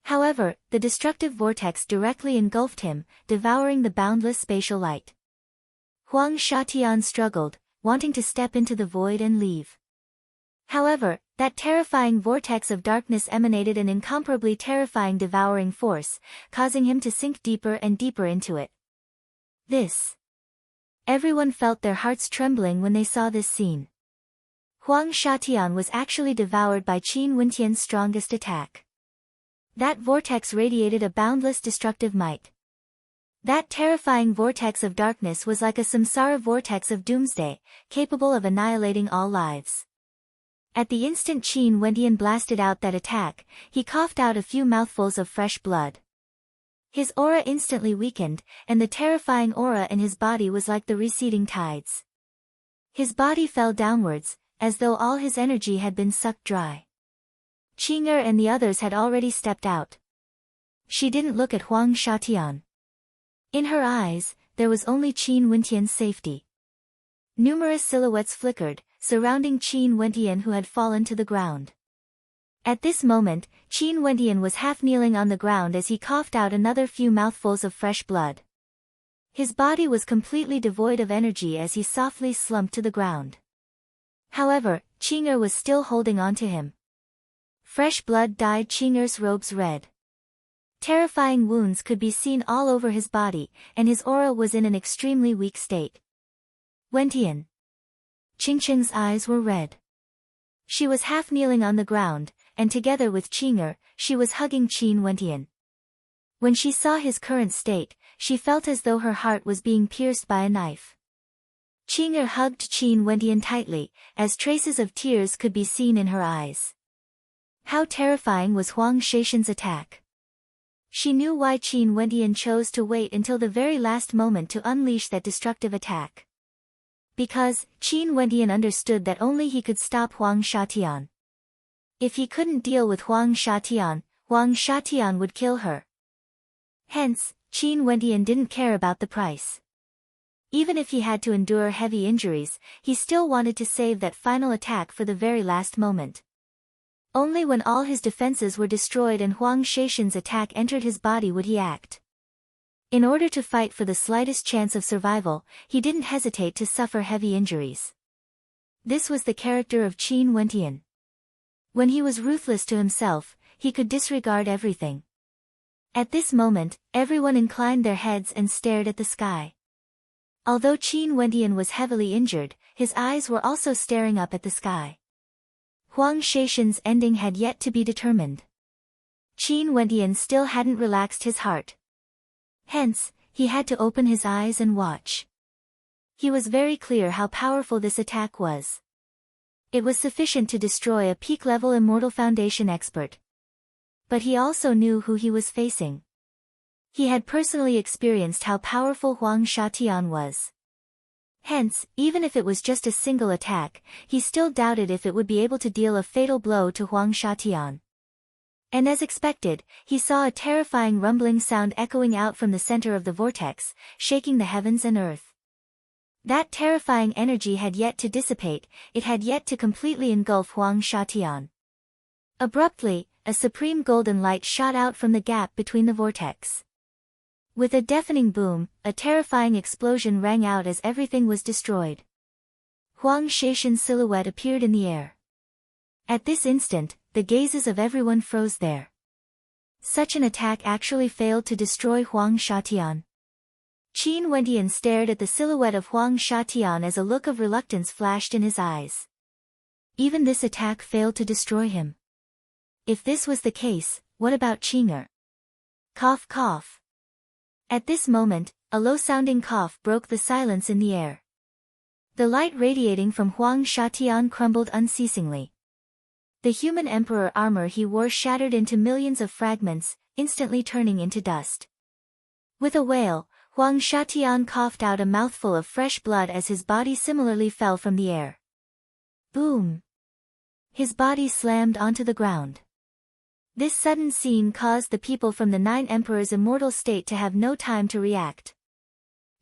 However, the destructive vortex directly engulfed him, devouring the boundless spatial light. Huang Shatian struggled, wanting to step into the void and leave. However, that terrifying vortex of darkness emanated an incomparably terrifying devouring force, causing him to sink deeper and deeper into it. This Everyone felt their hearts trembling when they saw this scene. Huang Shatian was actually devoured by Qin Wentian's strongest attack. That vortex radiated a boundless destructive might. That terrifying vortex of darkness was like a samsara vortex of doomsday, capable of annihilating all lives. At the instant Qin Wendian blasted out that attack, he coughed out a few mouthfuls of fresh blood. His aura instantly weakened, and the terrifying aura in his body was like the receding tides. His body fell downwards, as though all his energy had been sucked dry. Qing'er and the others had already stepped out. She didn't look at Huang Shatian. In her eyes, there was only Qin Wendian's safety. Numerous silhouettes flickered, surrounding Qin Wendian, who had fallen to the ground. At this moment, Qin Wendian was half kneeling on the ground as he coughed out another few mouthfuls of fresh blood. His body was completely devoid of energy as he softly slumped to the ground. However, Qing'er was still holding on to him. Fresh blood dyed Qing'er's robes red. Terrifying wounds could be seen all over his body, and his aura was in an extremely weak state. Wendian. Qingqing's eyes were red. She was half kneeling on the ground, and together with Qing'er, she was hugging Qin Wendian. When she saw his current state, she felt as though her heart was being pierced by a knife. Qing'er hugged Qin Wendian tightly, as traces of tears could be seen in her eyes. How terrifying was Huang Shaishan's attack. She knew why Qin Wendian chose to wait until the very last moment to unleash that destructive attack. Because, Qin Wendian understood that only he could stop Huang Shatian. If he couldn't deal with Huang Shatian would kill her. Hence, Qin Wendian didn't care about the price. Even if he had to endure heavy injuries, he still wanted to save that final attack for the very last moment. Only when all his defenses were destroyed and Huang Shaishan's attack entered his body would he act. In order to fight for the slightest chance of survival, he didn't hesitate to suffer heavy injuries. This was the character of Qin Wendian. When he was ruthless to himself, he could disregard everything. At this moment, everyone inclined their heads and stared at the sky. Although Qin Wendian was heavily injured, his eyes were also staring up at the sky. Huang Shaishan's ending had yet to be determined. Qin Wendian still hadn't relaxed his heart. Hence, he had to open his eyes and watch. He was very clear how powerful this attack was. It was sufficient to destroy a peak-level Immortal Foundation expert. But he also knew who he was facing. He had personally experienced how powerful Huang Shatian was. Hence, even if it was just a single attack, he still doubted if it would be able to deal a fatal blow to Huang Shatian. And as expected, he saw a terrifying rumbling sound echoing out from the center of the vortex, shaking the heavens and earth. That terrifying energy had yet to dissipate, it had yet to completely engulf Huang Shatian. Abruptly, a supreme golden light shot out from the gap between the vortex. With a deafening boom, a terrifying explosion rang out as everything was destroyed. Huang Shaishan's silhouette appeared in the air. At this instant, the gazes of everyone froze there. Such an attack actually failed to destroy Huang Shatian. Qin Wendian stared at the silhouette of Huang Shatian as a look of reluctance flashed in his eyes. Even this attack failed to destroy him. If this was the case, what about Qing'er? Cough cough. At this moment, a low-sounding cough broke the silence in the air. The light radiating from Huang Shatian crumbled unceasingly. The human emperor armor he wore shattered into millions of fragments, instantly turning into dust. With a wail, Huang Shatian coughed out a mouthful of fresh blood as his body similarly fell from the air. Boom! His body slammed onto the ground. This sudden scene caused the people from the Nine Emperors' immortal state to have no time to react.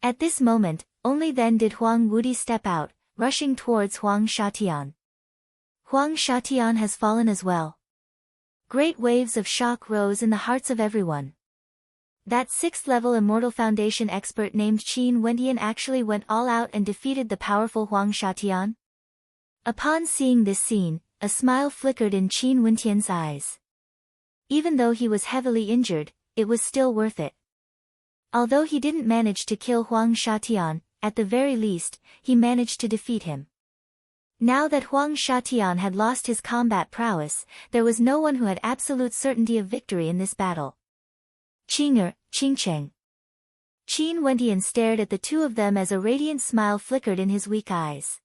At this moment, only then did Huang Wudi step out, rushing towards Huang Shatian. Huang Shatian has fallen as well. Great waves of shock rose in the hearts of everyone. That 6th-level Immortal Foundation expert named Qin Wendian actually went all out and defeated the powerful Huang Shatian? Upon seeing this scene, a smile flickered in Qin Wendian's eyes. Even though he was heavily injured, it was still worth it. Although he didn't manage to kill Huang Shatian, at the very least, he managed to defeat him. Now that Huang Shatian had lost his combat prowess, there was no one who had absolute certainty of victory in this battle. Qingcheng. Qin Wentian stared at the two of them as a radiant smile flickered in his weak eyes.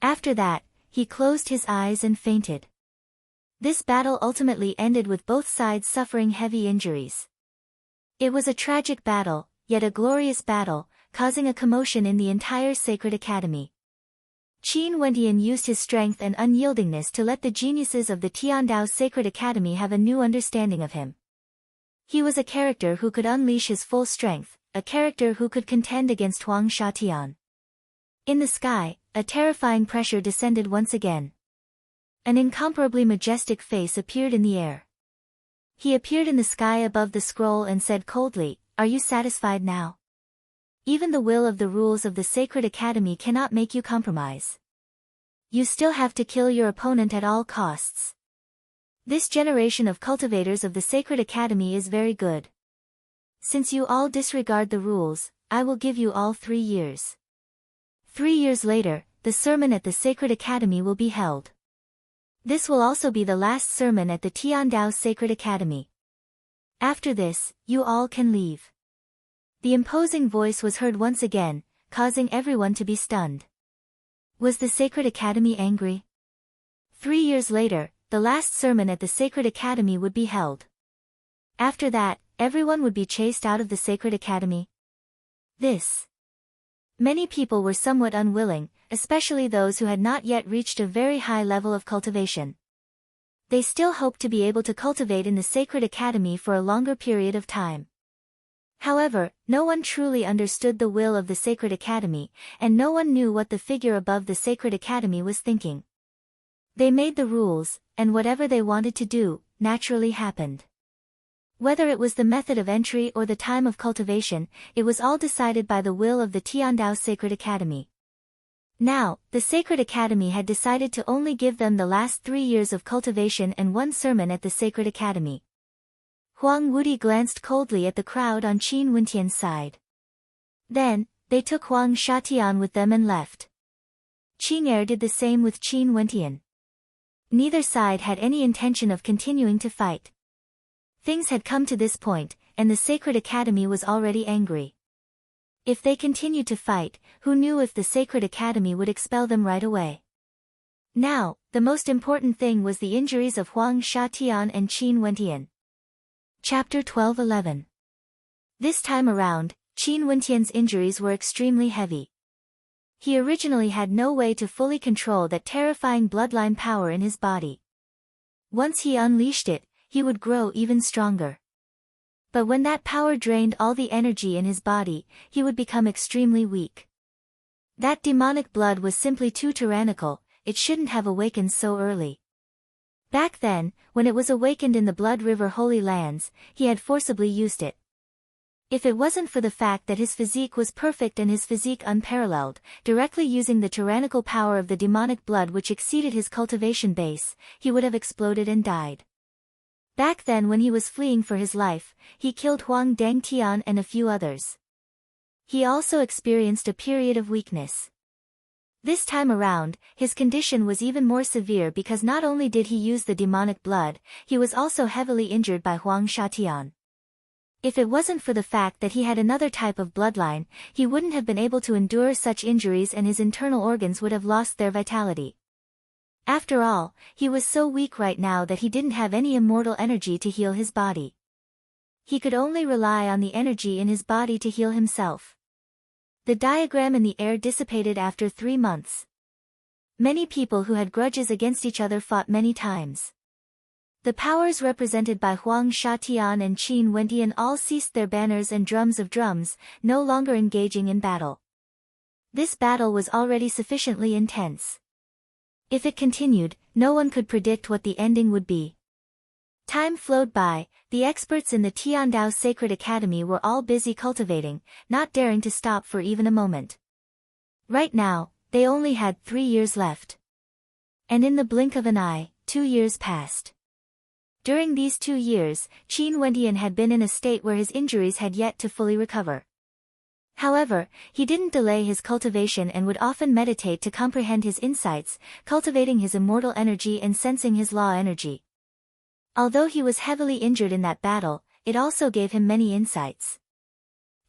After that, he closed his eyes and fainted. This battle ultimately ended with both sides suffering heavy injuries. It was a tragic battle, yet a glorious battle, causing a commotion in the entire Sacred Academy. Qin Wentian used his strength and unyieldingness to let the geniuses of the Tiandao Sacred Academy have a new understanding of him. He was a character who could unleash his full strength, a character who could contend against Huang Shatian. In the sky, a terrifying pressure descended once again. An incomparably majestic face appeared in the air. He appeared in the sky above the scroll and said coldly, "Are you satisfied now? Even the will of the rules of the Sacred Academy cannot make you compromise. You still have to kill your opponent at all costs. This generation of cultivators of the Sacred Academy is very good. Since you all disregard the rules, I will give you all 3 years. 3 years later, the sermon at the Sacred Academy will be held. This will also be the last sermon at the Tiandao Sacred Academy. After this, you all can leave." The imposing voice was heard once again, causing everyone to be stunned. Was the Sacred Academy angry? 3 years later, the last sermon at the Sacred Academy would be held. After that, everyone would be chased out of the Sacred Academy. Many people were somewhat unwilling, especially those who had not yet reached a very high level of cultivation. They still hoped to be able to cultivate in the Sacred Academy for a longer period of time. However, no one truly understood the will of the Sacred Academy, and no one knew what the figure above the Sacred Academy was thinking. They made the rules, and whatever they wanted to do, naturally happened. Whether it was the method of entry or the time of cultivation, it was all decided by the will of the Tiandao Sacred Academy. Now, the Sacred Academy had decided to only give them the last 3 years of cultivation and 1 sermon at the Sacred Academy. Huang Wudi glanced coldly at the crowd on Qin Wentian's side. Then, they took Huang Shatian with them and left. Qing'er did the same with Qin Wentian. Neither side had any intention of continuing to fight. Things had come to this point, and the Sacred Academy was already angry. If they continued to fight, who knew if the Sacred Academy would expel them right away? Now, the most important thing was the injuries of Huang Shatian and Qin Wentian. Chapter 12:11. This time around, Qin Wentian's injuries were extremely heavy. He originally had no way to fully control that terrifying bloodline power in his body. Once he unleashed it, he would grow even stronger. But when that power drained all the energy in his body, he would become extremely weak. That demonic blood was simply too tyrannical, it shouldn't have awakened so early. Back then, when it was awakened in the Blood River Holy Lands, he had forcibly used it. If it wasn't for the fact that his physique was perfect and his physique unparalleled, directly using the tyrannical power of the demonic blood which exceeded his cultivation base, he would have exploded and died. Back then when he was fleeing for his life, he killed Huang Dangtian and a few others. He also experienced a period of weakness. This time around, his condition was even more severe because not only did he use the demonic blood, he was also heavily injured by Huang Shatian. If it wasn't for the fact that he had another type of bloodline, he wouldn't have been able to endure such injuries and his internal organs would have lost their vitality. After all, he was so weak right now that he didn't have any immortal energy to heal his body. He could only rely on the energy in his body to heal himself. The diagram in the air dissipated after 3 months. Many people who had grudges against each other fought many times. The powers represented by Huang Shatian and Qin Wentian all ceased their banners and drums of drums, no longer engaging in battle. This battle was already sufficiently intense. If it continued, no one could predict what the ending would be. Time flowed by, the experts in the Tiandao Sacred Academy were all busy cultivating, not daring to stop for even a moment. Right now, they only had 3 years left. And in the blink of an eye, 2 years passed. During these 2 years, Qin Wentian had been in a state where his injuries had yet to fully recover. However, he didn't delay his cultivation and would often meditate to comprehend his insights, cultivating his immortal energy and sensing his law energy. Although he was heavily injured in that battle, it also gave him many insights.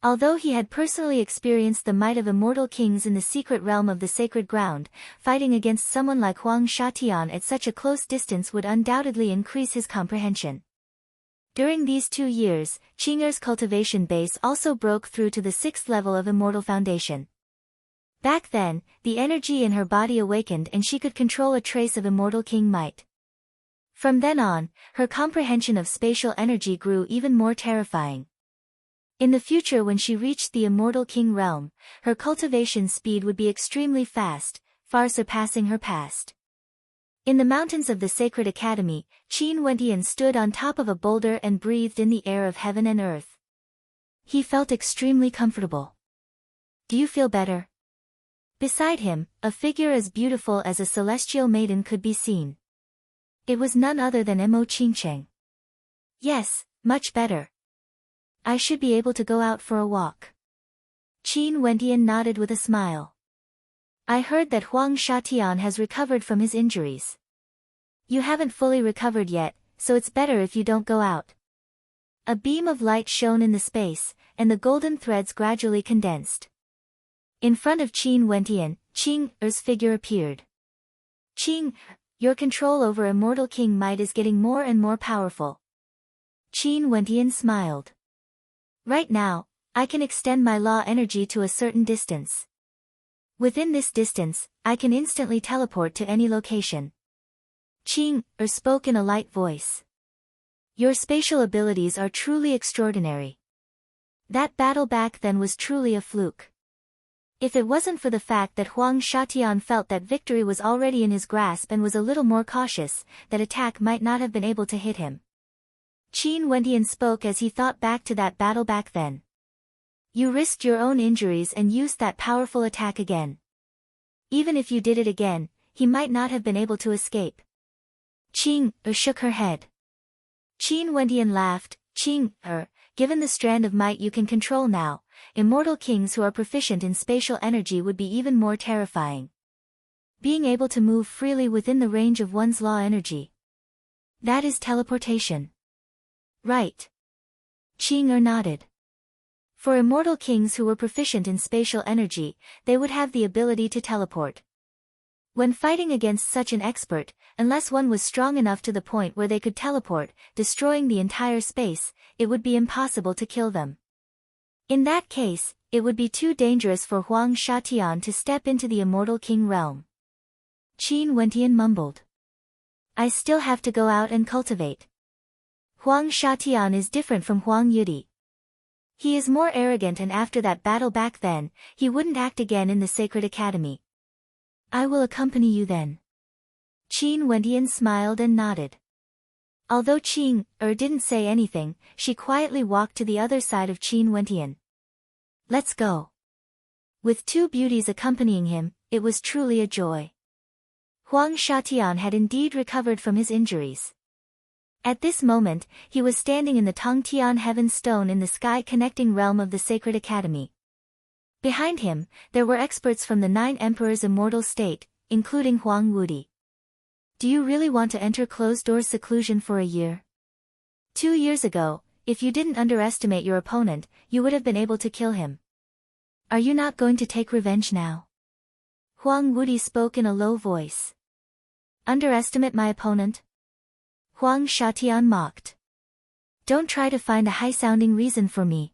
Although he had personally experienced the might of immortal kings in the secret realm of the sacred ground, fighting against someone like Huang Shatian at such a close distance would undoubtedly increase his comprehension. During these 2 years, Qing'er's cultivation base also broke through to the 6th level of Immortal Foundation. Back then, the energy in her body awakened and she could control a trace of Immortal King might. From then on, her comprehension of spatial energy grew even more terrifying. In the future, when she reached the Immortal King realm, her cultivation speed would be extremely fast, far surpassing her past. In the mountains of the Sacred Academy, Qin Wentian stood on top of a boulder and breathed in the air of heaven and earth. He felt extremely comfortable. "Do you feel better?" Beside him, a figure as beautiful as a celestial maiden could be seen. It was none other than Mo Qingcheng. "Yes, much better. I should be able to go out for a walk." Qin Wentian nodded with a smile. "I heard that Huang Shatian has recovered from his injuries. You haven't fully recovered yet, so it's better if you don't go out." A beam of light shone in the space, and the golden threads gradually condensed. In front of Qin Wentian, Qing'er's figure appeared. "Qing, your control over Immortal King might is getting more and more powerful." Qin Wentian smiled. "Right now, I can extend my law energy to a certain distance. Within this distance, I can instantly teleport to any location." Qing'er spoke in a light voice. "Your spatial abilities are truly extraordinary. That battle back then was truly a fluke. If it wasn't for the fact that Huang Shatian felt that victory was already in his grasp and was a little more cautious, that attack might not have been able to hit him." Qin Wentian spoke as he thought back to that battle back then. "You risked your own injuries and used that powerful attack again. Even if you did it again, he might not have been able to escape." Qing'er shook her head. Qin Wentian laughed. "Qing'er, given the strand of might you can control now, immortal kings who are proficient in spatial energy would be even more terrifying. Being able to move freely within the range of one's law energy. That is teleportation." "Right." Qing'er nodded. For immortal kings who were proficient in spatial energy, they would have the ability to teleport. When fighting against such an expert, unless one was strong enough to the point where they could teleport, destroying the entire space, it would be impossible to kill them. In that case, it would be too dangerous for Huang Shatian to step into the Immortal King realm. Qin Wentian mumbled. "I still have to go out and cultivate. Huang Shatian is different from Huang Yudi. He is more arrogant, and after that battle back then, he wouldn't act again in the Sacred Academy. I will accompany you then." Qin Wentian smiled and nodded. Although Qing'er didn't say anything, she quietly walked to the other side of Qin Wentian. "Let's go." With 2 beauties accompanying him, it was truly a joy. Huang Shatian had indeed recovered from his injuries. At this moment, he was standing in the Tongtian Heaven Stone in the sky connecting realm of the Sacred Academy. Behind him, there were experts from the 9 Emperors' immortal state, including Huang Wudi. "Do you really want to enter closed-door seclusion for a year? 2 years ago, if you didn't underestimate your opponent, you would have been able to kill him. Are you not going to take revenge now?" Huang Wudi spoke in a low voice. "Underestimate my opponent?" Huang Shatian mocked. "Don't try to find a high-sounding reason for me.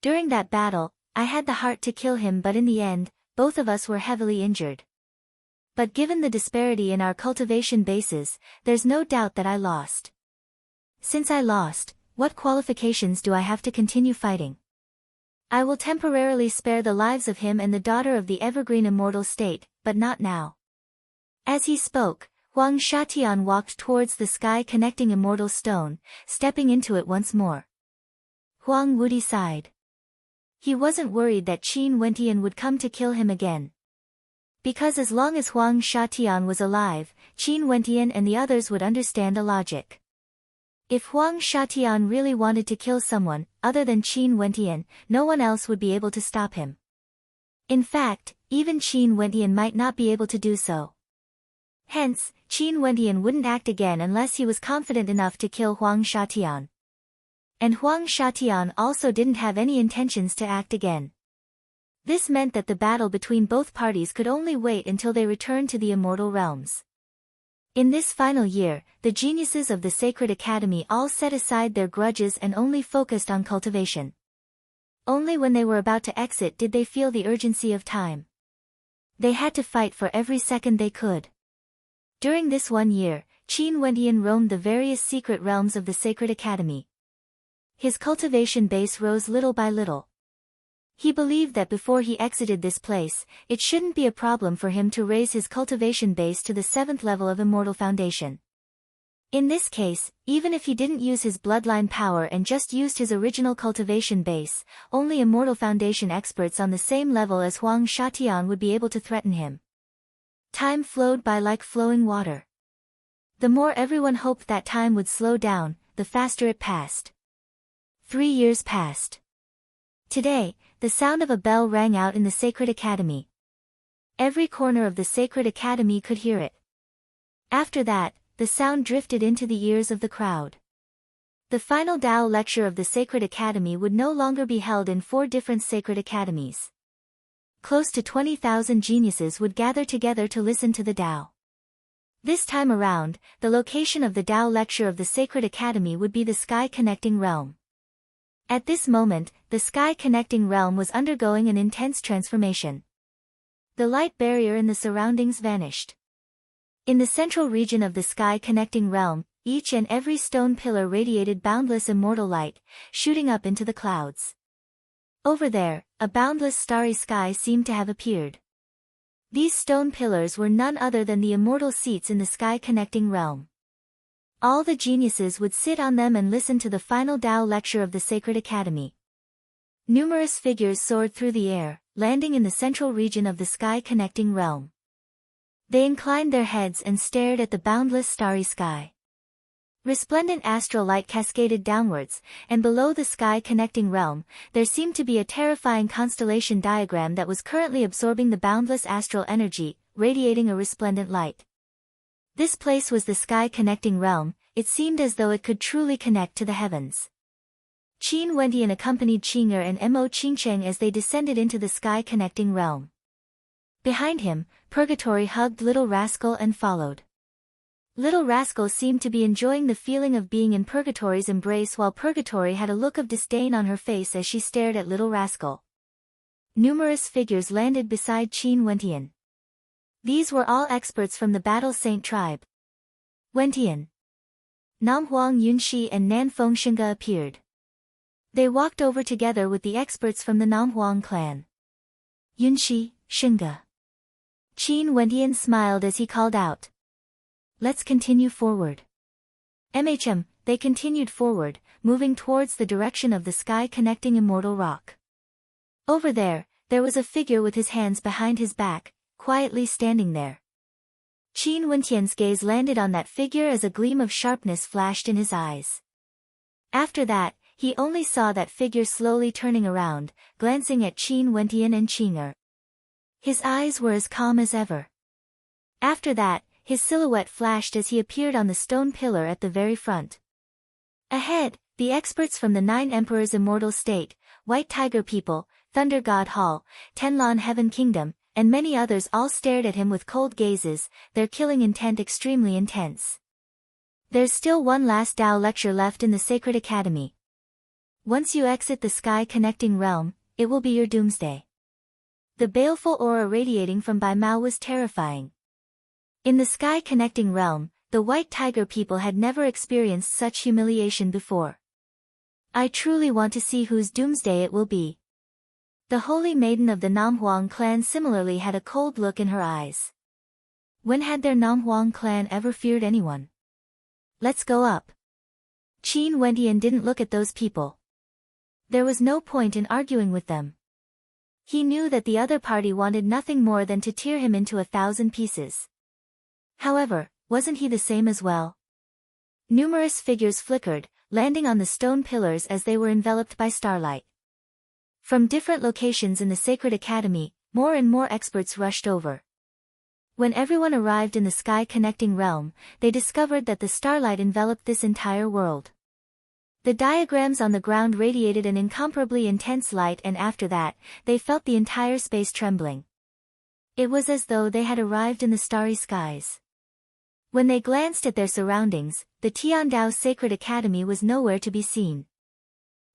During that battle, I had the heart to kill him, but in the end, both of us were heavily injured. But given the disparity in our cultivation bases, there's no doubt that I lost. Since I lost, what qualifications do I have to continue fighting? I will temporarily spare the lives of him and the daughter of the evergreen immortal state, but not now." As he spoke, Huang Shatian walked towards the sky connecting immortal stone, stepping into it once more. Huang Wudi sighed. He wasn't worried that Qin Wentian would come to kill him again. Because as long as Huang Shatian was alive, Qin Wentian and the others would understand a logic. If Huang Shatian really wanted to kill someone, other than Qin Wentian, no one else would be able to stop him. In fact, even Qin Wentian might not be able to do so. Hence, Qin Wentian wouldn't act again unless he was confident enough to kill Huang Shatian. And Huang Shatian also didn't have any intentions to act again. This meant that the battle between both parties could only wait until they returned to the immortal realms. In this final year, the geniuses of the Sacred Academy all set aside their grudges and only focused on cultivation. Only when they were about to exit did they feel the urgency of time. They had to fight for every second they could. During this 1 year, Qin Wentian roamed the various secret realms of the Sacred Academy. His cultivation base rose little by little. He believed that before he exited this place, it shouldn't be a problem for him to raise his cultivation base to the 7th level of Immortal Foundation. In this case, even if he didn't use his bloodline power and just used his original cultivation base, only Immortal Foundation experts on the same level as Huang Shatian would be able to threaten him. Time flowed by like flowing water. The more everyone hoped that time would slow down, the faster it passed. 3 years passed. Today, the sound of a bell rang out in the Sacred Academy. Every corner of the Sacred Academy could hear it. After that, the sound drifted into the ears of the crowd. The final Tao lecture of the Sacred Academy would no longer be held in 4 different Sacred Academies. Close to 20,000 geniuses would gather together to listen to the Tao. This time around, the location of the Tao lecture of the Sacred Academy would be the Sky Connecting Realm. At this moment, the Sky Connecting Realm was undergoing an intense transformation. The light barrier in the surroundings vanished. In the central region of the Sky Connecting Realm, each and every stone pillar radiated boundless immortal light, shooting up into the clouds. Over there, a boundless starry sky seemed to have appeared. These stone pillars were none other than the immortal seats in the Sky Connecting Realm. All the geniuses would sit on them and listen to the final Tao lecture of the Sacred Academy. Numerous figures soared through the air, landing in the central region of the Sky Connecting Realm. They inclined their heads and stared at the boundless starry sky. Resplendent astral light cascaded downwards, and below the Sky Connecting Realm, there seemed to be a terrifying constellation diagram that was currently absorbing the boundless astral energy, radiating a resplendent light. This place was the Sky Connecting Realm. It seemed as though it could truly connect to the heavens. Qin Wentian accompanied Qing'er and Mo Qingcheng as they descended into the Sky Connecting Realm. Behind him, Purgatory hugged Little Rascal and followed. Little Rascal seemed to be enjoying the feeling of being in Purgatory's embrace, while Purgatory had a look of disdain on her face as she stared at Little Rascal. Numerous figures landed beside Qin Wentian. These were all experts from the Battle Saint tribe. Wentian, Namhuang Yunxi and Nanfeng Xinge appeared. They walked over together with the experts from the Namhuang clan. Yunxi, Xinge. Qin Wentian smiled as he called out. Let's continue forward. They continued forward, moving towards the direction of the Sky Connecting Immortal Rock. Over there was a figure with his hands behind his back, quietly standing there. Qin Wentian's gaze landed on that figure as a gleam of sharpness flashed in his eyes. After that, he only saw that figure slowly turning around, glancing at Qin Wentian and Qing'er. His eyes were as calm as ever. After that, his silhouette flashed as he appeared on the stone pillar at the very front. Ahead, the experts from the 9 Emperors' Immortal State, White Tiger People, Thunder God Hall, Tenlon Heaven Kingdom, and many others all stared at him with cold gazes, their killing intent extremely intense. There's still one last Tao lecture left in the Sacred Academy. Once you exit the Sky Connecting Realm, it will be your doomsday. The baleful aura radiating from Bai Mao was terrifying. In the Sky Connecting Realm, the White Tiger People had never experienced such humiliation before. I truly want to see whose doomsday it will be. The Holy Maiden of the Namhuang clan similarly had a cold look in her eyes. When had their Namhuang clan ever feared anyone? Let's go up. Qin Wentian didn't look at those people. There was no point in arguing with them. He knew that the other party wanted nothing more than to tear him into 1,000 pieces. However, wasn't he the same as well? Numerous figures flickered, landing on the stone pillars as they were enveloped by starlight. From different locations in the Sacred Academy, more and more experts rushed over. When everyone arrived in the sky-connecting realm, they discovered that the starlight enveloped this entire world. The diagrams on the ground radiated an incomparably intense light, and after that, they felt the entire space trembling. It was as though they had arrived in the starry skies. When they glanced at their surroundings, the Tiandao Sacred Academy was nowhere to be seen.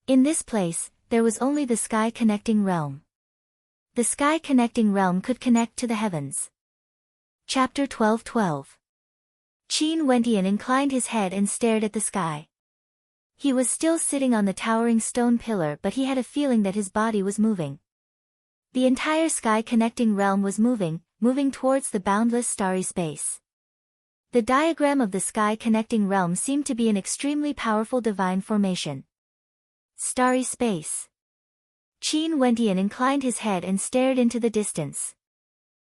In this place, there was only the sky-connecting realm. The sky-connecting realm could connect to the heavens. Chapter 12:12. Qin Wentian inclined his head and stared at the sky. He was still sitting on the towering stone pillar, but he had a feeling that his body was moving. The entire sky-connecting realm was moving towards the boundless starry space. The diagram of the sky-connecting realm seemed to be an extremely powerful divine formation. Starry space. Qin Wentian inclined his head and stared into the distance.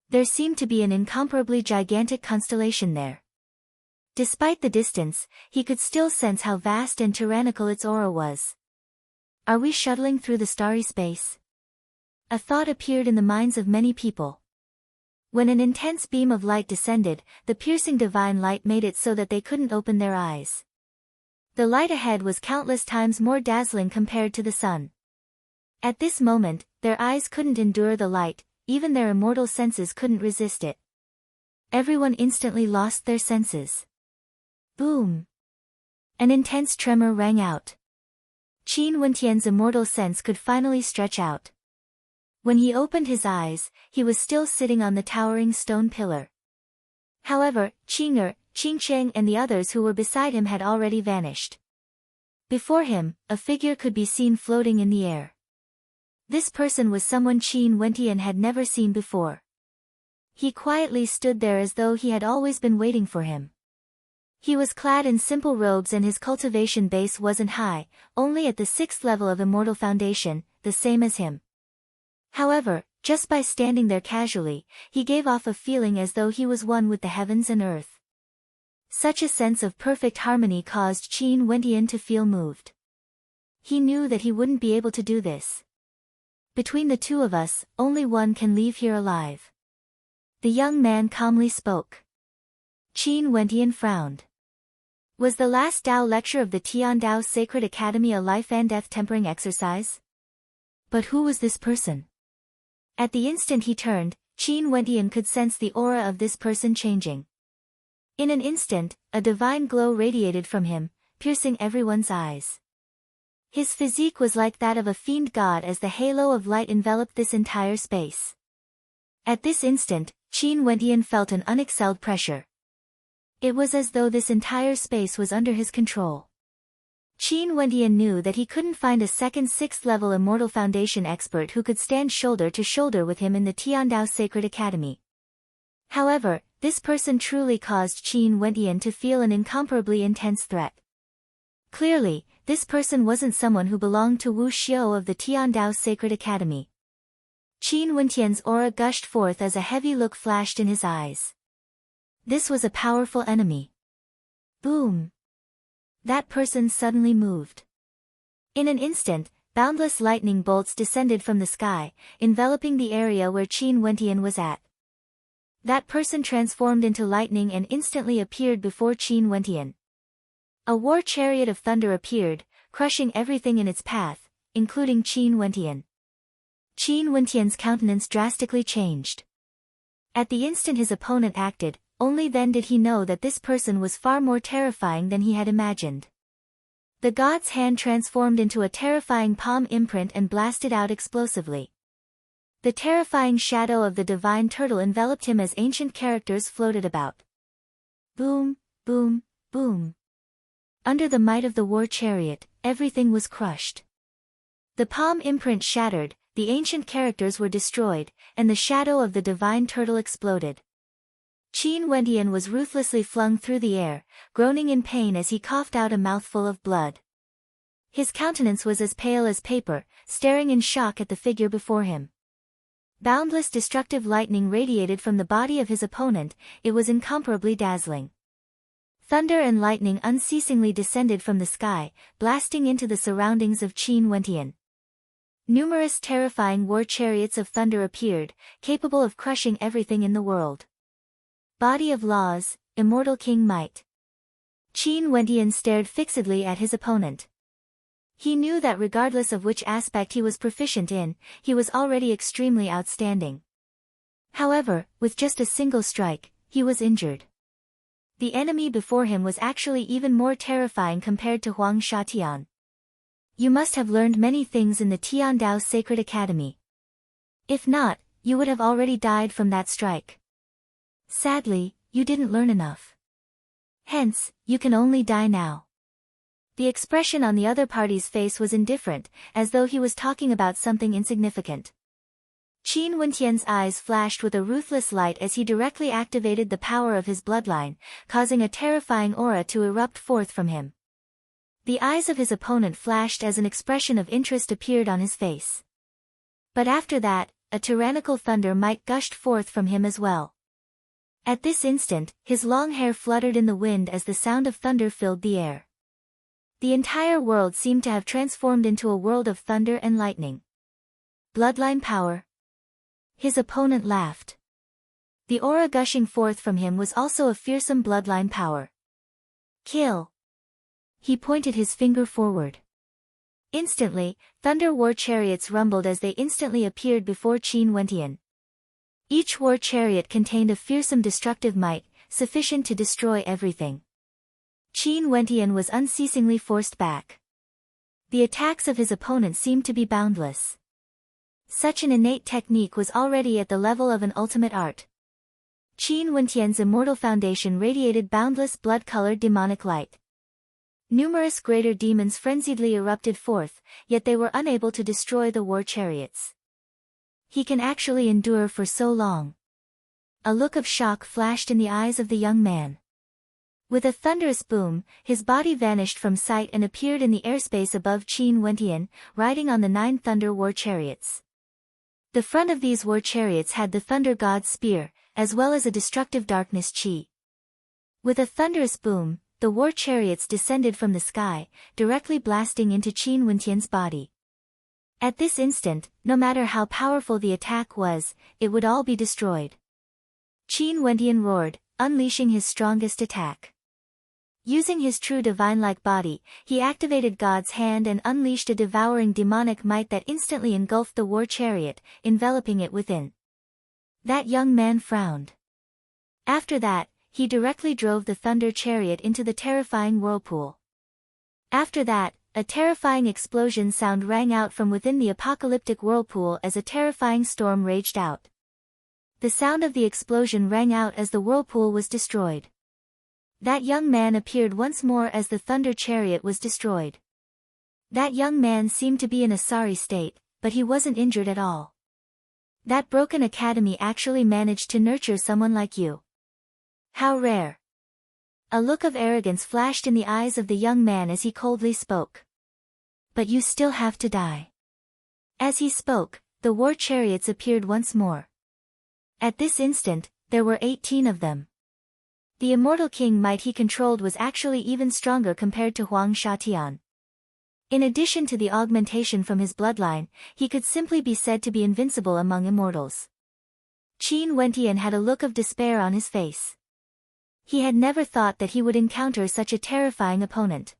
There seemed to be an incomparably gigantic constellation there. Despite the distance, he could still sense how vast and tyrannical its aura was. Are we shuttling through the starry space? A thought appeared in the minds of many people. When an intense beam of light descended, the piercing divine light made it so that they couldn't open their eyes. The light ahead was countless times more dazzling compared to the sun. At this moment, their eyes couldn't endure the light, even their immortal senses couldn't resist it. Everyone instantly lost their senses. Boom! An intense tremor rang out. Qin Wentian's immortal sense could finally stretch out. When he opened his eyes, he was still sitting on the towering stone pillar. However, Qing'er, Qingcheng and the others who were beside him had already vanished. Before him, a figure could be seen floating in the air. This person was someone Qin Wentian had never seen before. He quietly stood there as though he had always been waiting for him. He was clad in simple robes and his cultivation base wasn't high, only at the 6th level of Immortal Foundation, the same as him. However, just by standing there casually, he gave off a feeling as though he was one with the heavens and earth. Such a sense of perfect harmony caused Qin Wentian to feel moved. He knew that he wouldn't be able to do this. Between the two of us, only one can leave here alive. The young man calmly spoke. Qin Wentian frowned. Was the last Dao lecture of the Tiandao Sacred Academy a life and death tempering exercise? But who was this person? At the instant he turned, Qin Wentian could sense the aura of this person changing. In an instant, a divine glow radiated from him, piercing everyone's eyes. His physique was like that of a fiend god as the halo of light enveloped this entire space. At this instant, Qin Wentian felt an unexcelled pressure. It was as though this entire space was under his control. Qin Wentian knew that he couldn't find a second 6th level Immortal Foundation expert who could stand shoulder to shoulder with him in the Tiandao Sacred Academy. However, this person truly caused Qin Wentian to feel an incomparably intense threat. Clearly, this person wasn't someone who belonged to Wu Xiao of the Tiandao Sacred Academy. Qin Wentian's aura gushed forth as a heavy look flashed in his eyes. This was a powerful enemy. Boom! That person suddenly moved. In an instant, boundless lightning bolts descended from the sky, enveloping the area where Qin Wentian was at. That person transformed into lightning and instantly appeared before Qin Wentian. A war chariot of thunder appeared, crushing everything in its path, including Qin Wentian. Qin Wentian's countenance drastically changed. At the instant his opponent acted, only then did he know that this person was far more terrifying than he had imagined. The god's hand transformed into a terrifying palm imprint and blasted out explosively. The terrifying shadow of the divine turtle enveloped him as ancient characters floated about. Boom, boom, boom. Under the might of the war chariot, everything was crushed. The palm imprint shattered, the ancient characters were destroyed, and the shadow of the divine turtle exploded. Qin Wentian was ruthlessly flung through the air, groaning in pain as he coughed out a mouthful of blood. His countenance was as pale as paper, staring in shock at the figure before him. Boundless destructive lightning radiated from the body of his opponent, it was incomparably dazzling. Thunder and lightning unceasingly descended from the sky, blasting into the surroundings of Qin Wentian. Numerous terrifying war chariots of thunder appeared, capable of crushing everything in the world. Body of laws, immortal king might. Qin Wentian stared fixedly at his opponent. He knew that regardless of which aspect he was proficient in, he was already extremely outstanding. However, with just a single strike, he was injured. The enemy before him was actually even more terrifying compared to Huang Shatian. You must have learned many things in the Tiandao Sacred Academy. If not, you would have already died from that strike. Sadly, you didn't learn enough. Hence, you can only die now. The expression on the other party's face was indifferent, as though he was talking about something insignificant. Qin Wentian's eyes flashed with a ruthless light as he directly activated the power of his bloodline, causing a terrifying aura to erupt forth from him. The eyes of his opponent flashed as an expression of interest appeared on his face. But after that, a tyrannical thunder might gushed forth from him as well. At this instant, his long hair fluttered in the wind as the sound of thunder filled the air. The entire world seemed to have transformed into a world of thunder and lightning. Bloodline power. His opponent laughed. The aura gushing forth from him was also of fearsome bloodline power. Kill. He pointed his finger forward. Instantly, thunder war chariots rumbled as they instantly appeared before Qin Wentian. Each war chariot contained a fearsome destructive might, sufficient to destroy everything. Qin Wentian was unceasingly forced back. The attacks of his opponent seemed to be boundless. Such an innate technique was already at the level of an ultimate art. Qin Wentian's immortal foundation radiated boundless blood-colored demonic light. Numerous greater demons frenziedly erupted forth, yet they were unable to destroy the war chariots. He can actually endure for so long. A look of shock flashed in the eyes of the young man. With a thunderous boom, his body vanished from sight and appeared in the airspace above Qin Wentian, riding on the 9 thunder war chariots. The front of these war chariots had the thunder god's spear, as well as a destructive darkness chi. With a thunderous boom, the war chariots descended from the sky, directly blasting into Qin Wentian's body. At this instant, no matter how powerful the attack was, it would all be destroyed. Qin Wentian roared, unleashing his strongest attack. Using his true divine-like body, he activated God's hand and unleashed a devouring demonic might that instantly engulfed the war chariot, enveloping it within. That young man frowned. After that, he directly drove the thunder chariot into the terrifying whirlpool. After that, a terrifying explosion sound rang out from within the apocalyptic whirlpool as a terrifying storm raged out. The sound of the explosion rang out as the whirlpool was destroyed. That young man appeared once more as the thunder chariot was destroyed. That young man seemed to be in a sorry state, but he wasn't injured at all. That broken academy actually managed to nurture someone like you. How rare. A look of arrogance flashed in the eyes of the young man as he coldly spoke. But you still have to die. As he spoke, the war chariots appeared once more. At this instant, there were 18 of them. The immortal king might he controlled was actually even stronger compared to Huang Shatian. In addition to the augmentation from his bloodline, he could simply be said to be invincible among immortals. Qin Wentian had a look of despair on his face. He had never thought that he would encounter such a terrifying opponent.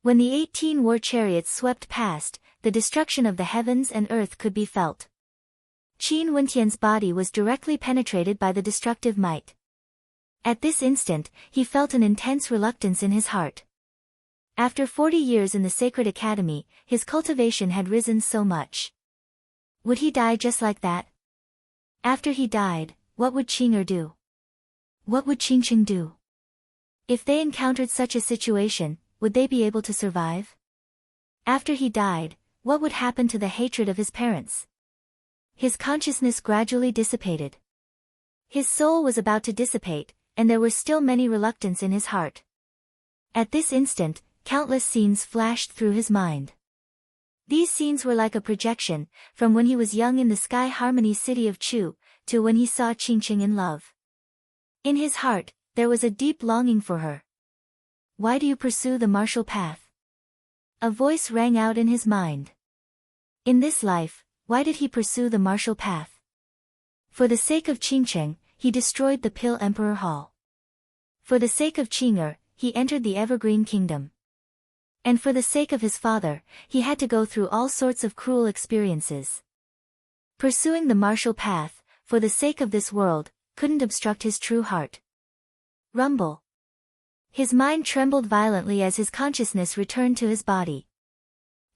When the 18 war chariots swept past, the destruction of the heavens and earth could be felt. Qin Wentian's body was directly penetrated by the destructive might. At this instant, he felt an intense reluctance in his heart. After 40 years in the Sacred Academy, his cultivation had risen so much. Would he die just like that? After he died, what would Qing'er do? What would Qingqing do? If they encountered such a situation, would they be able to survive? After he died, what would happen to the hatred of his parents? His consciousness gradually dissipated. His soul was about to dissipate, and there were still many reluctance in his heart. At this instant, countless scenes flashed through his mind. These scenes were like a projection, from when he was young in the Sky Harmony city of Chu, to when he saw Qingqing in love. In his heart, there was a deep longing for her, Why do you pursue the martial path? A voice rang out in his mind. In this life, why did he pursue the martial path? For the sake of Qingcheng, he destroyed the Pill Emperor Hall. For the sake of Qing'er, he entered the Evergreen Kingdom. And for the sake of his father, he had to go through all sorts of cruel experiences. Pursuing the martial path, for the sake of this world, couldn't obstruct his true heart. Rumble. His mind trembled violently as his consciousness returned to his body.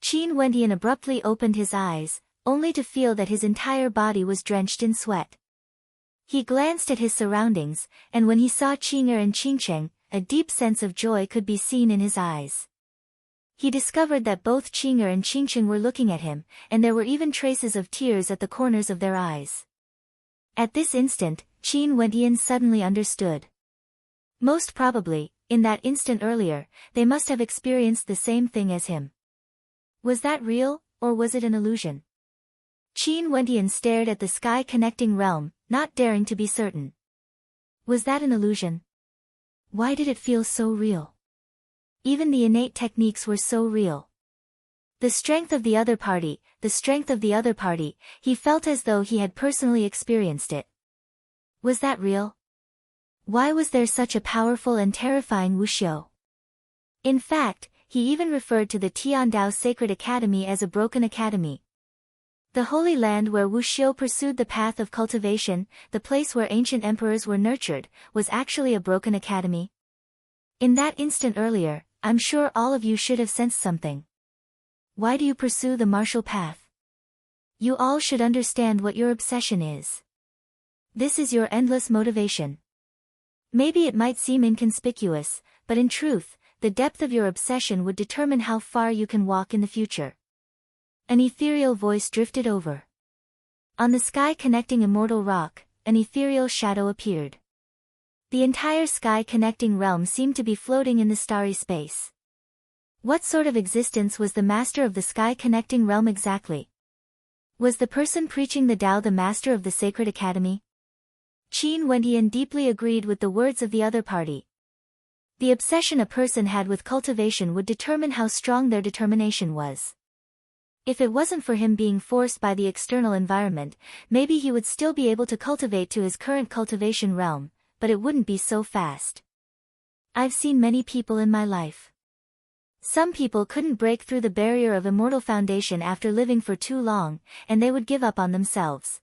Qin Wendian abruptly opened his eyes, only to feel that his entire body was drenched in sweat. He glanced at his surroundings, and when he saw Qing'er and Qingcheng, a deep sense of joy could be seen in his eyes. He discovered that both Qing'er and Qingcheng were looking at him, and there were even traces of tears at the corners of their eyes. At this instant, Qin Wendian suddenly understood. Most probably, in that instant earlier, they must have experienced the same thing as him. Was that real, or was it an illusion? Qin Wendian stared at the sky-connecting realm, not daring to be certain. Was that an illusion? Why did it feel so real? Even the innate techniques were so real. The strength of the other party, he felt as though he had personally experienced it. Was that real? Why was there such a powerful and terrifying wuxiu? In fact, he even referred to the Tiandao Sacred Academy as a broken academy. The Holy Land where wuxiu pursued the path of cultivation, the place where ancient emperors were nurtured, was actually a broken academy. In that instant earlier, I'm sure all of you should have sensed something. Why do you pursue the martial path? You all should understand what your obsession is. This is your endless motivation. Maybe it might seem inconspicuous, but in truth, the depth of your obsession would determine how far you can walk in the future. An ethereal voice drifted over. On the sky-connecting immortal rock, an ethereal shadow appeared. The entire sky-connecting realm seemed to be floating in the starry space. What sort of existence was the master of the sky-connecting realm exactly? Was the person preaching the Tao the master of the Sacred Academy? Qin Wendian deeply agreed with the words of the other party. The obsession a person had with cultivation would determine how strong their determination was. If it wasn't for him being forced by the external environment, maybe he would still be able to cultivate to his current cultivation realm, but it wouldn't be so fast. I've seen many people in my life. Some people couldn't break through the barrier of immortal foundation after living for too long, and they would give up on themselves.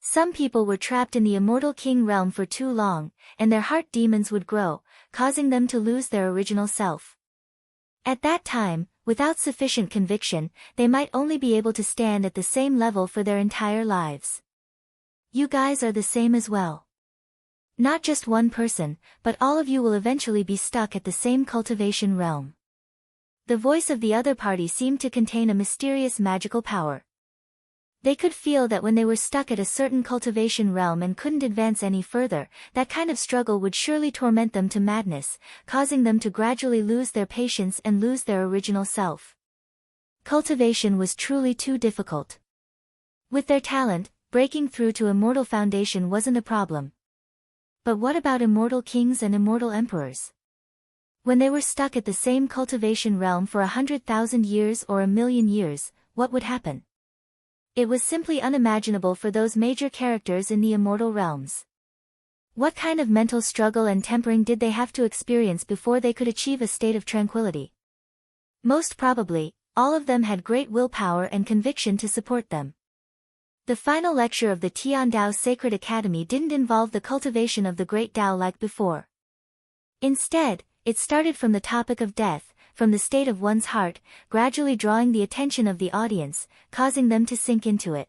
Some people were trapped in the immortal king realm for too long, and their heart demons would grow, causing them to lose their original self. At that time, without sufficient conviction, they might only be able to stand at the same level for their entire lives. You guys are the same as well. Not just one person, but all of you will eventually be stuck at the same cultivation realm. The voice of the other party seemed to contain a mysterious magical power. They could feel that when they were stuck at a certain cultivation realm and couldn't advance any further, that kind of struggle would surely torment them to madness, causing them to gradually lose their patience and lose their original self. Cultivation was truly too difficult. With their talent, breaking through to immortal foundation wasn't a problem. But what about immortal kings and immortal emperors? When they were stuck at the same cultivation realm for 100,000 years or 1,000,000 years, what would happen? It was simply unimaginable for those major characters in the immortal realms. What kind of mental struggle and tempering did they have to experience before they could achieve a state of tranquility? Most probably, all of them had great willpower and conviction to support them. The final lecture of the Tiandao Sacred Academy didn't involve the cultivation of the Great Tao like before. Instead, it started from the topic of death, from the state of one's heart, gradually drawing the attention of the audience, causing them to sink into it.